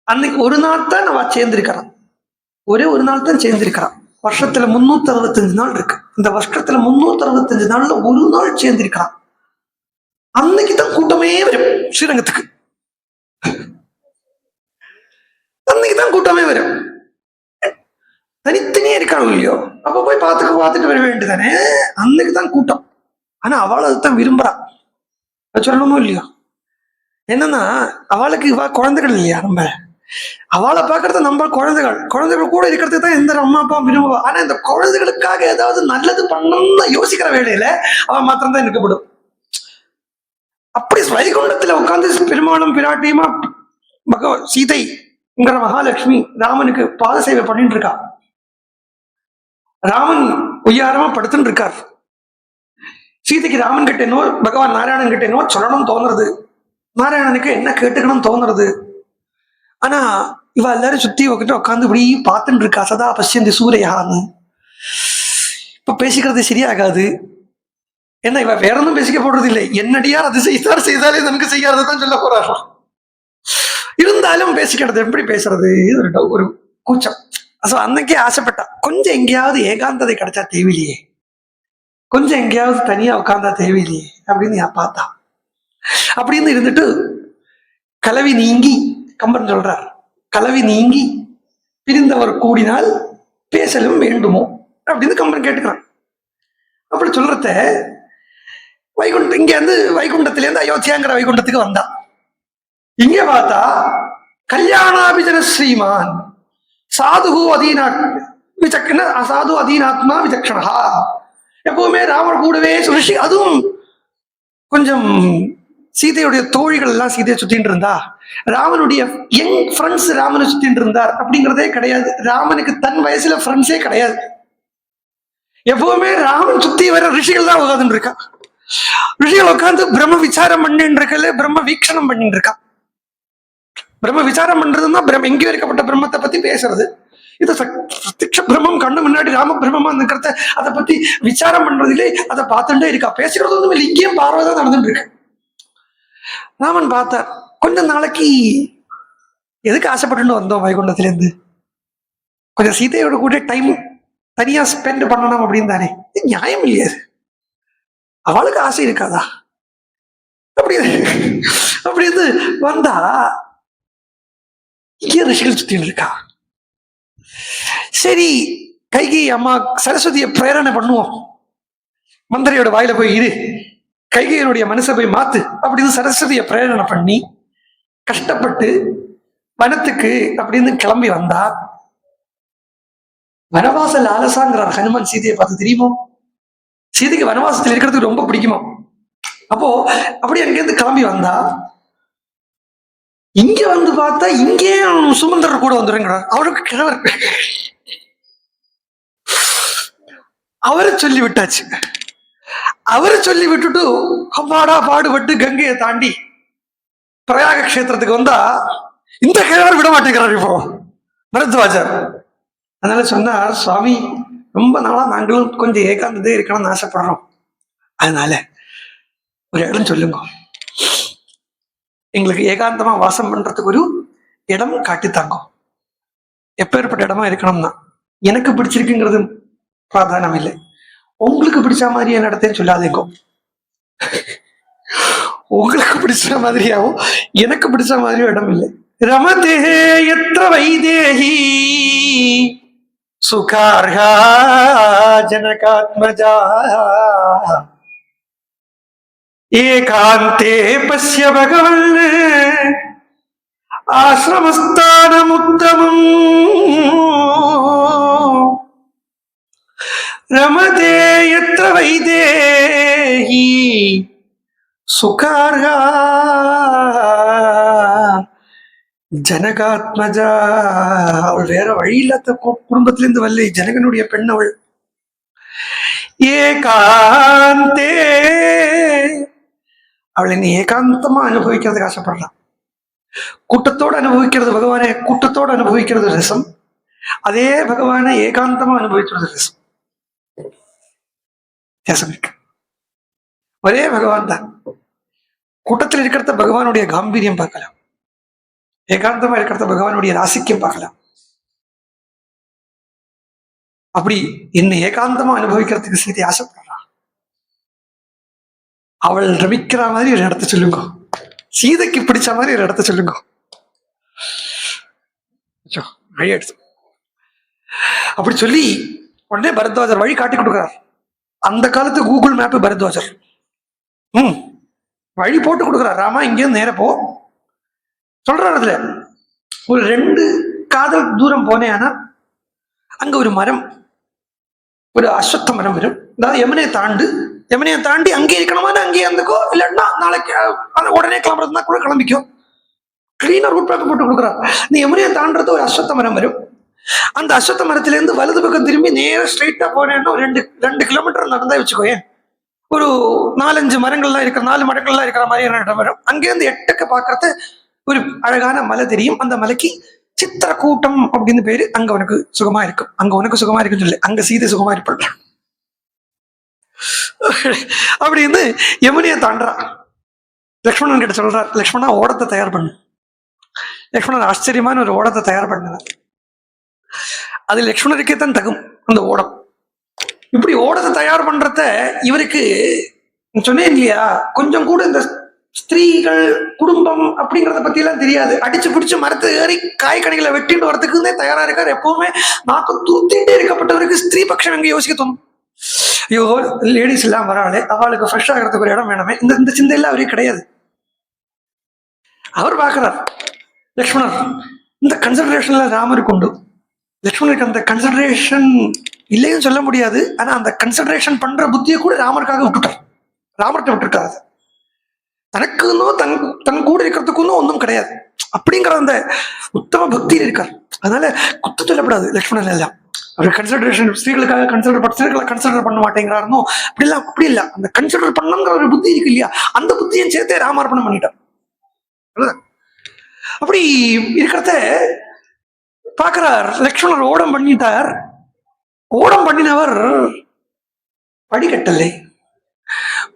அன்னைக்கு ஒரு நாள் தான் அவ சேர்ந்திருக்கிறான், ஒரே ஒரு நாள் தான் சேர்ந்திருக்கிறான். வருஷத்துல 365 நாள் இருக்கு. இந்த வருஷத்துல 365 நாள்ல ஒரு நாள் சேர்ந்திருக்கிறான். அன்னைக்கு தான் கூட்டமே வரும் ஸ்ரீரங்கத்துக்கு. அன்னைக்கு தான் கூட்டமே வரும். தனித்தனியே இருக்காங்க இல்லையோ, அப்ப போய் பார்த்துட்டு வர வேண்டியதானே. அன்னைக்கு தான் கூட்டம். ஆனா அவள் அதுதான் விரும்புறா. சொல்லணுமோ இல்லையோ. என்னன்னா அவளுக்கு இவ குழந்தைகள் இல்லையா, நம்ம அவளை பாக்குறது நம்ம குழந்தைகள் கூட இருக்கிறதுக்கு தான் எந்த அம்மா அப்பா விரும்புவா. ஆனா இந்த குழந்தைகளுக்காக ஏதாவது நல்லது பண்ணணும்னு யோசிக்கிற வேலையில அவன் மாத்திரம் தான் இருக்கப்படும். அப்படி வைகுண்டத்துல உட்கார்ந்து பெருமாளும் பிராட்டியுமா சீதைங்கிற மகாலட்சுமி ராமனுக்கு பாத சேவை பண்ணிட்டு இருக்கா. ராமன் உய்யாரமா படுத்துட்டு இருக்கார். சீதைக்கு ராமன் கிட்டேனோ பகவான் நாராயணன் கிட்டேனோ சொல்லணும் தோணுறது, நாராயணனுக்கு என்ன கேட்டுக்கணும் தோணுறது. ஆனா இவ எல்லாரும் சுத்தி உட்காந்து இப்படி பார்த்துட்டு இருக்கா. சதா பஷ்யந்தி சூரையான்னு. இப்ப பேசிக்கிறது சரியாகாது. என்ன இவ வேற ஒன்றும் பேசிக்க போடுறது இல்லை. என்னடியார் அது செய்தாலே நமக்கு செய்யாததான் சொல்ல போறாங்க. இருந்தாலும் பேசிக்கிறது எப்படி பேசுறது ஒரு கூச்சம். அன்னைக்கே ஆசைப்பட்டா கொஞ்சம் எங்கேயாவது ஏகாந்ததை கிடைச்சா தேவையில்லையே, கொஞ்சம் எங்கேயாவது தனியா உட்கார்ந்தா தேவையில்லையே அப்படின்னு பார்த்தா. அப்படின்னு இருந்துட்டு கலவி நீங்கி, கம்பன் சொல்றார், கலவி நீங்கி பிரிந்தவர் கூடினால் பேசலும் வேண்டுமோ அப்படின்னு கம்பன் கேட்டுக்கிறான். அப்படி சொல்றத வைகுண்டம் இங்க இருந்து வைகுண்டத்துல இருந்து அயோத்தியாங்கிற வைகுண்டத்துக்கு வந்தா. இங்க பார்த்தா கல்யாணாபிஜன ஸ்ரீமான் சாது அசாது அதீனாத்மா விசக்ஷணா. எப்பவுமே ராமர் கூடவே சுருஷி, அதுவும் கொஞ்சம் சீதையுடைய தோழிகள் எல்லாம் சீதையை சுத்தின்னு இருந்தா. ராமனுடைய யங் ஃப்ரெண்ட்ஸ் ராமனை சுத்தின்னு இருந்தார் அப்படிங்கிறதே கிடையாது. ராமனுக்கு தன் வயசுல ஃப்ரெண்ட்ஸே கிடையாது. எப்பவுமே ராமன் சுத்தி வர ரிஷிகள் தான் உட்காந்துட்டு இருக்கா. ரிஷிகள் உட்காந்து பிரம்ம விசாரம் பண்ணிட்டு இருக்கல, பிரம்ம வீக்ஷணம் பண்ணிட்டு இருக்கா. பிரம்ம விசாரம் பண்றதுன்னா எங்கே இருக்கப்பட்ட பிரம்மத்தை பத்தி பேசுறது. இது பிரத்யக்ஷ பிரம்மம் கண்ணு முன்னாடி ராம பிரம்மமா இருக்கிறத அதை பத்தி விசாரம் பண்றதிலே அதை பார்த்துட்டே இருக்கா. பேசுறது ஒன்றும் இல்லை, இங்கேயும் பார்வைதான் நடந்துட்டு இருக்கு. ராமன் பார்த்தார், கொஞ்சம் நாளைக்கு எதுக்கு ஆசைப்பட்டு வந்தோம் வைகுண்டத்துல இருந்து, கொஞ்சம் சீதையோட கூட டைம் தனியா ஸ்பெண்ட் பண்ணணும் அப்படின்னு தானே. நியாயம் இல்லையா? அவளுக்கு ஆசை இருக்காதா? அப்படின்னு வந்தா இங்கே ரிஷிகள் சுத்தின்னு இருக்கா. சரி, கைகி அம்மா சரஸ்வதியை பிரேரணை பண்ணுவோம், மந்திரியோட வாயில போய் இரு, கைகையனுடைய மனசை போய் மாத்து அப்படின்னு சரஸ்வதியை பிரேரணை பண்ணி கஷ்டப்பட்டு வனத்துக்கு அப்படின்னு கிளம்பி வந்தா. வனவாச லாலசாங்கிறார் ஹனுமான் சீதையை பார்த்து. தெரியுமோ, சீதைக்கு வனவாசத்தில் இருக்கிறதுக்கு ரொம்ப பிடிக்குமா. அப்போ அப்படி அங்கிருந்து கிளம்பி வந்தா. இங்க வந்து பார்த்தா இங்கே சுமந்தர் கூட வந்துருங்கிறார். அவருக்கு கிழவர், அவரை சொல்லி விட்டாச்சு. அவரை சொல்லி விட்டுட்டு அம்மாடா பாடுபட்டு கங்கையை தாண்டி பிரயாக கஷேத்திரத்துக்கு வந்தா இந்த கிழவர் விட மாட்டேங்கிறார் இப்போ பரத்வாஜர். அதனால சொன்னார், சுவாமி ரொம்ப நாளா நாங்களும் கொஞ்சம் ஏகாந்ததே இருக்கணும்னு ஆசைப்படுறோம், அதனால ஒரு இடம் சொல்லுங்க, எங்களுக்கு ஏகாந்தமா வாசம் பண்றதுக்கு ஒரு இடம் காட்டித்தாங்க. எப்பேற்பட்ட இடமா இருக்கணும்னா, எனக்கு பிடிச்சிருக்குங்கிறது பிராதானம் இல்லை, உங்களுக்கு பிடிச்ச மாதிரி என்ன இடத்தையும் சொல்லாதீங்க. உங்களுக்கு பிடிச்ச மாதிரியாவும் எனக்கு பிடிச்ச மாதிரியும் இடம் இல்லை. ரமதே யத்ர வைதேஹி சுகார்ஹா ஜனகாத்மஜா ஏகாந்தே பஸ்ய பகவன் ஆசிரமஸ்தானமுத்தமம். ரமதே யத்ர வைதேஹி வைதேகி சுகார்கா ஜனகாத்மஜா. அவள் வேற வழி இல்லாத குடும்பத்திலிருந்து வரல, ஜனகனுடைய பெண் அவள். ஏகாந்தே, அவளை நீ ஏகாந்தமா அனுபவிக்கிறதுக்கு ஆசைப்படுறான். கூட்டத்தோடு அனுபவிக்கிறது பகவானே, கூட்டத்தோடு அனுபவிக்கிறது ரசம். அதே பகவானை ஏகாந்தமா அனுபவிக்கிறது ரசம். வித்தியாசம் இருக்கு. ஒரே பகவான் தான். கூட்டத்தில் இருக்கிறத பகவானுடைய காம்பீரியம் பார்க்கலாம், ஏகாந்தமா இருக்கிறத பகவானுடைய ராசிக்கம் பார்க்கலாம். அப்படி என்னை ஏகாந்தமா அனுபவிக்கிறதுக்கு சீதை ஆசைப்படுறான். அவள் ரமிக்கிற மாதிரி ஒரு இடத்த சொல்லுங்க, சீதைக்கு பிடிச்ச மாதிரி ஒரு இடத்த சொல்லுங்க. அப்படி சொல்லி உடனே பரத்வாஜர் வழி காட்டி கொடுக்கிறார். அந்த காலத்து கூகுள் மேப் பரத்வாஜர் வழி போட்டு கொடுக்கிறார். ராமா இங்கேருந்து நேர போ சொல்றாரு. அதுல ஒரு 2 காதல் தூரம் போனேன்னா அங்க ஒரு மரம், ஒரு அஸ்வத்த மரம் வரும். அதாவது யமுனையை தாண்டி அங்கே இருக்கணுமா அங்கேயே இருந்துக்கோ, இல்லைன்னா நாளைக்கு உடனே கிளம்புறதுனா கூட கிளம்பிக்கும். கிளீனா ரூட் பேப்பர் போட்டு கொடுக்குறாரு. இந்த யமுனையை தாண்டது ஒரு அஸ்வத்த மரம் வரும். அந்த அஸ்வத்த மரத்திலேருந்து வலது பக்கம் திரும்பி நேரம் ஸ்ட்ரெயிட்டா போனேன்னா ஒரு 2 கிலோமீட்டர் நடந்தா வச்சுக்கோயேன், ஒரு 4-5 மரங்கள்லாம் இருக்கிற 4 மரங்கள்லாம் இருக்கிற மாதிரியான இடம் வரும். அங்கேருந்து எட்டக்க பார்க்கறது ஒரு அழகான மலை தெரியும். அந்த மலைக்கு சித்திரக்கூட்டம் அப்படின்னு பேரு. அங்க உனக்கு சுகமா இருக்கும். அங்க உனக்கு சுகமா இருக்குன்னு சொல்லி அங்க சீதை சுகமா இருப்பாள். அப்படின்னு யமுனையை தாண்டா லக்ஷ்மணன் கிட்ட சொல்றார், லக்ஷ்மணா ஓடத்தை தயார் பண்ணு. லக்ஷ்மணன் ஆச்சரியமான ஒரு ஓடத்தை தயார் பண்ணார். அது லக்ஷ்மணருக்கே தான் தகும் அந்த ஓடம். இப்படி ஓடத்தை தயார் பண்றத இவருக்கு சொன்னேன் இல்லையா, கொஞ்சம் கூட இந்த ஸ்திரீகள் குடும்பம் அப்படிங்கறத பத்தி எல்லாம் தெரியாது. அடிச்சு பிடிச்சு மரத்தை ஏறி காய்கனிகளை வெட்டிட்டு வரதுக்குன்னே தயாரா இருக்காரு. எப்பவுமே நாக்கு தூத்திட்டே இருக்கப்பட்டவருக்கு ஸ்திரீ பட்சம் எங்க யோசிக்க தோணும். ஐயோ லேடிஸ் எல்லாம் வராளே, அவளுக்கு ஃப்ரெஷ் ஆகிறதுக்கு ஒரு இடம் வேணுமே, இந்த சிந்தை எல்லாம் அவரே கிடையாது. அவர் பார்க்கிறார் லக்ஷ்மணர் இந்த கன்சிடரேஷன்ல ராமருக்கு உண்டு. லக்ஷ்மணருக்கு அந்த கன்சிடரேஷன் இல்லைன்னு சொல்ல முடியாது. ஆனா அந்த கன்சிடரேஷன் பண்ற புத்தியை கூட ராமருக்காக விட்டுட்டார். ராமர்கிட்ட விட்டுருக்காரு. தனக்குன்னும் தன் கூட இருக்கிறதுக்குன்னும் ஒன்றும் கிடையாது அப்படிங்கிற அந்த உத்தம பக்தியில் இருக்கார். அதனால குத்த சொல்லப்படாது லக்ஷ்மணன் எல்லாம். அவர் கன்சிடரேஷன் ஸ்திரீகளுக்காக கன்சிடர் பண்ண மாட்டேங்கிறாருனோ அப்படிலாம் அப்படி இல்லை. அந்த கன்சிடர் பண்ணணுங்கிற ஒரு புத்தி இருக்கு இல்லையா, அந்த புத்தியும் சேர்த்தே ராமார்ப்பணம் பண்ணிட்டார். அப்படி இருக்கிறத பாக்குறார் லக்ஷ்மணர். ஓடம் பண்ணிட்டார். ஓடம் பண்ணினவர் படிக்கட்டலை.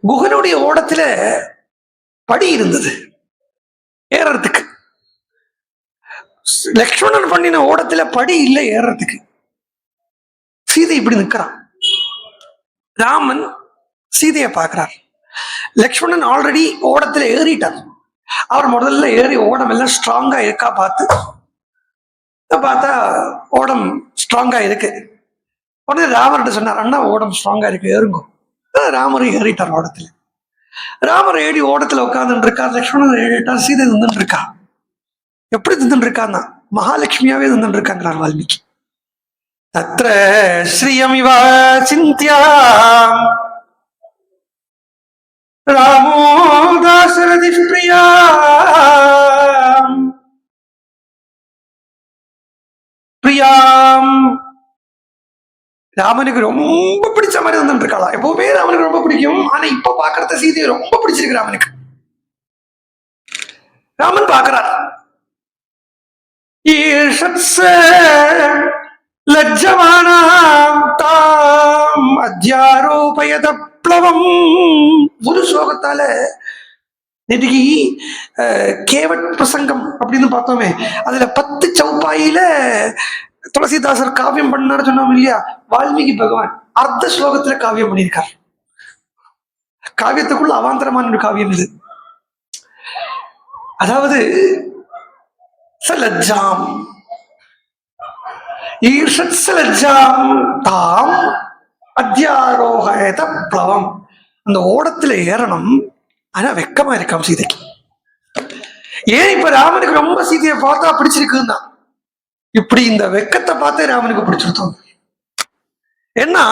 குகனுடைய ஓடத்துல படி இருந்தது ஏறறதுக்கு. லக்ஷ்மணன் பண்ணின ஓடத்துல படி இல்லை ஏறறதுக்கு. சீதை இப்படி நிற்கிறான். ராமன் சீதையை பார்க்கிறார். லக்ஷ்மணன் ஆல்ரெடி ஓடத்துல ஏறிட்டார். அவர் முதல்ல ஏறி ஓடம் எல்லாம் ஸ்ட்ராங்கா இருக்கா பார்த்தா ஓடம் ஸ்ட்ராங்கா இருக்கு. உடனே ராமர்கிட்ட சொன்னார், அண்ணா ஓடம் ஸ்ட்ராங்கா இருக்கு ஏறுங்கோ. ராமர் ஏறிட்டார் ஓடத்துல. ராமர் ஏறி ஓடத்துல உட்கார்ந்துட்டு இருக்கா. லக்ஷ்மணன் ஏறிட்டா. சீதை நின்றுட்டு இருக்கா. எப்படி நின்றுட்டு இருக்கான்னா மகாலட்சுமியாவே நின்றுட்டு இருக்காங்கிறார் வால்மீகி. தத்ர ஸ்ரீயமிவ சிந்தியா ராமோ தாசரதி பிரியா பிரியாம். ராமனுக்கு ரொம்ப பிடிச்ச மாதிரி வந்துட்டு இருக்காளா. எப்பவுமே ராமனுக்கு ரொம்ப பிடிக்கும். ஆனா இப்ப பாக்குறத சீதையை ரொம்ப பிடிச்சிருக்கு ராமனுக்கு. ராமன் பாக்குறார். லஜ்ஜமானாம் தாம் அத்யாரோபயத ப்ளவம். ஒரு ஸ்லோகத்தால நேற்றுக்கு கேவட் பிரசங்கம் அப்படின்னு பார்த்தோமே, அதுல 10 சௌப்பாயில துளசிதாசர் காவியம் பண்ணாரு சொன்னோம் இல்லையா. வால்மீகி பகவான் அர்த்த ஸ்லோகத்துல காவியம் பண்ணியிருக்கார். காவியத்துக்குள்ள அவாந்தரமான ஒரு காவியம் இது. அதாவது சலஜ்ஜாம் ஈர்ஷத்ஸலஜ்ஜாம் தாம் அத்யாரோஹயத ப்ளவம். அந்த ஓடத்துல ஏறணும், ஆனா வெக்கமா இருக்காம் சீதைக்கு. ஏன் இப்ப ராமனுக்கு ரொம்ப சீதையை பார்த்தா பிடிச்சிருக்குன்னா இப்படி இந்த வெக்கத்தை பார்த்தே ராமனுக்கு பிடிச்சிருத்தோம். ஏன்னா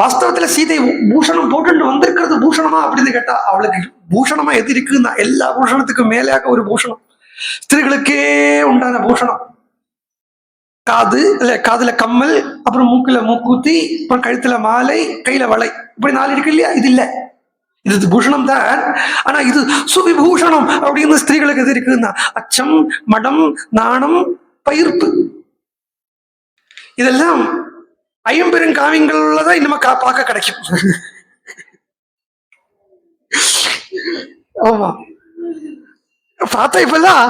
வாஸ்தவத்துல சீதை பூஷணம் போட்டு வந்திருக்கிறது பூஷணமா அப்படின்னு கேட்டா அவளுக்கு பூஷணமா எது இருக்குன்னா எல்லா பூஷணத்துக்கும் மேலேயாக ஒரு பூஷணம், ஸ்திரீகளுக்கே உண்டான பூஷணம். காது இல்ல, காதுல கம்மல், அப்புறம் மூக்குல மூக்கூத்தி, அப்புறம் கழுத்துல மாலை, கையில வளை, இப்படி 4 இருக்கு இல்லையா? இது இல்ல, இது பூஷணம் தான். ஆனா இது சுவிபூஷணம் அப்படின்னு ஸ்திரீகளுக்கு எது இருக்குன்னா அச்சம், மடம், நாணம், பயிர்ப்பு. இதெல்லாம் ஐம்பெருங்காவியங்கள்லதான் இன்னும் பார்க்க கிடைக்கும். ஆமா, பார்த்தா இப்பெல்லாம்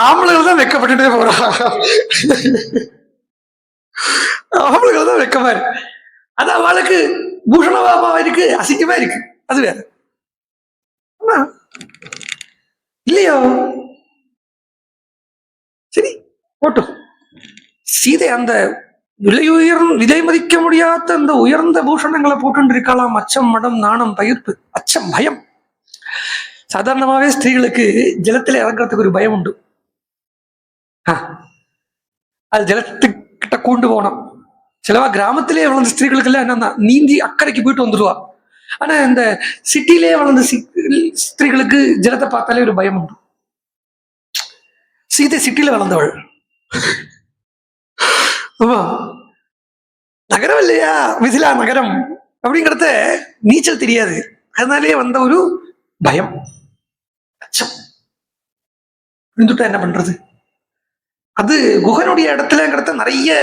ஆம்பளைகள் தான் வெக்கப்பட்டுட்டே போறா. ஆம்பளைகள் தான் வெக்கமா இருக்கு. அது அவளுக்கு பூஷணமா இருக்கு, அசிங்கமா இருக்கு, அது வேற இல்லையோ. சரி போட்டும். சீதை அந்த விலை மதிக்க முடியாத அந்த உயர்ந்த பூஷணங்களை போட்டு இருக்கலாம். அச்சம், மடம், நாணம், பயிர்ப்பு, அச்சம், பயம். சாதாரணமாவே ஸ்திரீகளுக்கு ஜலத்துல இறங்குறதுக்கு ஒரு பயம் உண்டு. அது ஜலத்துக்கிட்ட கொண்டு போனோம். சிலவா கிராமத்திலே வளர்ந்த ஸ்திரீகளுக்கு எல்லாம் என்னன்னா நீந்தி அக்கறைக்கு போயிட்டு வந்துடுவா. ஆனா இந்த சிட்டிலே வளர்ந்த ஸ்திரீகளுக்கு ஜலத்தை பார்த்தாலே ஒரு பயம் உண்டு. சீதை சிட்டில வளர்ந்தவள். ஆமா, நகரம் இல்லையா, மிதிலா நகரம் அப்படிங்கறத நீச்சல் தெரியாது, அதனாலேயே வந்த ஒரு பயம், அச்சம். விழுந்துட்டா என்ன பண்றது? அது குகனுடைய இடத்துலங்கிறத நிறைய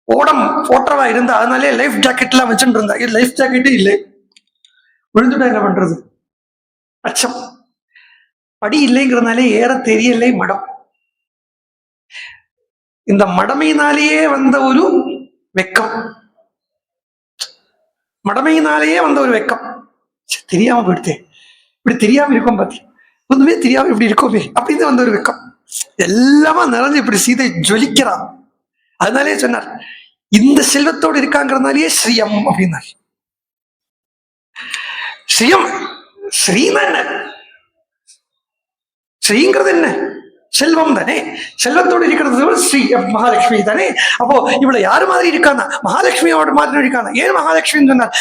ஓடம் போட்டவா இருந்தா, அதனாலே லைஃப் ஜாக்கெட் எல்லாம் வச்சுட்டு இருந்தா. இது லைஃப் ஜாக்கெட்டே இல்லை. விழுந்துட்டா என்ன பண்றது? அச்சம். படி இல்லைங்கிறதுனாலே ஏற தெரியலை மடம். இந்த மடமையினாலேயே வந்த ஒரு வெக்கம், மடமையினாலேயே வந்த ஒரு வெக்கம். தெரியாம போயிடுத்தேன், இப்படி தெரியாம இருக்கும் பாத்தி, ஒண்ணுமே தெரியாம இப்படி இருக்கோமே அப்படின்னு வந்த ஒரு வெக்கம். எல்லாமா நிறைஞ்சு இப்படி சீதை ஜொலிக்கிறான். அதனாலே சொன்னார், இந்த செல்வத்தோடு இருக்காங்கிறதுனாலேயே ஸ்ரீயம் அப்படின்னார். ஸ்ரீயம், ஸ்ரீனா என்ன? ஸ்ரீங்கிறது என்ன? செல்வம் தானே. செல்வத்தோடு இருக்கிறது ஸ்ரீ மகாலட்சுமி தானே. அப்போ இவ்வளவு யாரு மாதிரி இருக்கானா? மகாலட்சுமியோட மாதிரி இருக்கானா. ஏன் மகாலட்சுமி சொன்னார்?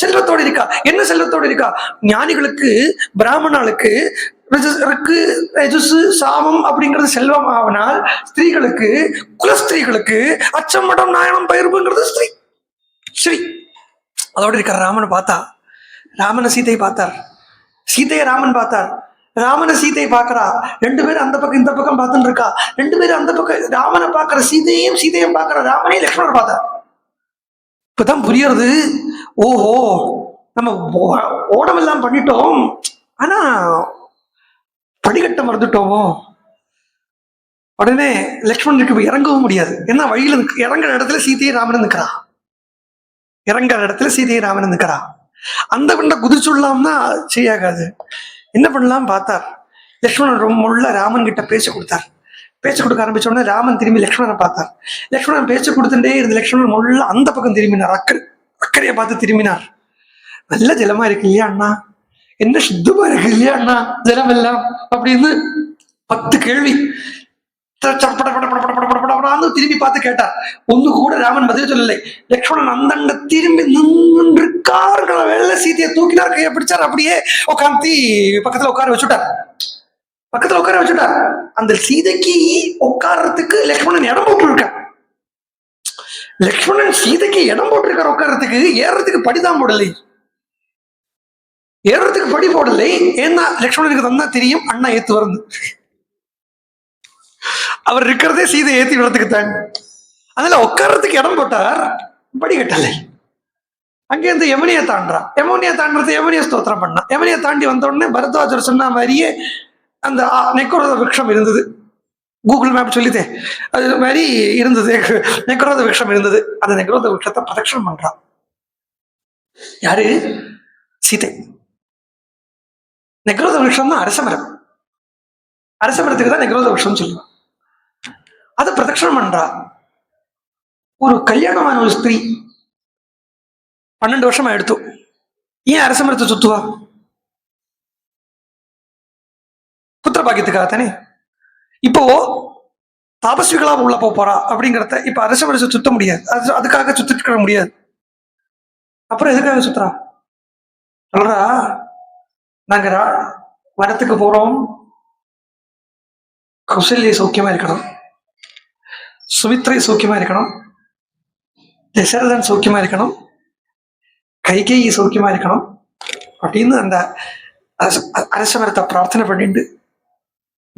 செல்வத்தோடு இருக்கா. என்ன செல்வத்தோடு இருக்கா? ஞானிகளுக்கு, பிராமணர்களுக்கு சாமம் அப்படிங்கிறது செல்வம் ஆவனால், ஸ்திரீகளுக்கு, குலஸ்திரீகளுக்கு அச்சம், மடம், நாயனம், பயிர்ப்புங்கிறது ஸ்ரீ. ஸ்ரீ அதோடு இருக்கிற ராமனை பார்த்தா, ராமனை சீதையை பார்த்தார், சீதையை ராமன் பார்த்தார், ராமனை சீதையை பார்க்கிறா. 2 பேரும் அந்த பக்கம் இந்த பக்கம் பார்த்துட்டு இருக்கா. 2 பேரும் அந்த பக்கம் ராமனை பார்க்கிற, சீதையும் சீதையும் பார்க்கிற, ராமனையும் லட்சுமணர் பார்த்தா. இப்பதான் புரியறது, ஓஹோ நம்ம ஓடமெல்லாம் பண்ணிட்டோம், ஆனா படிக்கட்ட மறந்துட்டோமோ. உடனே லட்சுமணனுக்கு இறங்கவும் முடியாது. ஏன்னா வழியில இறங்குற இடத்துல சீதையை ராமன் நிற்கிறா, இறங்குற இடத்துல சீதையை ராமன் நிற்கிறா. அந்த பண்ட குதிச்சுடலாம்னா சரியாகாது. என்ன பண்ணலாம் பார்த்தார். லட்சுமணன் ரொம்ப உள்ள ராமன் கிட்ட பேச்சு கொடுத்தார். பேச்சு கொடுக்க ஆரம்பிச்ச உடனே ராமன் திரும்பி லட்சுமணனை பார்த்தார். லட்சுமணன் பேச்சு கொடுத்துட்டே இருந்த லட்சுமணன் உள்ள அந்த பக்கம் திரும்பினார். அக்கறையை பார்த்து திரும்பினார். நல்ல ஜலமா இருக்கு இல்லையா அண்ணா, என்ன சுத்தமா இருக்கு இல்லையா அண்ணா ஜலம் எல்லாம் அப்படின்னு 10 கேள்வி திரும்பி பார்த்து கேட்டார். ஒண்ணு கூட ராமன் பதில் சொல்லலை. லட்சுமணன் அந்தண்ட திரும்பி நின்றுக்காருங்கிற வேலை சீதையை தூக்கினார், கையை பிடிச்சார், அப்படியே உட்காந்து பக்கத்துல உட்கார வச்சுட்டார். பக்கத்துல உட்கார வச்சுட்டார். அந்த சீதைக்கு உட்கார்றதுக்கு லட்சுமணன் இடம் போட்டு இருக்க. லட்சுமணன் சீதைக்கு இடம் போட்டிருக்கார் உட்கார்றதுக்கு. ஏறதுக்கு படிதான் போடலை, ஏறதுக்கு படி போடலை. ஏன்னா லட்சுமணனுக்கு தந்தா தெரியும் அண்ணா ஏத்து வருது. அவர் இருக்கிறதே சீதை ஏத்தி விடுறதுக்கு தான். அதனால உட்கார்றதுக்கு இடம் போட்டார், படி கட்டலை. அங்கே இருந்து யமுனியை தாண்டான். யமுனியை தாண்டறது யமுனிய ஸ்தோத்திரம் பண்ணான். யமுனியை தாண்டி வந்த உடனே பரத்வாஜர் சொன்ன மாதிரியே அந்த நெக்கரோத விருட்சம் இருந்தது. கூகுள் மேப் சொல்லிதே அது மாதிரி இருந்தது. நெக்கரோத விருட்சம் இருந்தது. அந்த நெக்கரோத விருட்சத்தை பிரதட்சணம் பண்றான். யாரு? சீதை. நெக்ரோத விருட்சம் தான் அரசமரம். அரசமரத்துக்கு தான் நெக்ரோத விருட்சம் சொல்லுவான். அதை பிரதட்சணம் பண்றா. ஒரு கல்யாணமான ஒரு ஸ்திரீ 12 வருஷமா எடுத்தோம். ஏன் அரசமரத்தை சுத்துவா? புத்திர பாக்கியத்துக்காக தானே. இப்போ தாபஸ்விகளா உள்ள போறா அப்படிங்கிறத இப்ப அரசமரத்தை சுத்த முடியாது, அதுக்காக சுத்திட்டு முடியாது. அப்புறம் எதுக்காக சுத்துறா? சொல்றா, நாங்க வனத்துக்கு போறோம், கௌசல்யை சௌக்கியமா இருக்கணும், சுமித்ரை சௌக்கியமா இருக்கணும், தசரதன் சௌக்கியமா இருக்கணும், கைகேயி சௌக்கியமா இருக்கணும் அப்படின்னு அந்த அரசமரத்தை பிரார்த்தனை பண்ணிட்டு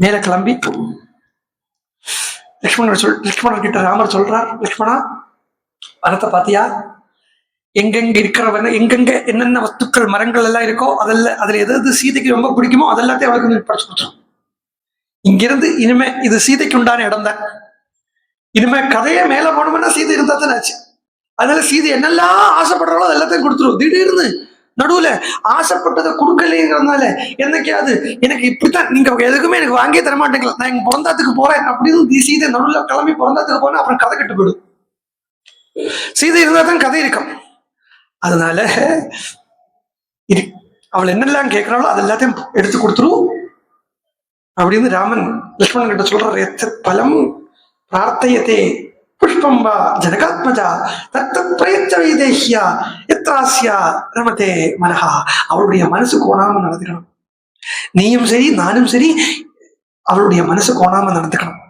மேல கிளம்பி லக்ஷ்மணர் கிட்ட ராமர் சொல்றார், லக்ஷ்மணா வனத்தை பாத்தியா? எங்கெங்க இருக்கிறவங்க எங்கெங்க என்னென்ன வஸ்துக்கள் மரங்கள் எல்லாம் இருக்கோ அதெல்லாம் அதுல எது சீதைக்கு ரொம்ப பிடிக்குமோ அதெல்லாத்தையும் அவளுக்கு படிச்சு கொடுத்துரும். இங்கிருந்து இனிமே இது சீதைக்கு உண்டான இடம் தான். இனிமே கதையை மேல போனோம்னா சீதை இருந்தா தான் ஆச்சு. அதனால சீதை என்னெல்லாம் ஆசைப்படுறாளோ எல்லாத்தையும் கொடுத்துரும். திடீர்னு நடுவுல ஆசைப்பட்டதை கொடுக்கலைங்கிறதுனால என்னைக்காவது எனக்கு இப்படித்தான் நீங்க எதுக்குமே எனக்கு வாங்கியே தர மாட்டேங்களா, நான் எங்க பிறந்தாத்துக்கு போறேன் அப்படின்னு சீதை நடுவுல கிளம்பி பிறந்தாத்துக்கு போனா அப்புறம் கதை கெட்டு போயிடும். சீதை இருந்தா தான் கதை இருக்கும். அதனால அவள் என்னெல்லாம் கேட்கிறாளோ அது எல்லாத்தையும் எடுத்து கொடுத்துரும் அப்படின்னு ராமன் லக்ஷ்மணன் கிட்ட சொல்றாரு. பலம் பிரார்த்தையதே புஷ்பம் வா ஜனகாத்மஜா தத்தத் பிரயச்ச வைதேஹ்யா எத்ராஸ்யா ரமதே மனஹா. அவளுடைய மனசு கோணாம நடந்துக்கணும். நீயும் சரி நானும் சரி அவளுடைய மனசு கோணாம நடந்துக்கணும்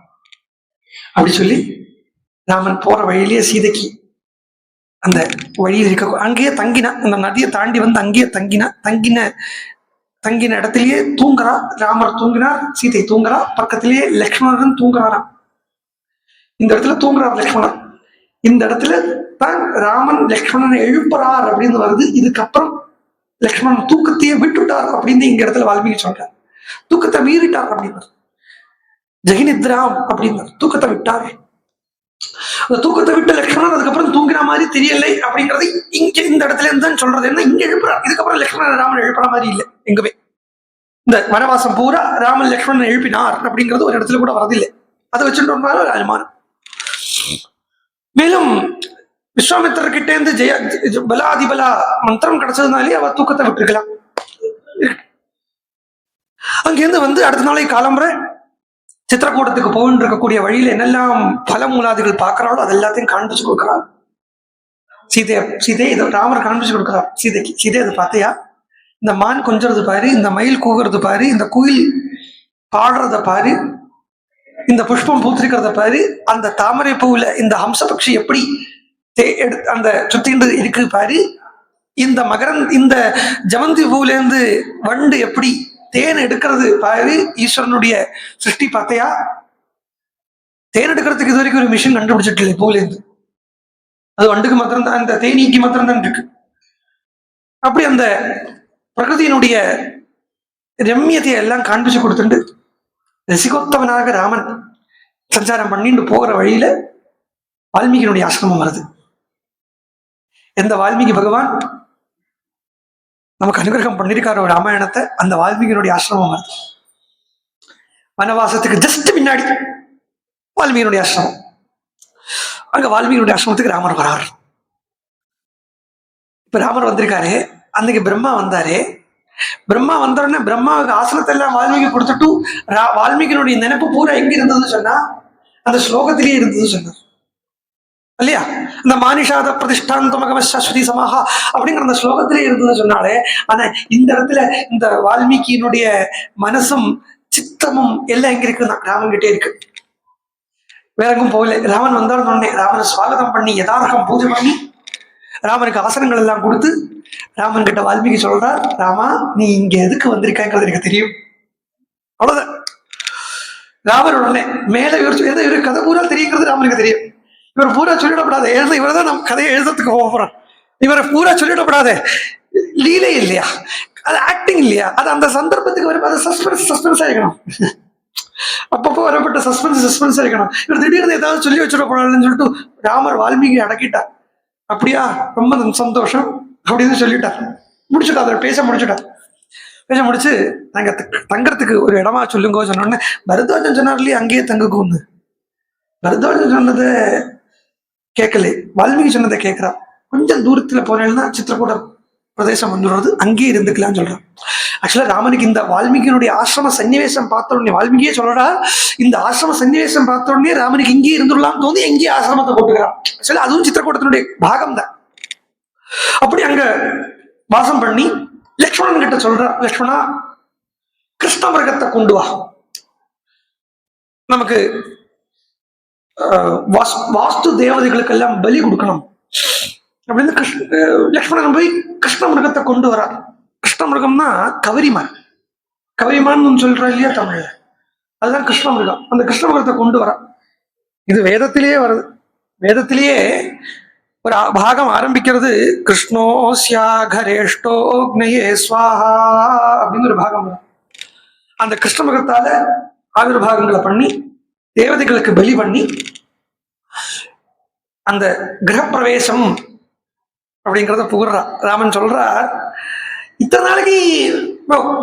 அப்படி சொல்லி ராமன் போற வழியிலேயே சீதைக்கு அந்த வழியில் இருக்க அங்கேயே தங்கினா, அந்த நதியை தாண்டி வந்து அங்கேயே தங்கின இடத்திலேயே தூங்குறா. ராமர் தூங்கினார், சீதை தூங்குறா. பக்கத்திலேயே லக்ஷ்மணன் தூங்குறாராம். இந்த இடத்துல தூங்குறார் லக்ஷ்மணன். இந்த இடத்துல தான் ராமன் லக்ஷ்மணனை எழுப்புறார் அப்படின்னு வருது. இதுக்கப்புறம் லக்ஷ்மணன் தூக்கத்தையே விட்டுட்டார் அப்படின்னு இந்த இடத்துல வால்மீகி சொல்றார். தூக்கத்தை மீறிட்டார் அப்படின்னு, ஜெகினித்ராம் அப்படின்னு தூக்கத்தை விட்டார். அந்த தூக்கத்தை விட்டு லக்ஷ்மணன் அதுக்கப்புறம் தூங்கின மாதிரி தெரியலை அப்படிங்கறது இங்க இந்த இடத்துல இருந்து சொல்றது. என்ன இங்க எழுப்புறார். இதுக்கப்புறம் லக்ஷ்மணன் ராமன் எழுப்புற மாதிரி இல்லை எங்கவே. இந்த வனவாசம் பூரா ராமன் லக்ஷ்மணன் எழுப்பினார் அப்படிங்கிறது ஒரு இடத்துல கூட வரதில்லை. அதை வச்சுட்டு ஒரு அனுமானம். மேலும் விஸ்வாமித்திரர்கிட்ட இருந்து பலாதிபலா மந்திரம் கிடைச்சதுனாலே அவ தூக்கத்தை விட்டுருக்கலாம். அங்கிருந்து வந்து அடுத்த நாளை காலம்புற சித்திரக்கூடத்துக்கு போயின்னு இருக்கக்கூடிய வழியில என்னெல்லாம் பல மூலாதிகள் பார்க்கிறாளோ அது எல்லாத்தையும் காண்பிச்சு கொடுக்கிறார் சீதை. இதை ராமர் காண்பிச்சு கொடுக்கிறார் சீதைக்கு. சீதை அதை பார்த்தியா? இந்த மான் கொஞ்சறது பாரு, இந்த மயில் கூகுறது பாரு, இந்த குயில் பாடுறத பாரு, இந்த புஷ்பம் பூத்திருக்கிறத பாரு, அந்த தாமரை பூவுல இந்த ஹம்சபக்ஷி எப்படி அந்த சுத்திண்டு இருக்கு பாரு, இந்த ஜமந்தி பூவுல இருந்து வண்டு எப்படி தேன் எடுக்கிறது பாரு. ஈஸ்வரனுடைய சிருஷ்டி பார்த்தையா? தேன் எடுக்கிறதுக்கு இது வரைக்கும் ஒரு மிஷின் கண்டுபிடிச்சிட்டு இல்லை பூல இருந்து. அது வண்டுக்கு மாத்திரம் தான், அந்த தேனீக்கு மாத்திரம் தான் இருக்கு. அப்படி அந்த பிரகிருதியினுடைய ரம்யத்தையை எல்லாம் காண்பிச்சு கொடுத்துட்டு ரசிகோத்தவனாக ராமன் சஞ்சாரம் பண்ணிட்டு போகிற வழியில வால்மீகியினுடைய ஆசிரமம் வருது. எந்த வால்மீகி பகவான் நமக்கு அனுகிரகம் பண்ணிருக்காரு ஒரு ராமாயணத்தை, அந்த வால்மீகியினுடைய ஆசிரமம் வருது. வனவாசத்துக்கு ஜஸ்ட் முன்னாடி வால்மீகியினுடைய ஆசிரமம். அங்க வால்மீகியினுடைய ஆசிரமத்துக்கு ராமர் வராரு. இப்ப ராமர் வந்திருக்காரு. அன்னைக்கு பிரம்மா வந்தாரு. பிரம்மா வந்தோடனே பிரம்மாவுக்கு ஆசனத்தை எல்லாம் வால்மீகி கொடுத்துட்டு வால்மீகியினுடைய நினைப்பு பூரா எங்க இருந்ததுன்னு சொன்னா அந்த ஸ்லோகத்திலேயே இருந்தது சொன்னார் இல்லையா? அந்த மானிஷாத பிரதிஷ்டாந்தமகம சாஸ்வதி சமாஹா அப்படிங்கிற அந்த ஸ்லோகத்திலே இருந்ததுன்னு சொன்னாலே. ஆனா இந்த இடத்துல இந்த வால்மீகியினுடைய மனசும் சித்தமும் எல்லாம் எங்க இருக்குன்னா ராமன் கிட்டே இருக்கு. வேற எங்கும் போகல. ராமன் வந்தாருன்னு ராமனை ஸ்வாகதம் பண்ணி யதார்த்தம் பூஜை பண்ணி ராமனுக்கு ஆசனங்கள் எல்லாம் கொடுத்து ராமன் கிட்ட வால்மீகி சொல்றார், ராமா நீ இங்க எதுக்கு வந்திருக்காங்கிறது எனக்கு தெரியும். அவ்வளவுதான். ராமர் உடனே மேல இவர் கதை பூரா தெரியுங்கிறது ராமனுக்கு தெரியும். இவர் பூரா சொல்லிடப்படாத, இவர்தான் நம்ம கதையை எழுதுறதுக்கு போறோம். இவரை பூரா சொல்லிடப்படாத. லீலை இல்லையா, அது ஆக்டிங் இல்லையா, அது அந்த சந்தர்ப்பத்துக்கு வரும். அது சஸ்பென்ஸ் ஆகிக்கணும். அப்பப்போ வரப்பட்ட சஸ்பென்ஸ் ஆகிக்கணும். இவர் திடீர்னு ஏதாவது சொல்லி வச்சுடப்படாதுன்னு சொல்லிட்டு ராமர் வால்மீகி அடக்கிட்டார். அப்படியா, ரொம்ப சந்தோஷம் அப்படின்னு சொல்லிட்டார். முடிச்சுட்டா, அதை பேச முடிச்சு நாங்க தங்கறதுக்கு ஒரு இடமா சொல்லுங்க சொன்னோடனே பரத்வாஜன் சொன்னார் இல்லையா, அங்கேயே தங்குக்கும்னு. பரத்வாஜன் சொன்னதை கேட்கல, வால்மீகி சொன்னதை கேட்கிறா. கொஞ்சம் தூரத்துல போனேன்னா சித்திரக்கூட பிரதேசம் வந்துடுறது, அங்கேயே இருந்துக்கலாம்னு சொல்றான். ஆக்சுவலா ராமனுக்கு இந்த வால்மீகியினுடைய ஆசிரம சன்னிவேசம் பார்த்த உடனே வால்மீகியே சொல்றா, இந்த ஆசிரம சன்னிவேசம் பார்த்த உடனே ராமனுக்கு இங்கேயே இருந்துடலாம்னு தோந்தி எங்கேயே ஆசிரமத்தை போட்டுக்கிறான். ஆக்சுவலா அதுவும் சித்திரக்கூடத்தினுடைய பாகம் தான். அப்படி அங்க வாசம் பண்ணி லக்ஷ்மணன் கிட்ட சொல்ற, லக்ஷ்மணா கிருஷ்ண மிருகத்தை கொண்டு வா, நமக்கு வாஸ்து தேவதைகளுக்கெல்லாம் பலி கொடுக்கணும் அப்படின்னு லக்ஷ்மணன் போய் கிருஷ்ண மிருகத்தை கொண்டு வர. கிருஷ்ண மிருகம்னா கவரிமான், கவரிமான் சொல்றா இல்லையா தமிழ்ல, அதுதான் கிருஷ்ண மிருகம். அந்த கிருஷ்ண மிருகத்தை கொண்டு வர. இது வேதத்திலேயே வருது. வேதத்திலேயே ஒரு பாகம் ஆரம்பிக்கிறது கிருஷ்ணோஸ்யாகரேஷ்டோக்னயே ஸ்வாஹா அப்படின்னு ஒரு பாகம் வரும். அந்த கிருஷ்ண மிருகத்தால ஆவிர்வாகங்களை பண்ணி தேவதைகளுக்கு பலி பண்ணி அந்த கிரகப்பிரவேசம் அப்படிங்கிறத புகழ்றா. ராமன் சொல்றா, இத்தனை நாளைக்கு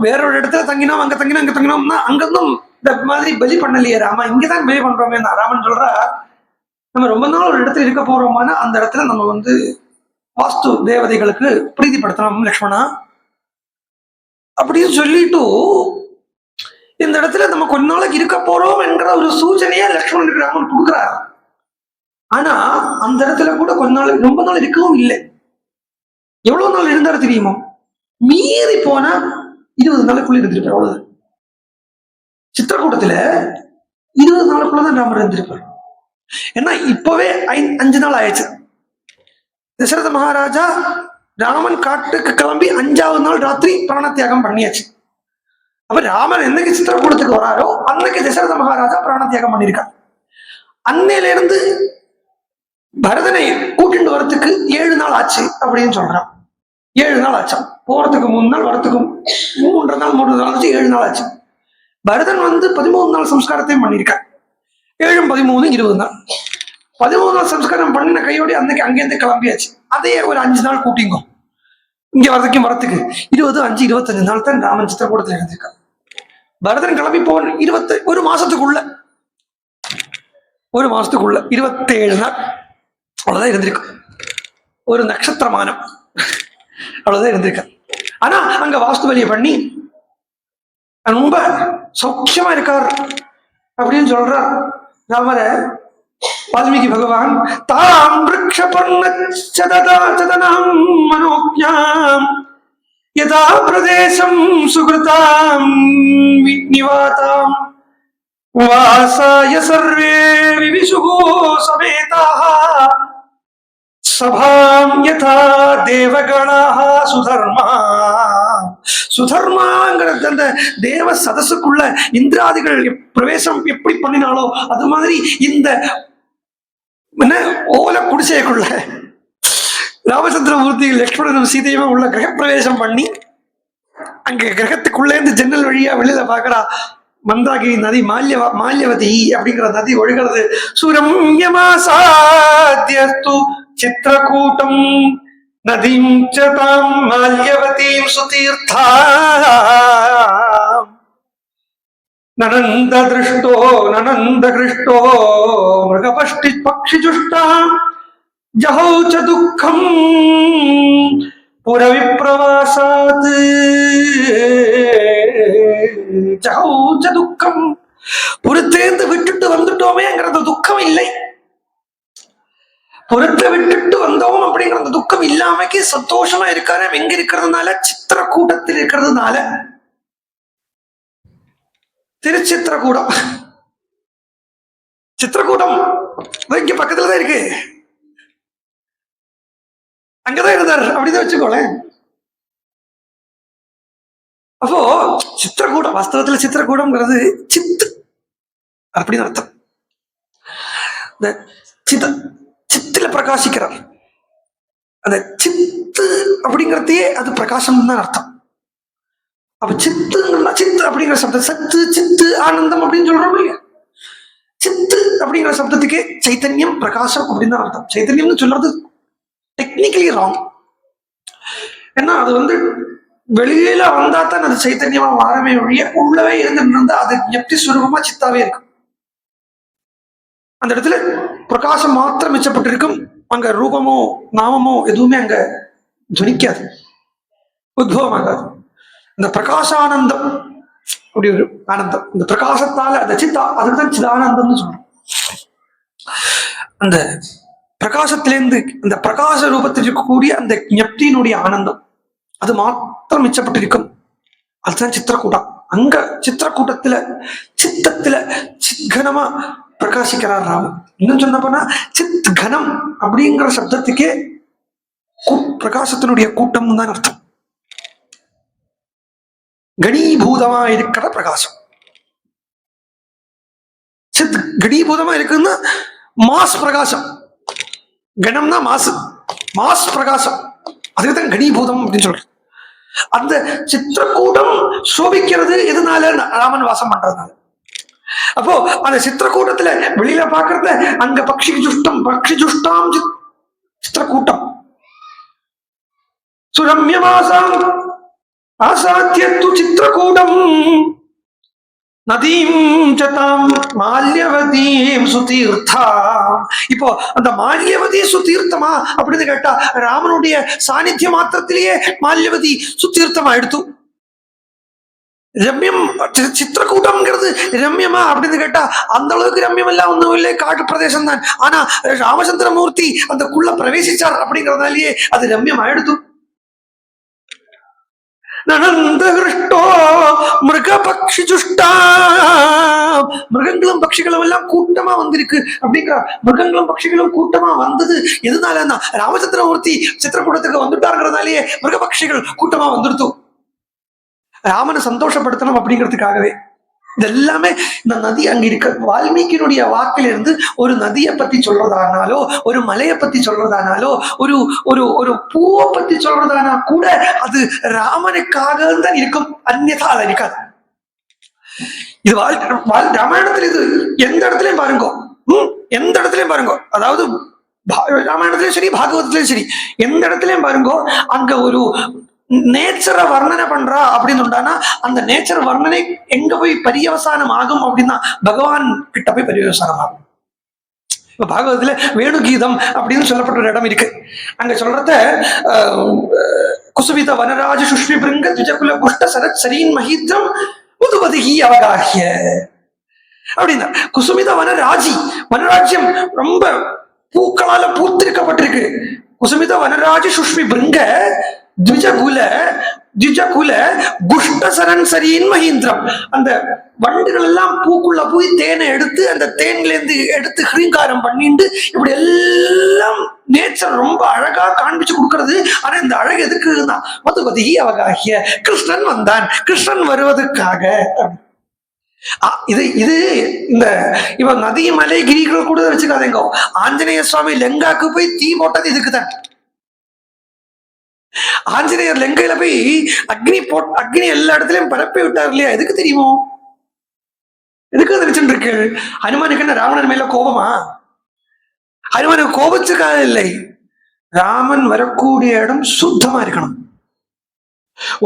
வேற ஒரு இடத்துல தங்கினோம், அங்க தங்கினோம், அங்க தங்கினோம்னா அங்கிருந்தும் இந்த மாதிரி பலி பண்ணலையே ராமா, இங்கதான் பலி பண்றோமே. ராமன் சொல்றா, நம்ம ரொம்ப நாள் ஒரு இடத்துல இருக்க போறோமான அந்த இடத்துல நம்ம வாஸ்து தேவதைகளுக்கு பிரீதிப்படுத்தணும் லக்ஷ்மணா அப்படின்னு சொல்லிட்டு இந்த இடத்துல நம்ம கொஞ்ச நாளைக்கு இருக்க போறோம் என்கிற ஒரு சூச்சனையா லக்ஷ்மணனுக்கு ராமன் கொடுக்குறாரு. ஆனா அந்த இடத்துல கூட கொஞ்ச நாள், ரொம்ப நாள் இருக்கவும் இல்லை. எவ்வளவு நாள் இருந்தாரு தெரியுமோ? மீறி போனா 20 நாளுக்குள்ள இருந்திருப்பார். அவ்வளவு சித்திரக்கூடத்துல 20 நாளுக்குள்ளதான் ராமர் இருந்திருப்பார். ஏன்னா இப்பவே 5 நாள் ஆயிடுச்சு. தசரத மகாராஜா ராமன் காட்டுக்கு கிளம்பி 5ஆவது நாள் ராத்திரி பிராண தியாகம் பண்ணியாச்சு. அப்ப ராமன் என்னைக்கு சித்திரக்கூடத்துக்கு வராரோ அன்னைக்கு தசரத மகாராஜா பிராண தியாகம் பண்ணியிருக்கார். அன்னையில இருந்து பரதனை கூட்டிட்டு வரத்துக்கு 7 நாள் ஆச்சு அப்படின்னு சொல்றான். 7 நாள் ஆச்சா, போறதுக்கு 3 நாள், வரத்துக்கு 3 நாள் 3 நாள் ஆச்சு, 7 நாள் ஆச்சு. பரதன் 13 நாள் சம்ஸ்காரத்தையும் பண்ணியிருக்கார். 7 13 20 நாள். 13 நாள் சம்ஸ்காரம் பண்ணின கையோடு அன்னைக்கு அங்கேருந்து கிளம்பியாச்சு. அதையே ஒரு 5 நாள் கூட்டிங்கோ இங்க வரதுக்கு 20 5 25 நாள் தான் ராமன் சித்திரக்கூடத்துல இருந்திருக்கார். பரதன் கிளம்பி போன 21 மாசத்துக்குள்ள 27 நாள் அவ்வளவுதான் இருந்திருக்கு. ஒரு நட்சத்திரமானம் அவ்வளவுதான் இருந்திருக்க. ஆனா அங்க வாஸ்து பலியை பண்ணி ரொம்ப சௌக்கியமா இருக்கார் அப்படின்னு சொல்றார் ராமர வால்மீகி பகவான். தாம் விருக்ஷபர்ணச்சதனாம் மனோஜ்ஞாம் யதா பிரதேசம் சுகிருதாம் நிவாதாம் வாசாய சர்வே விவிசுகோ சமேதாஹ சபாம் யதா தேவகணாஹ சுதர்மா. சுதர்மாங்கிறது அந்த தேவ சதசுக்குள்ள இந்திராதிகள் பிரவேசம் எப்படி பண்ணினாலோ அது மாதிரி இந்த ஓல குடிசைக்குள்ள ராமச்சந்திரமூர்த்தி லக்ஷ்மணனும் சீதையுமே உள்ள கிரக பிரவேசம் பண்ணி அங்க கிரகத்துக்குள்ளே இருந்து ஜன்னல் வழியா வெளியில பாக்குறா மந்தாகிரி நதி, மால்யவதி அப்படிங்கிற நதி ஒழுகிறது. சுரம்யமாசாத்யஸ்து சித்திரகூட்டம் நதிம் சதாம் மால்யவதீம் சுதீர்த்தாம் நனந்த கிருஷ்டோ மிருகபஷ்டி பக்ஷிஜுஷ்டாம் ஜஹௌ ச துக்கம் புரவிப்ரவாசாத். ஜஹௌ ச துக்கம், புறத்தேர்ந்து விட்டுட்டு வந்துட்டோமேங்கிறது துக்கம் இல்லை. புறத்தை விட்டுட்டு வந்தோம் அப்படிங்கிற அந்த துக்கம் இல்லாமக்கு சந்தோஷமா இருக்காரு. எங்க இருக்கிறதுனால? சித்திரக்கூட்டத்தில் இருக்கிறதுனால. திருச்சித்திரக்கூடம், சித்திரக்கூடம் இங்க பக்கத்துலதான் இருக்கு. அங்கதான் இருந்தார் அப்படிதான் வச்சுக்கோளேன். அப்போ சித்திரக்கூடம், வாஸ்தவத்துல சித்திரக்கூடம்ங்கிறது சித்து அப்படின்னு அர்த்தம். இந்த சித்துல பிரகாசிக்கிறார். அந்த சித்து அப்படிங்கிறதையே அது பிரகாசம் தான் அர்த்தம். அப்ப சித்து அப்படிங்கிற சப்தம், சத்து சித்து ஆனந்தம் அப்படின்னு சொல்றோம் இல்லையா? சித்து அப்படிங்கிற சப்தத்துக்கே சைத்தன்யம் பிரகாசம் அப்படின்னு தான் அர்த்தம். சைத்தன்யம்னு சொல்றது டெக்னிக்கலி ராங். ஏன்னா அது வெளியில வந்தா தான் அது சைத்தன்யமா மாறவே ஒழிய உள்ளவே இருந்துட்டு அது ஞப்தி சுரூபமா சித்தாவே இருக்கும். அந்த இடத்துல பிரகாசம் மாத்திரம் மிச்சப்பட்டிருக்கும். அங்க ரூபமோ நாமமோ எதுவுமே அங்க துணிக்காது, உத்பவமாகாது. இந்த பிரகாசானந்தம் அப்படி ஒரு ஆனந்தம், இந்த பிரகாசத்தால அந்த சித்தா, அதுக்குதான் சிதானந்தம்னு சொல்றோம். அந்த பிரகாசத்திலேருந்து அந்த பிரகாச ரூபத்தில் இருக்கக்கூடிய அந்த ஞப்தியினுடைய ஆனந்தம் அது மாத்திரம் மிச்சப்பட்டிருக்கும். அதுதான் சித்திரக்கூட்டம். அங்க சித்திரக்கூட்டத்துல சித்தத்துல சித்கனமா பிரகாசிக்கிறார் ராமன். இன்னும் சொன்ன போனா சித் கனம் அப்படிங்கிற சப்தத்துக்கே பிரகாசத்தினுடைய கூட்டம் தான் அர்த்தம். கணீபூதமா இருக்கிற பிரகாசம். சித் கணீபூதமா இருக்குன்னா மாஸ் பிரகாசம். கணம்னா மாசு, மாஸ் பிரகாசம். அதுக்குதான் கணீபூதம் அப்படின்னு சொல்றேன். அந்த சித்திரக்கூடம் சோபிக்கிறது எதனால? ராமன் வாசம் பண்றதுனால. அப்போ அந்த சித்திரக்கூட்டத்துல வெளியில பாக்குறத அங்க பக்ஷி ஜுஷ்டாம் சித்திரக்கூட்டம் சுரம்யமாசாம் ஆசாத்தியத்து சித்திரக்கூடம் நதீம் சதாம் மால்யவதீம் சுதீர்த்தா. இப்போ அந்த மால்யவதி சுதீர்த்தமா அப்படின்னு கேட்டா ராமனுடைய சாநித்திய மாத்திரத்திலேயே மால்யவதி சுதீர்த்தமா எடுத்து. ரம்யம் சித்திரக்கூட்டம்ங்கிறது ரம்யமா அப்படின்னு கேட்டா அந்த அளவுக்கு ரம்யம் எல்லாம் ஒன்றும் இல்லை, காட்டு பிரதேசம் தான். ஆனா ராமச்சந்திரமூர்த்தி அந்தக்குள்ள பிரவேசிச்சார் அப்படிங்கிறதுனாலேயே அது ரம்யம் ஆயிடுத்து. நனந்தோ மிருக பக்ஷி ஜுஷ்டா, மிருகங்களும் பட்சிகளும் எல்லாம் கூட்டமா வந்திருக்கு அப்படிங்கிற. மிருகங்களும் பட்சிகளும் கூட்டமா வந்தது எதனால? ராமச்சந்திரமூர்த்தி சித்திரக்கூடத்துக்கு வந்துட்டாருங்கிறதுனாலேயே மிருக பட்சிகள் கூட்டமா வந்துடுத்து. ராமனை சந்தோஷப்படுத்தணும் அப்படிங்கிறதுக்காகவே இதெல்லாமே. இந்த நதி அங்க இருக்க வால்மீகியினுடைய வாக்கிலிருந்து ஒரு நதியை பத்தி சொல்றதானாலோ, ஒரு மலையை பத்தி சொல்றதானாலோ, ஒரு ஒரு ஒரு பூவை பத்தி சொல்றதானா கூட அது ராமனுக்காக தான் இருக்கும், அந்நியதா அது இருக்காது. இது ராமாயணத்துல இது எந்த இடத்துலயும் பாருங்க, எந்த இடத்துலயும் பாருங்க. அதாவது ராமாயணத்திலயும் சரி, பாகவதத்திலயும் சரி, எந்த இடத்துலயும் பாருங்க அங்க ஒரு நேச்சரை வர்ணனை பண்றா அப்படின்னு உண்டானா அந்த நேச்சர் வர்ணனை எங்க போய் பரியவசானம் ஆகும் அப்படின்னா பகவான் கிட்ட போய் பரியவசானம் ஆகும். இப்ப பாகவதத்துல வேணுகீதம் அப்படின்னு சொல்லப்பட்ட ஒரு இடம் இருக்கு. அங்க சொல்றத குசுபித வனராஜ சுஷ்மி பிருங்க துஜகுல புஷ்ட சரத் சரீன் மஹித்ரம் முதுபதிகி அவகாஹ்ய அப்படின்னா. குசுமித வனராஜி, வனராஜ்யம் ரொம்ப பூக்களால பூத்திருக்கப்பட்டிருக்கு. குசுமித வனராஜ சுஷ்மி பிருங்க த்விஜகுல குஷ்டசரன் சரீன் மஹீந்திரம். அந்த வண்டுகள் எல்லாம் பூக்குள்ள போய் தேனை எடுத்து அந்த தேன்ல இருந்து எடுத்து ஹிரீங்காரம் பண்ணிட்டு இப்படி எல்லாம் நேச்சர் ரொம்ப அழகா காண்பிச்சு கொடுக்கறது. ஆனா இந்த அழகு எதுக்குன்னா மதுபதி அவகாகிய கிருஷ்ணன் வந்தான், கிருஷ்ணன் வருவதற்காக. இது இது இந்த இவன் நதி மலை கிரிகள் கூட வச்சுக்காதேங்க. ஆஞ்சநேய சுவாமி லெங்காக்கு போய் தீ போட்டது இதுக்குதான். ஆஞ்சநேயர் லங்கையில போய் அக்னி எல்லா இடத்துலயும் பரப்பி விட்டார் இல்லையா? எதுக்கு தெரியுமோ? எதுக்கு நினைச்சுட்டு இருக்கு? ஹனுமானுக்கு என்ன ராவணன் மேல கோபமா? ஹனுமானுக்கு கோபத்துக்காக இல்லை, ராமன் வரக்கூடிய இடம் சுத்தமா இருக்கணும்.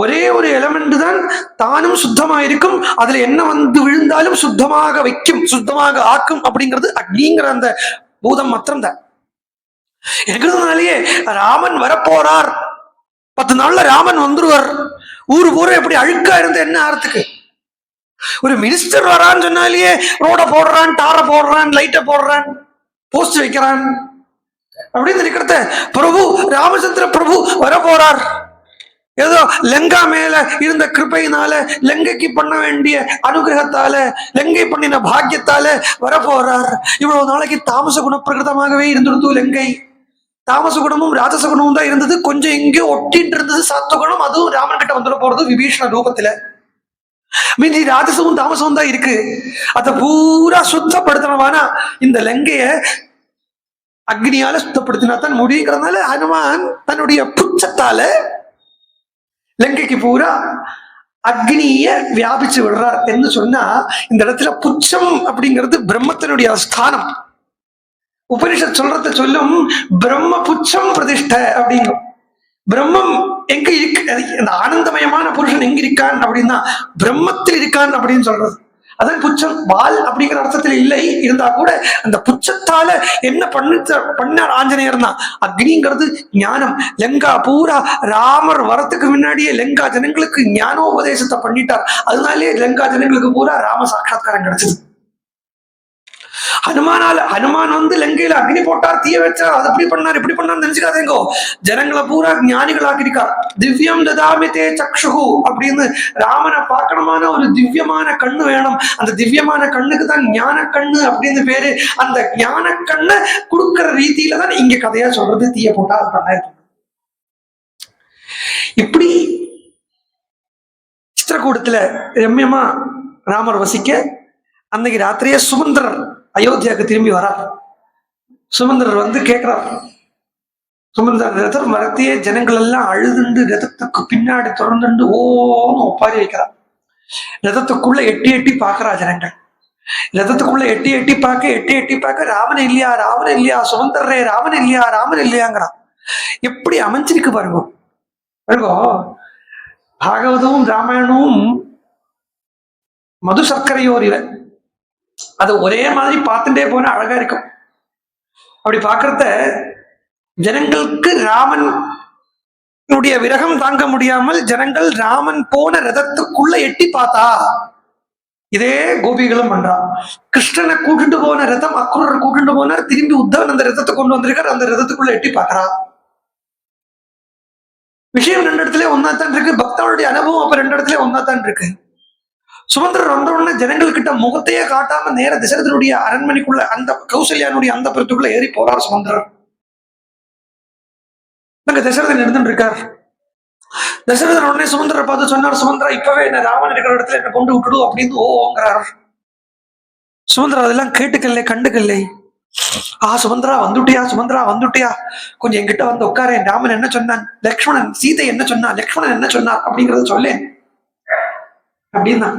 ஒரே ஒரு எலமெண்ட் தான் தானும் சுத்தமா இருக்கும், அதுல என்ன வந்து விழுந்தாலும் சுத்தமாக வைக்கும், சுத்தமாக ஆக்கும். அப்படிங்கிறது அக்னிங்கிற அந்த பூதம் மாத்திரம் தான் இருக்கிறதுனாலேயே ராமன் வரப்போறார். 10 நாள்ல ராமன் வந்துருவார். ஊரு பூரா எப்படி அழுக்கா இருந்து என்ன ஆறதுக்கு? ஒரு மினிஸ்டர் வரான்னு சொன்னாலேயே ரோட போடுறான், டாரை போடுறான், லைட்டை போடுறான், போஸ்ட் வைக்கிறான் அப்படின்னு இருக்கிறத பிரபு ராமச்சந்திர பிரபு வர போறார். ஏதோ லங்கா மேல இருந்த கிருபையினால, லங்கைக்கு பண்ண வேண்டிய அனுகிரகத்தால, லங்கை பண்ணின பாக்கியத்தால வர போறார். இவ்வளவு நாளைக்கு தாமச குணப்பிரகிருதமாகவே இருந்துடுத்து லங்கை. தாமச குணமும் ராஜச குணமும் தான் இருந்தது. கொஞ்சம் எங்கேயோ ஒட்டிட்டு இருந்தது சத்துவகுணம். அதுவும் ராமன் கிட்ட வந்துட போறது விபீஷண ரூபத்துல. மீதி ராஜசமும் தாமசமும் தான் இருக்கு. அதை பூரா சுத்தப்படுத்தணுமானா இந்த லங்கைய அக்னியால சுத்தப்படுத்தினா தான் முடியுங்கிறதுனால ஹனுமான் தன்னுடைய புச்சத்தால லங்கைக்கு பூரா அக்னிய வியாபிச்சு விடுறார் என்று சொன்னா, இந்த இடத்துல புச்சம் அப்படிங்கிறது பிரம்மத்தினுடைய ஸ்தானம். உபனிஷத் சொல்றத சொல்லும் பிரம்ம புச்சம் பிரதிஷ்ட அப்படிங்கும். பிரம்மம் எங்க இருக்கு? அந்த ஆனந்தமயமான புருஷன் எங்க இருக்கான் அப்படின்னா பிரம்மத்தில் இருக்கான் அப்படின்னு சொல்றது. அதான் புச்சம். வால் அப்படிங்கிற அர்த்தத்தில் இல்லை, இருந்தா கூட அந்த புச்சத்தால என்ன பண்ணார் ஆஞ்சநேயர் தான். அக்னிங்கிறது ஞானம். லங்கா பூரா ராமர் வரத்துக்கு முன்னாடியே லங்கா ஜனங்களுக்கு ஞானோபதேசத்தை பண்ணிட்டார். அதனாலே லங்கா ஜனங்களுக்கு பூரா ராம சாட்சாத்காரம் கிடைச்சது. ஹனுமான் வந்து லங்கையில அக்னி போட்டார், தீய வச்சார், அது இப்படி பண்ணார் இப்படி பண்ணார் நினைச்சுக்காதேங்கோ. ஜனங்களை பூரா ஞானிகளாக்கிருக்கார். திவ்யம் ததாமி தே சக்ஷு அப்படின்னு ராமனை பார்க்கணுமான ஒரு திவ்யமான கண்ணு வேணும். அந்த திவ்யமான கண்ணுக்கு தான் ஞான கண்ணு அப்படின்னு பேரு. அந்த ஞான கண்ணை கொடுக்கிற ரீதியில தான் இங்க கதையா சொல்றது, தீய போட்டா அது பண்ண. இப்படி சித்திரக்கூடத்துல ரம்யமா ராமர் வசிக்க அன்னைக்கு ராத்திரியே சுமந்திரர் அயோத்தியாவுக்கு திரும்பி வரார். சுமந்திரர் வந்து கேட்கிறார், சுமந்திரர் ரதம் வரத்தையே ஜனங்கள் எல்லாம் அழுதுண்டு ரதத்துக்கு பின்னாடி தொடர்ந்துண்டு ஓன்னு ஒப்பாரி வைக்கிறார். ரதத்துக்குள்ள எட்டி எட்டி பாக்குறா ஜனங்கள். ரதத்துக்குள்ள எட்டி எட்டி பார்க்க ராமன் இல்லையா ராமன் இல்லையா, சுமந்திரரே ராமன் இல்லையா ராமன் இல்லையாங்கிறான். எப்படி அமைஞ்சிருக்கு பாருங்க. பாருங்க, பாகவதமும் ராமாயணமும் மது சர்க்கரையோர் இவன், அது ஒரே மாதிரி பார்த்துட்டே போன அழகா இருக்கும். அப்படி பார்க்கறத ஜனங்களுக்கு ராமனுடைய விரகம் தாங்க முடியாமல் ஜனங்கள் ராமன் போன ரதத்துக்குள்ள எட்டி பார்த்தா. இதே கோபிகளும் பண்றா. கிருஷ்ணனை கூட்டிட்டு போன ரதம் அக்ரூரர் கூட்டிட்டு போனார், திரும்பி உத்தவன் அந்த ரதத்தை கொண்டு வந்திருக்கார், அந்த ரதத்துக்குள்ள எட்டி பார்க்கறா. விஷயம் ரெண்டு இடத்துல ஒன்னாத்தான் இருக்கு, பக்தனுடைய அனுபவம் அப்ப ரெண்டு இடத்துல ஒன்னாத்தான் இருக்கு. சுமந்திரர் வந்த உடனே ஜனங்கள் கிட்ட முகத்தையே காட்டாம நேர தசரதனுடைய அரண்மனைக்குள்ள அந்த கௌசல்யானுடைய அந்த புறத்துக்குள்ள ஏறி போறார் சுமந்திரர். அங்க தசரதன் இருந்துட்டு இருக்கார். தசரதன் உடனே சுமந்திரரை பார்த்து சொன்னார், சுமந்திரா இப்பவே என்ன ராமன் இருக்கிற இடத்துல என்ன கொண்டு விட்டுடு அப்படின்னு ஓங்கிறார். சுமந்திரர் அதெல்லாம் கேட்டுக்கல்லை கண்டுக்கல்லை. சுமந்திரா வந்துட்டியா, சுமந்திரா வந்துட்டியா, கொஞ்சம் என்கிட்ட வந்து உட்காரேன். ராமன் என்ன சொன்னான், லக்ஷ்மணன் சீதை என்ன சொன்னா, லக்ஷ்மணன் என்ன சொன்னார் அப்படிங்கறத சொல்லேன் அப்படின்னா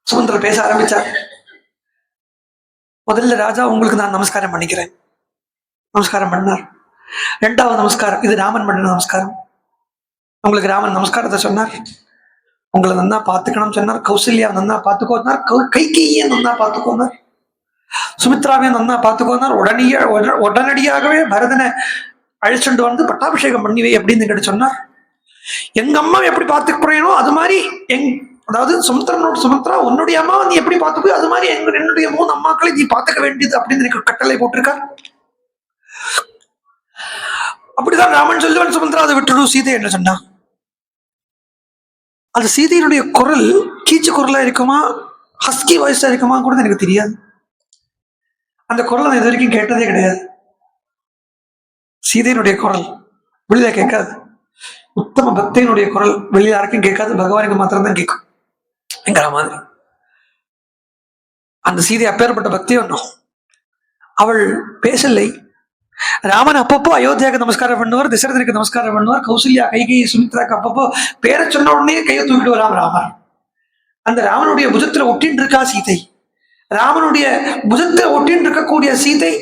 சுமந்திரர் பேச ஆரம்பிச்சார். முதல்ல ராஜா உங்களுக்கு நான் நமஸ்காரம் பண்ணிக்கிறேன். நமஸ்காரம் பண்ணார். ரெண்டாவது நமஸ்காரம், இது ராமன் பண்ண நமஸ்காரம். உங்களுக்கு ராமன் நமஸ்காரத்தை சொன்னார். உங்களை நன்னா பார்த்துக்கணும் சொன்னார். கௌசல்யா நன்னா பார்த்துக்கோனார். கைகேயியை நன்னா பார்த்துக்கோனார். சுமித்ராவே நன்னா பார்த்துக்கோனார். உடனடியாகவே பரதனை அழிச்சுட்டு வந்து பட்டாபிஷேகம் பண்ணிவே அப்படின்னு கிட்ட சொன்னார். எங்க அம்மா எப்படி பார்த்துக்கிறேனோ அது மாதிரி அதாவது சுமித்ரா உன்னுடைய அம்மா நீ எப்படி பார்த்துக்கோ அது மாதிரி என்னுடைய 3 அம்மாக்களை நீ பார்த்துக்க வேண்டியது அப்படின்னு எனக்கு கட்டளை போட்டிருக்கார். அப்படிதான் ராமன் சொல்லுவன், சுமித்ரா அதை விட்டுடும் சீதை என்ன சொன்னா. அது சீதையினுடைய குரல் கீச்சு குரலா இருக்குமா ஹஸ்கி வாய்ஸா இருக்குமா கூட எனக்கு தெரியாது. அந்த குரல் நான் இது வரைக்கும் கேட்டதே கிடையாது. சீதையினுடைய குரல் வெளியில கேட்காது. உத்தம பக்தியினுடைய குரல் வெளியில யாருக்கும் கேட்காது, பகவானுக்கு மாத்திரம்தான் கேட்கும் என்கிற மாதிரி. அந்த சீதை அப்பேற்பட்ட பக்தி ஒன்றும் அவள் பேசலை. ராமன் அப்பப்போ அயோத்தியாவுக்கு நமஸ்காரம் பண்ணுவார், தசரதனுக்கு நமஸ்காரம் பண்ணுவார். கௌசல்யா கைகேயி சுமித்ராக்கு அப்பப்போ பேரை சொன்ன உடனே கையை தூக்கிட்டு வராம் ராமர். அந்த ராமனுடைய புஜத்துல ஒட்டின்னு இருக்கா சீதை. ராமனுடைய புஜத்துல ஒட்டின்னு இருக்கக்கூடிய சீதை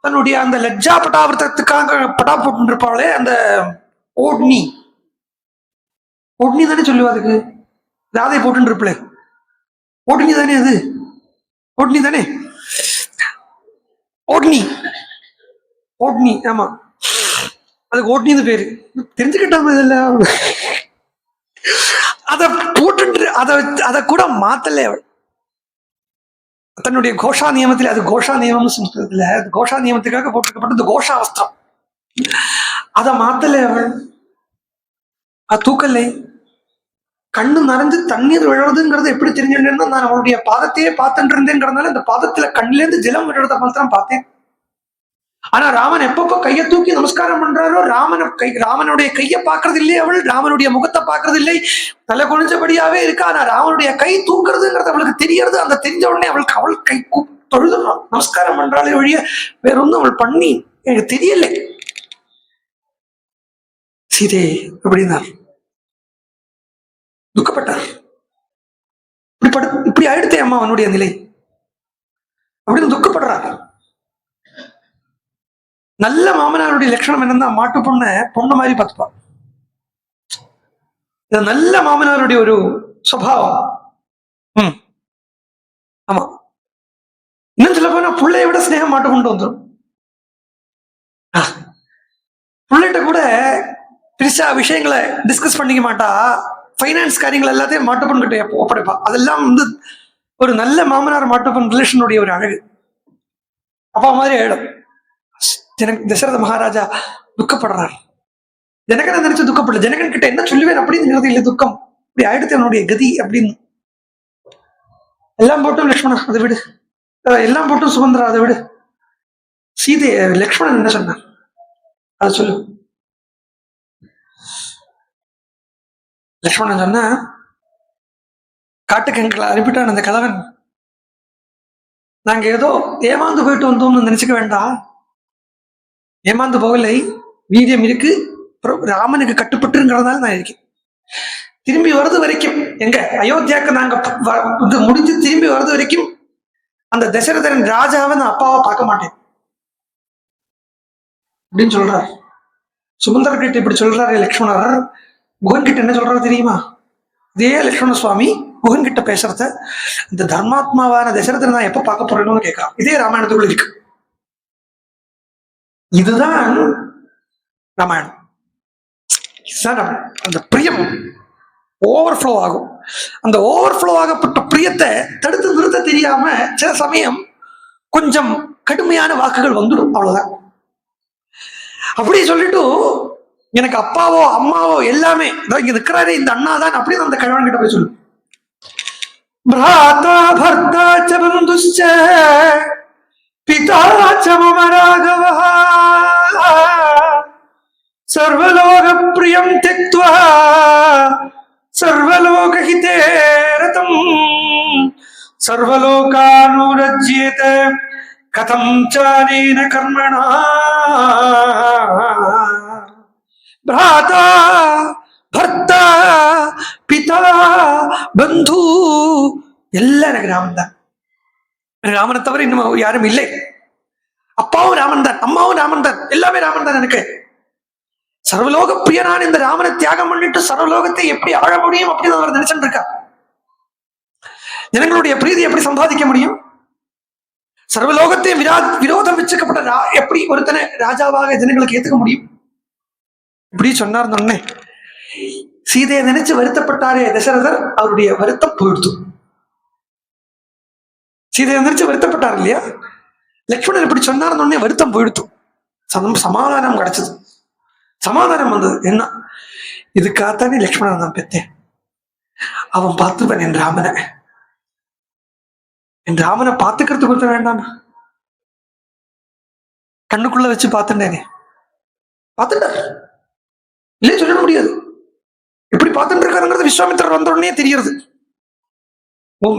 தன்னுடைய அந்த லஜ்ஜா பட்டாவிரத்துக்காக பட்டா போட்டு இருப்பாளே, அந்த ஓட்னி தானே சொல்லுவா, அதுக்கு ராதை போட்டு இருப்பளே ஓட்னி தானே, அது ஓட்னி தானே, ஓட்னி ஆமா, அதுக்கு ஓட்னின்னு பேரு. தெரிஞ்சுக்கிட்டாம இதெல்லாம் அதை போட்டு அதை கூட மாத்தல அவள். தன்னுடைய கோஷா நியமத்தில், அது கோஷா நியமம் சம்ஸ்கிருதத்துல, கோஷா நியமத்துக்காக போட்டிருக்கப்பட்டது கோஷா வஸ்திரம். அதை மாத்தல அவள், அது தூக்கலை. கண்ணு நிறைஞ்சு தண்ணீர் விழுறதுங்கிறது எப்படி தெரிஞ்சுட்டேன்னா, நான் அவளுடைய பாதத்தையே பார்த்துட்டு இருந்தேங்கிறதுனால இந்த பாதத்துல கண்ணிலேருந்து ஜலம் விழுறத மாத்திரம் பார்த்தேன். ஆனா ராமன் எப்பப்போ கையை தூக்கி நமஸ்காரம் பண்றாரோ ராமனுடைய கையை பார்க்கறது இல்லையே அவள், ராமனுடைய முகத்தை பார்க்கறது இல்லை, தலை குனிஞ்சபடியாவே இருக்கா. ஆனா ராமனுடைய கை தூக்குறதுங்கிறது அவளுக்கு தெரியறது. அந்த தெரிஞ்ச உடனே அவள் கை தொழுதுறான், நமஸ்காரம் பண்றாளே ஒழிய வேற ஒன்றும் அவள் பண்ணி எனக்கு தெரியலை. சீதே அப்படின்னார், துக்கப்பட்டார். இப்படி ஆயிடுத்தே அம்மா அவனுடைய நிலை அப்படின்னு துக்கப்படுறார். நல்ல மாமனாருடைய லட்சணம் என்னன்னா, மாட்டு பொண்ணு மாதிரி பார்த்துப்பான். இது நல்ல மாமனாருடைய ஒரு சுபாவம். ஆமா, இன்னும் சொல்ல போனா பிள்ளைய விட ஸ்நேகம் மாட்டு கொண்டு வந்துடும். பிள்ளைகிட்ட கூட பெருசா விஷயங்களை டிஸ்கஸ் பண்ணிக்க மாட்டா. ஃபைனான்ஸ் காரியங்கள் எல்லாத்தையும் மாட்டுப்பொன் கிட்ட ஒப்படைப்பா. அதெல்லாம் வந்து ஒரு நல்ல மாமனார் மாட்டுப்பொன் ரிலேஷனுடைய ஒரு அழகு. அப்பா மாதிரி ஆயிடும். தசரத மகாராஜா துக்கப்படுறார். ஜனகனை நினைச்சு துக்கப்படல. ஜனகன் கிட்ட என்ன சொல்லுவேன் அப்படிங்கிறது இல்லை துக்கம். இப்படி ஆயிடுத்து என்னுடைய கதி அப்படின்னு. எல்லாம் போட்டும் லக்ஷ்மணா அதை விடு, எல்லாம் போட்டும் சுமந்திரா அதை விடு. சீதை லக்ஷ்மணன் என்ன சொன்னார் அதை சொல்லு. லக்ஷ்மணன் சொன்ன, காட்டுக்கு எங்களை அனுப்பிட்டான் அந்த கலவன். நாங்க ஏதோ ஏமாந்து போயிட்டு வந்தோம்னு நினைச்சுக்க வேண்டாம். ஏமாந்து போகலை, வீரியம் இருக்கு, ராமனுக்கு கட்டுப்பட்டுங்கிறதுனால நான் இருக்கேன். திரும்பி வருது வரைக்கும், எங்க அயோத்தியாவுக்கு நாங்க முடிஞ்சு திரும்பி வருது வரைக்கும் அந்த தசரதன் ராஜாவை நான் அப்பாவை பார்க்க மாட்டேன் அப்படின்னு சொல்றார். சுமந்தர் கிட்ட இப்படி சொல்றாரு லக்ஷ்மணர். குகன் கிட்ட என்ன சொல்றாரு தெரியுமா? இதே லக்ஷ்மண சுவாமி குகன் கிட்ட பேசுறத இந்த தர்மாத்மாவான தசரதனை நான் எப்ப பார்க்க போறேன்னு கேட்கிறான். இதே ராமாயணத்துக்குள்ள இருக்கு. இதுதான் ராமாயணம். அந்த பிரியம் ஓவர்ஃப்ளோ ஆகும். அந்த ஓவர்ஃப்ளோ ஆகப்பட்ட பிரியத்தை தடுத்து நிறுத்த தெரியாம சில சமயம் கொஞ்சம் கடுமையான வாக்குகள் வந்துடும், அவ்வளவுதான். அப்படி சொல்லிட்டு எனக்கு அப்பாவோ அம்மாவோ எல்லாமே இங்க நிற்கிறாரே இந்த அண்ணா தான் அப்படின்னு அந்த கணவன் கிட்ட போய் சொல்லு. பிராதா பர்தா ச பந்துஷ்ச பிதா ச மம ராகவः சர்வலோக பிரியம் த்யக்த்வா சர்வலோகஹிதே ரதம் சர்வலோகானுரஜ்யேத கதம் சானேன கர்மணா. பிராதா பர்த்தா பிதா பந்து எல்லாம் எனக்கு ராமன் தான். எனக்கு ராமனை தவிர இன்னும் யாரும் இல்லை. அப்பாவும் ராமன் தான், அம்மாவும் ராமன் தான், எல்லாமே ராமன் தான் எனக்கு. சர்வலோக பிரியனான இந்த ராமனை தியாகம் பண்ணிட்டு சர்வலோகத்தை எப்படி ஆழ முடியும் அப்படின்னு அவர் நினைச்சுட்டு இருக்கா. ஜனங்களுடைய பிரீதி எப்படி சம்பாதிக்க முடியும்? சர்வலோகத்தை விரோதம் வச்சுக்கப்பட்ட எப்படி ஒருத்தனை ராஜாவாக ஜனங்களுக்கு ஏத்துக்க முடியும்? இப்படி சொன்னார். உடனே சீதையை நினைச்சு வருத்தப்பட்டாரே தசரதர், அவருடைய வருத்தம் போயிடுத்து. சீதையை நினைச்சு வருத்தப்பட்டார் இல்லையா, லக்ஷ்மணன் இப்படி சொன்னார். உடனே வருத்தம் போயிடுத்து, சமாதானம் கிடைச்சது. சமாதானம் வந்தது. என்ன இதுக்காகத்தானே லக்ஷ்மணன் நான் பெற்றேன். அவன் பார்த்துப்பேன் என் ராமனை. என் ராமனை பார்த்துக்கிறதுக்கு கொடுத்த வேண்டாம், கண்ணுக்குள்ள வச்சு பார்த்துட்டேனே. பார்த்துட்டார் இல்லையே சொல்ல முடியாது. எப்படி பார்த்துட்டு இருக்காருங்கிறது விஸ்வாமித்திரர் வந்த உடனே தெரிகிறது.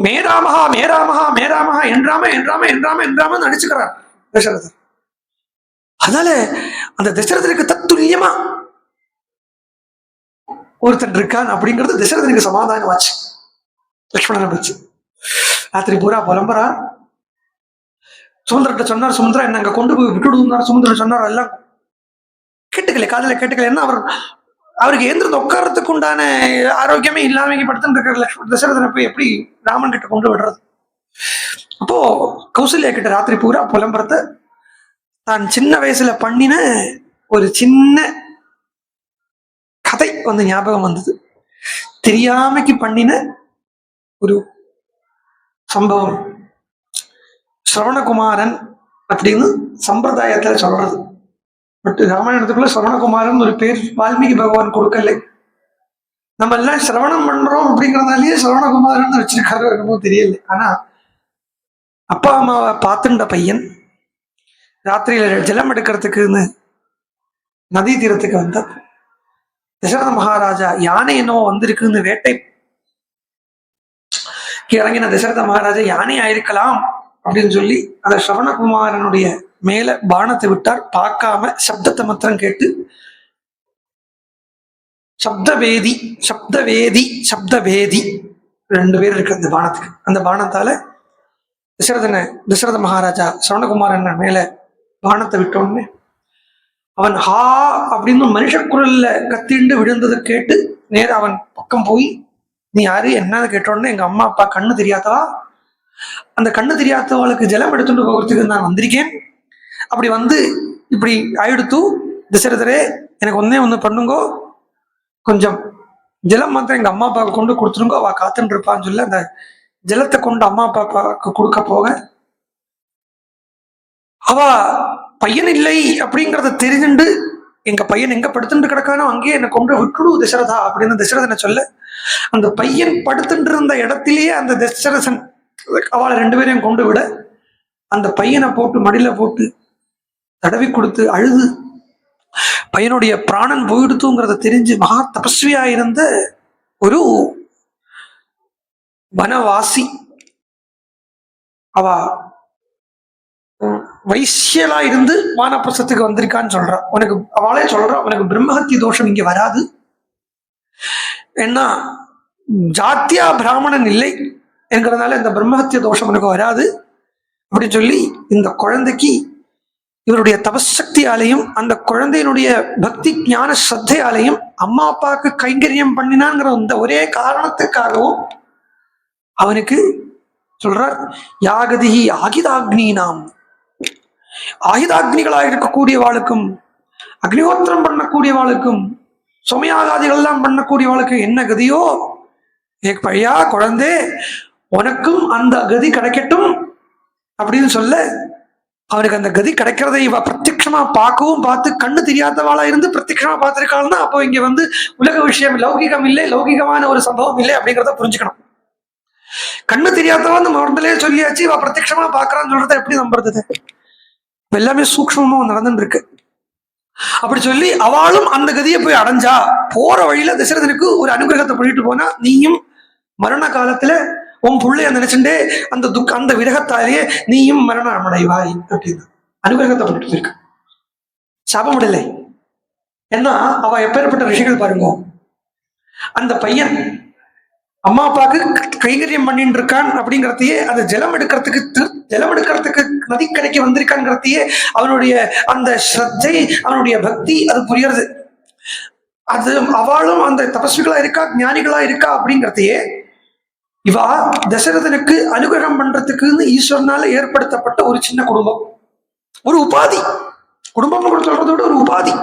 மேராமஹா மேராமஹா மேராமஹா என்றாம என்றாம என்றாம என்றாம நடிச்சுக்கிறார் தசரதர். அதனால அந்த தசரதனுக்கு தத்துல்யமா ஒருத்தன் இருக்கான் அப்படிங்கிறது தசரதனுக்கு சமாதானம் ஆச்சு. லக்ஷ்மணனை வச்சு ராத்திரி பூரா புலம்புறா. சுமந்திரட்ட சொன்னார், சுமந்திரா என்ன அங்க கொண்டு போய் விட்டுடுனார். சுமந்திரன் சொன்னார், எல்லாம் கேட்டுக்கல, காதல கேட்டுக்கல. என்ன அவருக்கு ஏந்திரத்தை உட்காரத்துக்கு உண்டான ஆரோக்கியமே இல்லாம படுத்துட்டு இருக்கிற தசரதனை போய் எப்படி ராமன் கிட்ட கொண்டு விடுறது? அப்போ கௌசல்யா கிட்ட ராத்திரி பூரா புலம்புறத தான் சின்ன வயசுல பண்ணின ஒரு சின்ன கதை வந்து ஞாபகம் வந்தது. தெரியாமைக்கு பண்ணின ஒரு சம்பவம். சிரவணகுமாரன் அப்படின்னு சம்பிரதாயத்துல சொல்றது. பட் ராமாயணத்துக்குள்ள சிரவணகுமாரன் ஒரு பேர் வால்மீகி பகவான் கொடுக்கலை. நம்ம எல்லாம் சிரவணம் பண்றோம் அப்படிங்கிறதுனாலயே சிரவணகுமாரன் வச்சிருக்காரு என்னமோ தெரியல. ஆனா அப்பா அம்மாவை பார்த்துட்ட பையன் ராத்திரியில ஜலம் எடுக்கிறதுக்குன்னு நதி தீரத்துக்கு வந்த தசரத மகாராஜா யானை என்னவோ வந்திருக்குன்னு வேட்டை இறங்கின தசரத மகாராஜா யானை ஆயிருக்கலாம் அப்படின்னு சொல்லி அந்த சிரவணகுமாரனுடைய மேல பானத்தை விட்டார். பார்க்காம சப்தத்தை மாத்திரம் கேட்டு சப்தவேதி சப்தவேதி சப்தவேதி 2 பேர் இருக்கு அந்த பானத்துக்கு. அந்த பானத்தால தசரத மகாராஜா சிரவணகுமாரன் மேல பானத்தை விட்டோன்னு அவன் ஹா அப்படின்னு மனுஷ குரல்ல கத்திண்டு விழுந்ததை கேட்டு நேர அவன் பக்கம் போய், நீ யாரு என்னன்னு கேட்டோன்னு, எங்க அம்மா அப்பா கண்ணு தெரியாதவா, அந்த கண்ணு தெரியாதவளுக்கு ஜலம் எடுத்துட்டு போகிறதுக்கு நான் வந்திருக்கேன். அப்படி வந்து இப்படி ஆயிடுத்து தசரதரே, எனக்கு ஒண்ணு பண்ணுங்கோ, கொஞ்சம் ஜலம் மாத்திரம் எங்க அம்மா அப்பாவுக்கு கொண்டு கொடுத்துருங்கோ, அவ காத்துட்டு இருப்பான்னு சொல்லி அந்த ஜலத்தை கொண்டு அம்மா அப்பாவுக்கு கொடுக்க போக அவ பையன் இல்லை அப்படிங்கறத தெரிஞ்சுண்டு எங்க பையன் எங்க படுத்துட்டு கிடக்கானோ அங்கேயே என்னை கொண்டு விட்டுடு தசரதா அப்படின்னு தசரதனை சொல்ல, அந்த பையன் படுத்துட்டு இருந்த இடத்திலேயே அந்த தசரதன் அவளை 2 பேரையும் கொண்டு விட, அந்த பையனை போட்டு மடியில போட்டு தடவி கொடுத்து அழுது பையனுடைய பிராணன் போயிடுத்துங்கிறத தெரிஞ்சு மகா தபஸ்வியா இருந்த ஒரு வனவாசி அவ வைசியலா இருந்து வானப்பிரசத்துக்கு வந்திருக்கான்னு சொல்றா. உனக்கு அவளே சொல்றா, உனக்கு பிரம்மஹத்தி தோஷம் இங்க வராது, ஏன்னா ஜாத்தியா பிராமணன் இல்லை என்கிறதுனால இந்த பிரம்மஹத்திய தோஷம் உனக்கு வராது அப்படின்னு சொல்லி, இந்த குழந்தைக்கு இவருடைய தபசக்தியாலையும் அந்த குழந்தையினுடைய பக்தி ஞான ஸ்ரத்தையாலையும் அம்மா அப்பாவுக்கு கைங்கரியம் பண்ணினாங்கிற இந்த ஒரே காரணத்துக்காகவும் அவனுக்கு சொல்றார், யாகதி ஆகிதாக்னீனாம், ஆயுதாக்னிகளாக இருக்கக்கூடியவாளுக்கும் அக்னிஹோத்திரம் பண்ணக்கூடியவாளுக்கும் சுமையாகாதிகள் எல்லாம் பண்ணக்கூடியவாளுக்கு என்ன கதியோ, பழையா குழந்தை உனக்கும் அந்த கதி கிடைக்கட்டும் அப்படின்னு சொல்ல, அவனுக்கு அந்த கதி கிடைக்கிறதை இவ பிரத்யட்சமா பார்க்கவும், பார்த்து கண்ணு தெரியாதவாளா இருந்து பிரத்யட்சமா பார்த்திருக்காள்னா அப்போ இங்க உலக விஷயம் லௌகிகம் இல்லை, லௌகிகமான ஒரு சம்பவம் இல்லை அப்படிங்கிறத புரிஞ்சுக்கணும். கண்ணு தெரியாதவன் முதலே சொல்லியாச்சு, இவ பிரத்யட்சமா பாக்குறான்னு சொல்றத எப்படி நம்புறது? எல்லாமே சூக்ஷ்மமா நடந்துட்டு இருக்கு. அப்படி சொல்லி அவளும் அந்த கதியை போய் அடைஞ்சா, போற வழியில தசரதனுக்கு ஒரு அனுகிரகத்தை பண்ணிட்டு போனா, நீயும் மரண காலத்துல உன் பிள்ளைய நினைச்சுட்டே அந்த விரகத்தாலேயே நீயும் மரணம் அடைவாய் அப்படின்னு அனுகிரகத்தை பண்ணிட்டு போயிருக்க. சாபம் விடலை. ஏன்னா அவ எப்பேற்பட்ட ரிஷிகள் பாருங்க. அந்த பையன் அம்மா அப்பாவுக்கு கைங்கரியம் பண்ணிட்டு இருக்கான் அப்படிங்கிறதையே, அந்த ஜலம் எடுக்கிறதுக்கு நதிக்கரைக்கு வந்திருக்கான்ங்கிறதையே அவனுடைய அந்த ஸ்ரத்தை, அவனுடைய பக்தி அது புரியறது. அது அவளும் அந்த தபஸ்விகளா இருக்கா, ஞானிகளா இருக்கா அப்படிங்கிறதையே இவா தசரதனுக்கு அனுகிரகம் பண்றதுக்குன்னு ஈஸ்வரனால ஏற்படுத்தப்பட்ட ஒரு சின்ன குடும்பம், ஒரு உபாதி. குடும்பம்னு சொல்றதோட ஒரு உபாதி.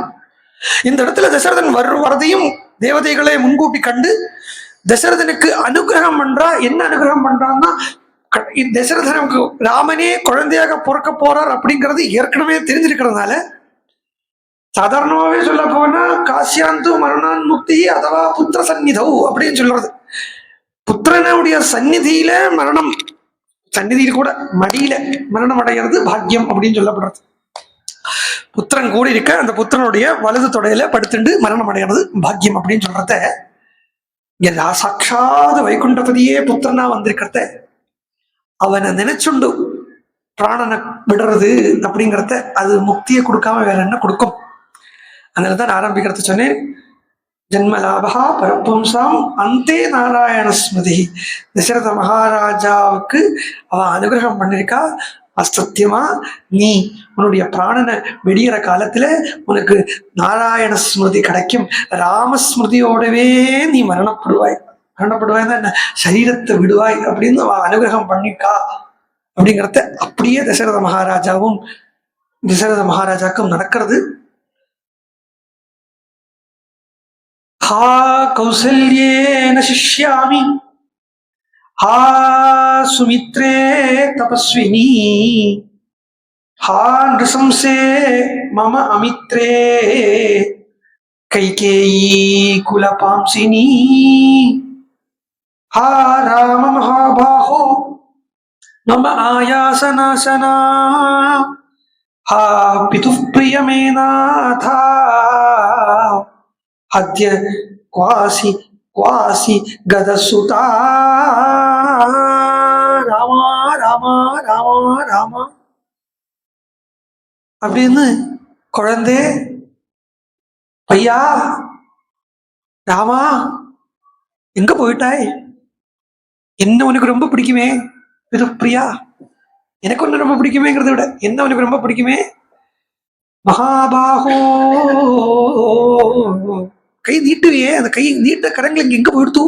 இந்த இடத்துல தசரதன் வரதையும் தேவதைகளை முன்கூட்டி கண்டு தசரதனுக்கு அனுகிரகம் பண்றா. என்ன அனுகிரகம் பண்றான்னா, தசரதனுக்கு ராமனே குழந்தையாக பிறக்க போறார் அப்படிங்கிறது ஏற்கனவே தெரிஞ்சிருக்கிறதுனால, சாதாரணமாவே சொல்ல போனா காசியாந்து மரணான் முக்தி அதவா புத்திர சந்நிதவு அப்படின்னு சொல்றது. புத்திரனுடைய சந்நிதியில மரணம், சந்நிதியில் கூட மடியில மரணம் அடைகிறது பாக்கியம் அப்படின்னு சொல்லப்படுறது. புத்திரன் கூட இருக்க அந்த புத்திரனுடைய வலது தொடையில படுத்துண்டு மரணம் அடைகிறது பாக்கியம் அப்படின்னு சொல்றத, எல்லா சாட்சாத வைகுண்டபதியே புத்திரனா வந்திருக்கிறத அவனை நினைச்சுண்டு பிராணனை விடுறது அப்படிங்கிறத, அது முக்தியை கொடுக்காம வேற என்ன கொடுக்கும்? அதனாலதான் ஆரம்பிக்கிறத சொன்னேன், ஜன்மலாபா பரப்பும்சாம் அந்தே நாராயண ஸ்மிருதி. தசரத மகாராஜாவுக்கு அவ அனுகிரகம் பண்ணிருக்கா. அசத்தியமா நீ உன்னுடைய பிராணனை வெடிகிற காலத்துல உனக்கு நாராயண ஸ்மிருதி கிடைக்கும், ராமஸ்மிருதியோடவே நீ மரணப்படுவாய் என்ன சரீரத்தை விடுவாய் அப்படின்னு அவ அனுகிரகம் பண்ணிருக்கா அப்படிங்கிறத அப்படியே தசரத மகாராஜாக்கும் நடக்கிறது. हा कौसल्येन शिष्यामि, हा सुमित्रे तपस्विनी, हा नृशंसे मम अमित्रे कैकेयी कुलपांसिनी, हा राम महाबाहो मम आयासनाशना, हा पितुः प्रियमेनाथा अद्य क्वासी क्वासी गदसुता. ராமா ராமா ராமா ராமா அப்படின்னு குழந்தை, ஐயா ராமா எங்க போயிட்டாய்? என்ன உனக்கு ரொம்ப பிடிக்குமே இது பிரியா, எனக்கு ஒண்ணு ரொம்ப பிடிக்குமேங்கிறத விட என்ன உனக்கு ரொம்ப பிடிக்குமே மகாபாகோ. கை நீட்டுவியே, அந்த கை நீட்ட கரங்கள் இங்க எங்க போயிடுத்து?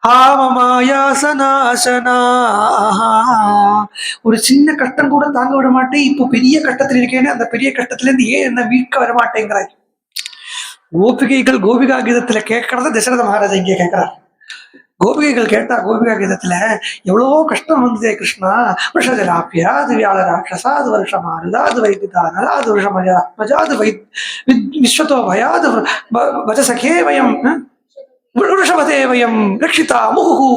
ஆவமாயாசனாசனா, ஒரு சின்ன கஷ்டம் கூட தாங்க விட மாட்டேன், இப்போ பெரிய கஷ்டத்தில் இருக்கேன்னு அந்த பெரிய கஷ்டத்துல இருந்து ஏன் என்ன மீட்க வர மாட்டேங்கிறாய்? கோபிகைகள் கோபிகா கீதத்துல கேட்கறத தசரத மகாராஜா இங்கே கேட்கிறார். கோபிகைகள் கேட்டா கோபிகா கீதத்துல எவ்வளவோ கஷ்டம் வந்ததே கிருஷ்ணா, விஷஜலாப்பியா, அது வியாழ ராட்சசா, அது வருஷமாருதா, அது வைகுதானதா, அது வருஷமஜா அது விஸ்வத்தோ பயாது வஜசகே வயம் ரிஷபதே வயம் ரக்ஷிதா முகுகு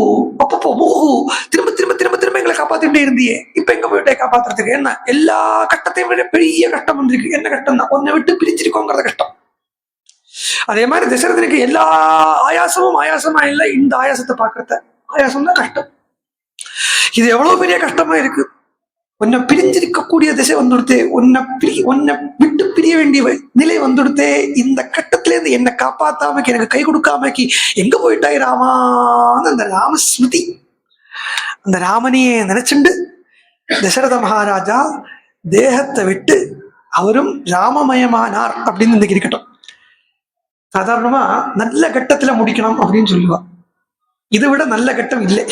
அப்பப்போ முகுகு, திரும்ப திரும்ப திரும்ப திரும்ப எங்களை காப்பாத்திட்டே இருந்தியே, இப்ப எங்க போயிட்டே காப்பாத்துறதுக்கு? என்ன எல்லா கஷ்டத்தையும் விட பெரிய கஷ்டம் வந்திருக்கு. என்ன கஷ்டம் தான்? உன்னை விட்டு பிரிச்சிருக்கோங்கிறத கஷ்டம். அதே மாதிரி தசரதனுக்கு எல்லா ஆயாசமும் ஆயாசமா இல்லை, இந்த ஆயாசத்தை பாக்குறத ஆயாசம் தான் கஷ்டம். இது எவ்வளவு பெரிய கஷ்டமா இருக்கு. உன்னை பிரிஞ்சிருக்கக்கூடிய திசை வந்துடுத்தே, உன்னை விட்டு பிரிய வேண்டிய நிலை வந்துடுத்தே, இந்த கட்டத்துல இருந்து என்னை காப்பாத்தாமக்கி, எனக்கு கை கொடுக்காமக்கி எங்க போயிட்டாய் ராமான்னு அந்த ராமஸ்மிருதி, அந்த ராமனையே நினைச்சுண்டு தசரத மகாராஜா தேகத்தை விட்டு அவரும் ராமமயமானார் அப்படின்னு இன்னைக்கு இருக்கட்டும். சாதாரணமா நல்ல கட்டத்துல முடிக்கணும் அப்படின்னு சொல்லுவா. இதை விட நல்ல கட்டம் இல்லை.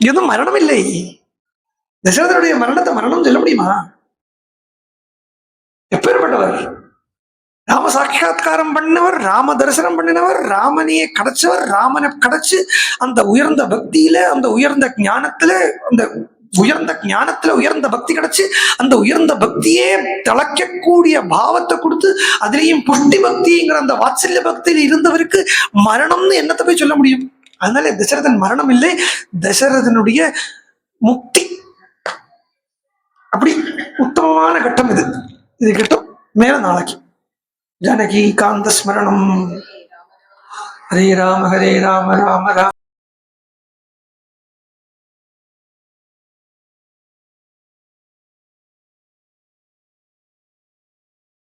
எதுவும் மரணம் இல்லை. தசரதனுடைய மரணத்தை மரணம் சொல்ல முடியுமா? எப்பேற்பட்டவர்! ராம சாட்சா்காரம் பண்ணவர், ராம தரிசனம் பண்ணினவர், ராமனையே கிடைச்சவர், ராமனை கிடைச்சு அந்த உயர்ந்த பக்தியில, அந்த உயர்ந்த ஞானத்துல, அந்த உயர்ந்த ஞானத்துல உயர்ந்த பக்தி கிடைச்சு அந்த உயர்ந்த பக்தியே திளைக்கக்கூடிய பாவத்தை கொடுத்து அதுலேயும் புஷ்டி பக்திங்கிற அந்த வாத்சல்ய பக்தியில இருந்தவருக்கு மரணம்னு என்னத்தை போய் சொல்ல முடியும்? அதனால தசரதன் மரணம் இல்லை, தசரதனுடைய முக்தி. அப்படி உத்தமமான கட்டம் இது. இது கட்டம் மேல நாளைக்கு. ஜானகி காந்த ஸ்மரணம். ஹரே ராம ராம ராம.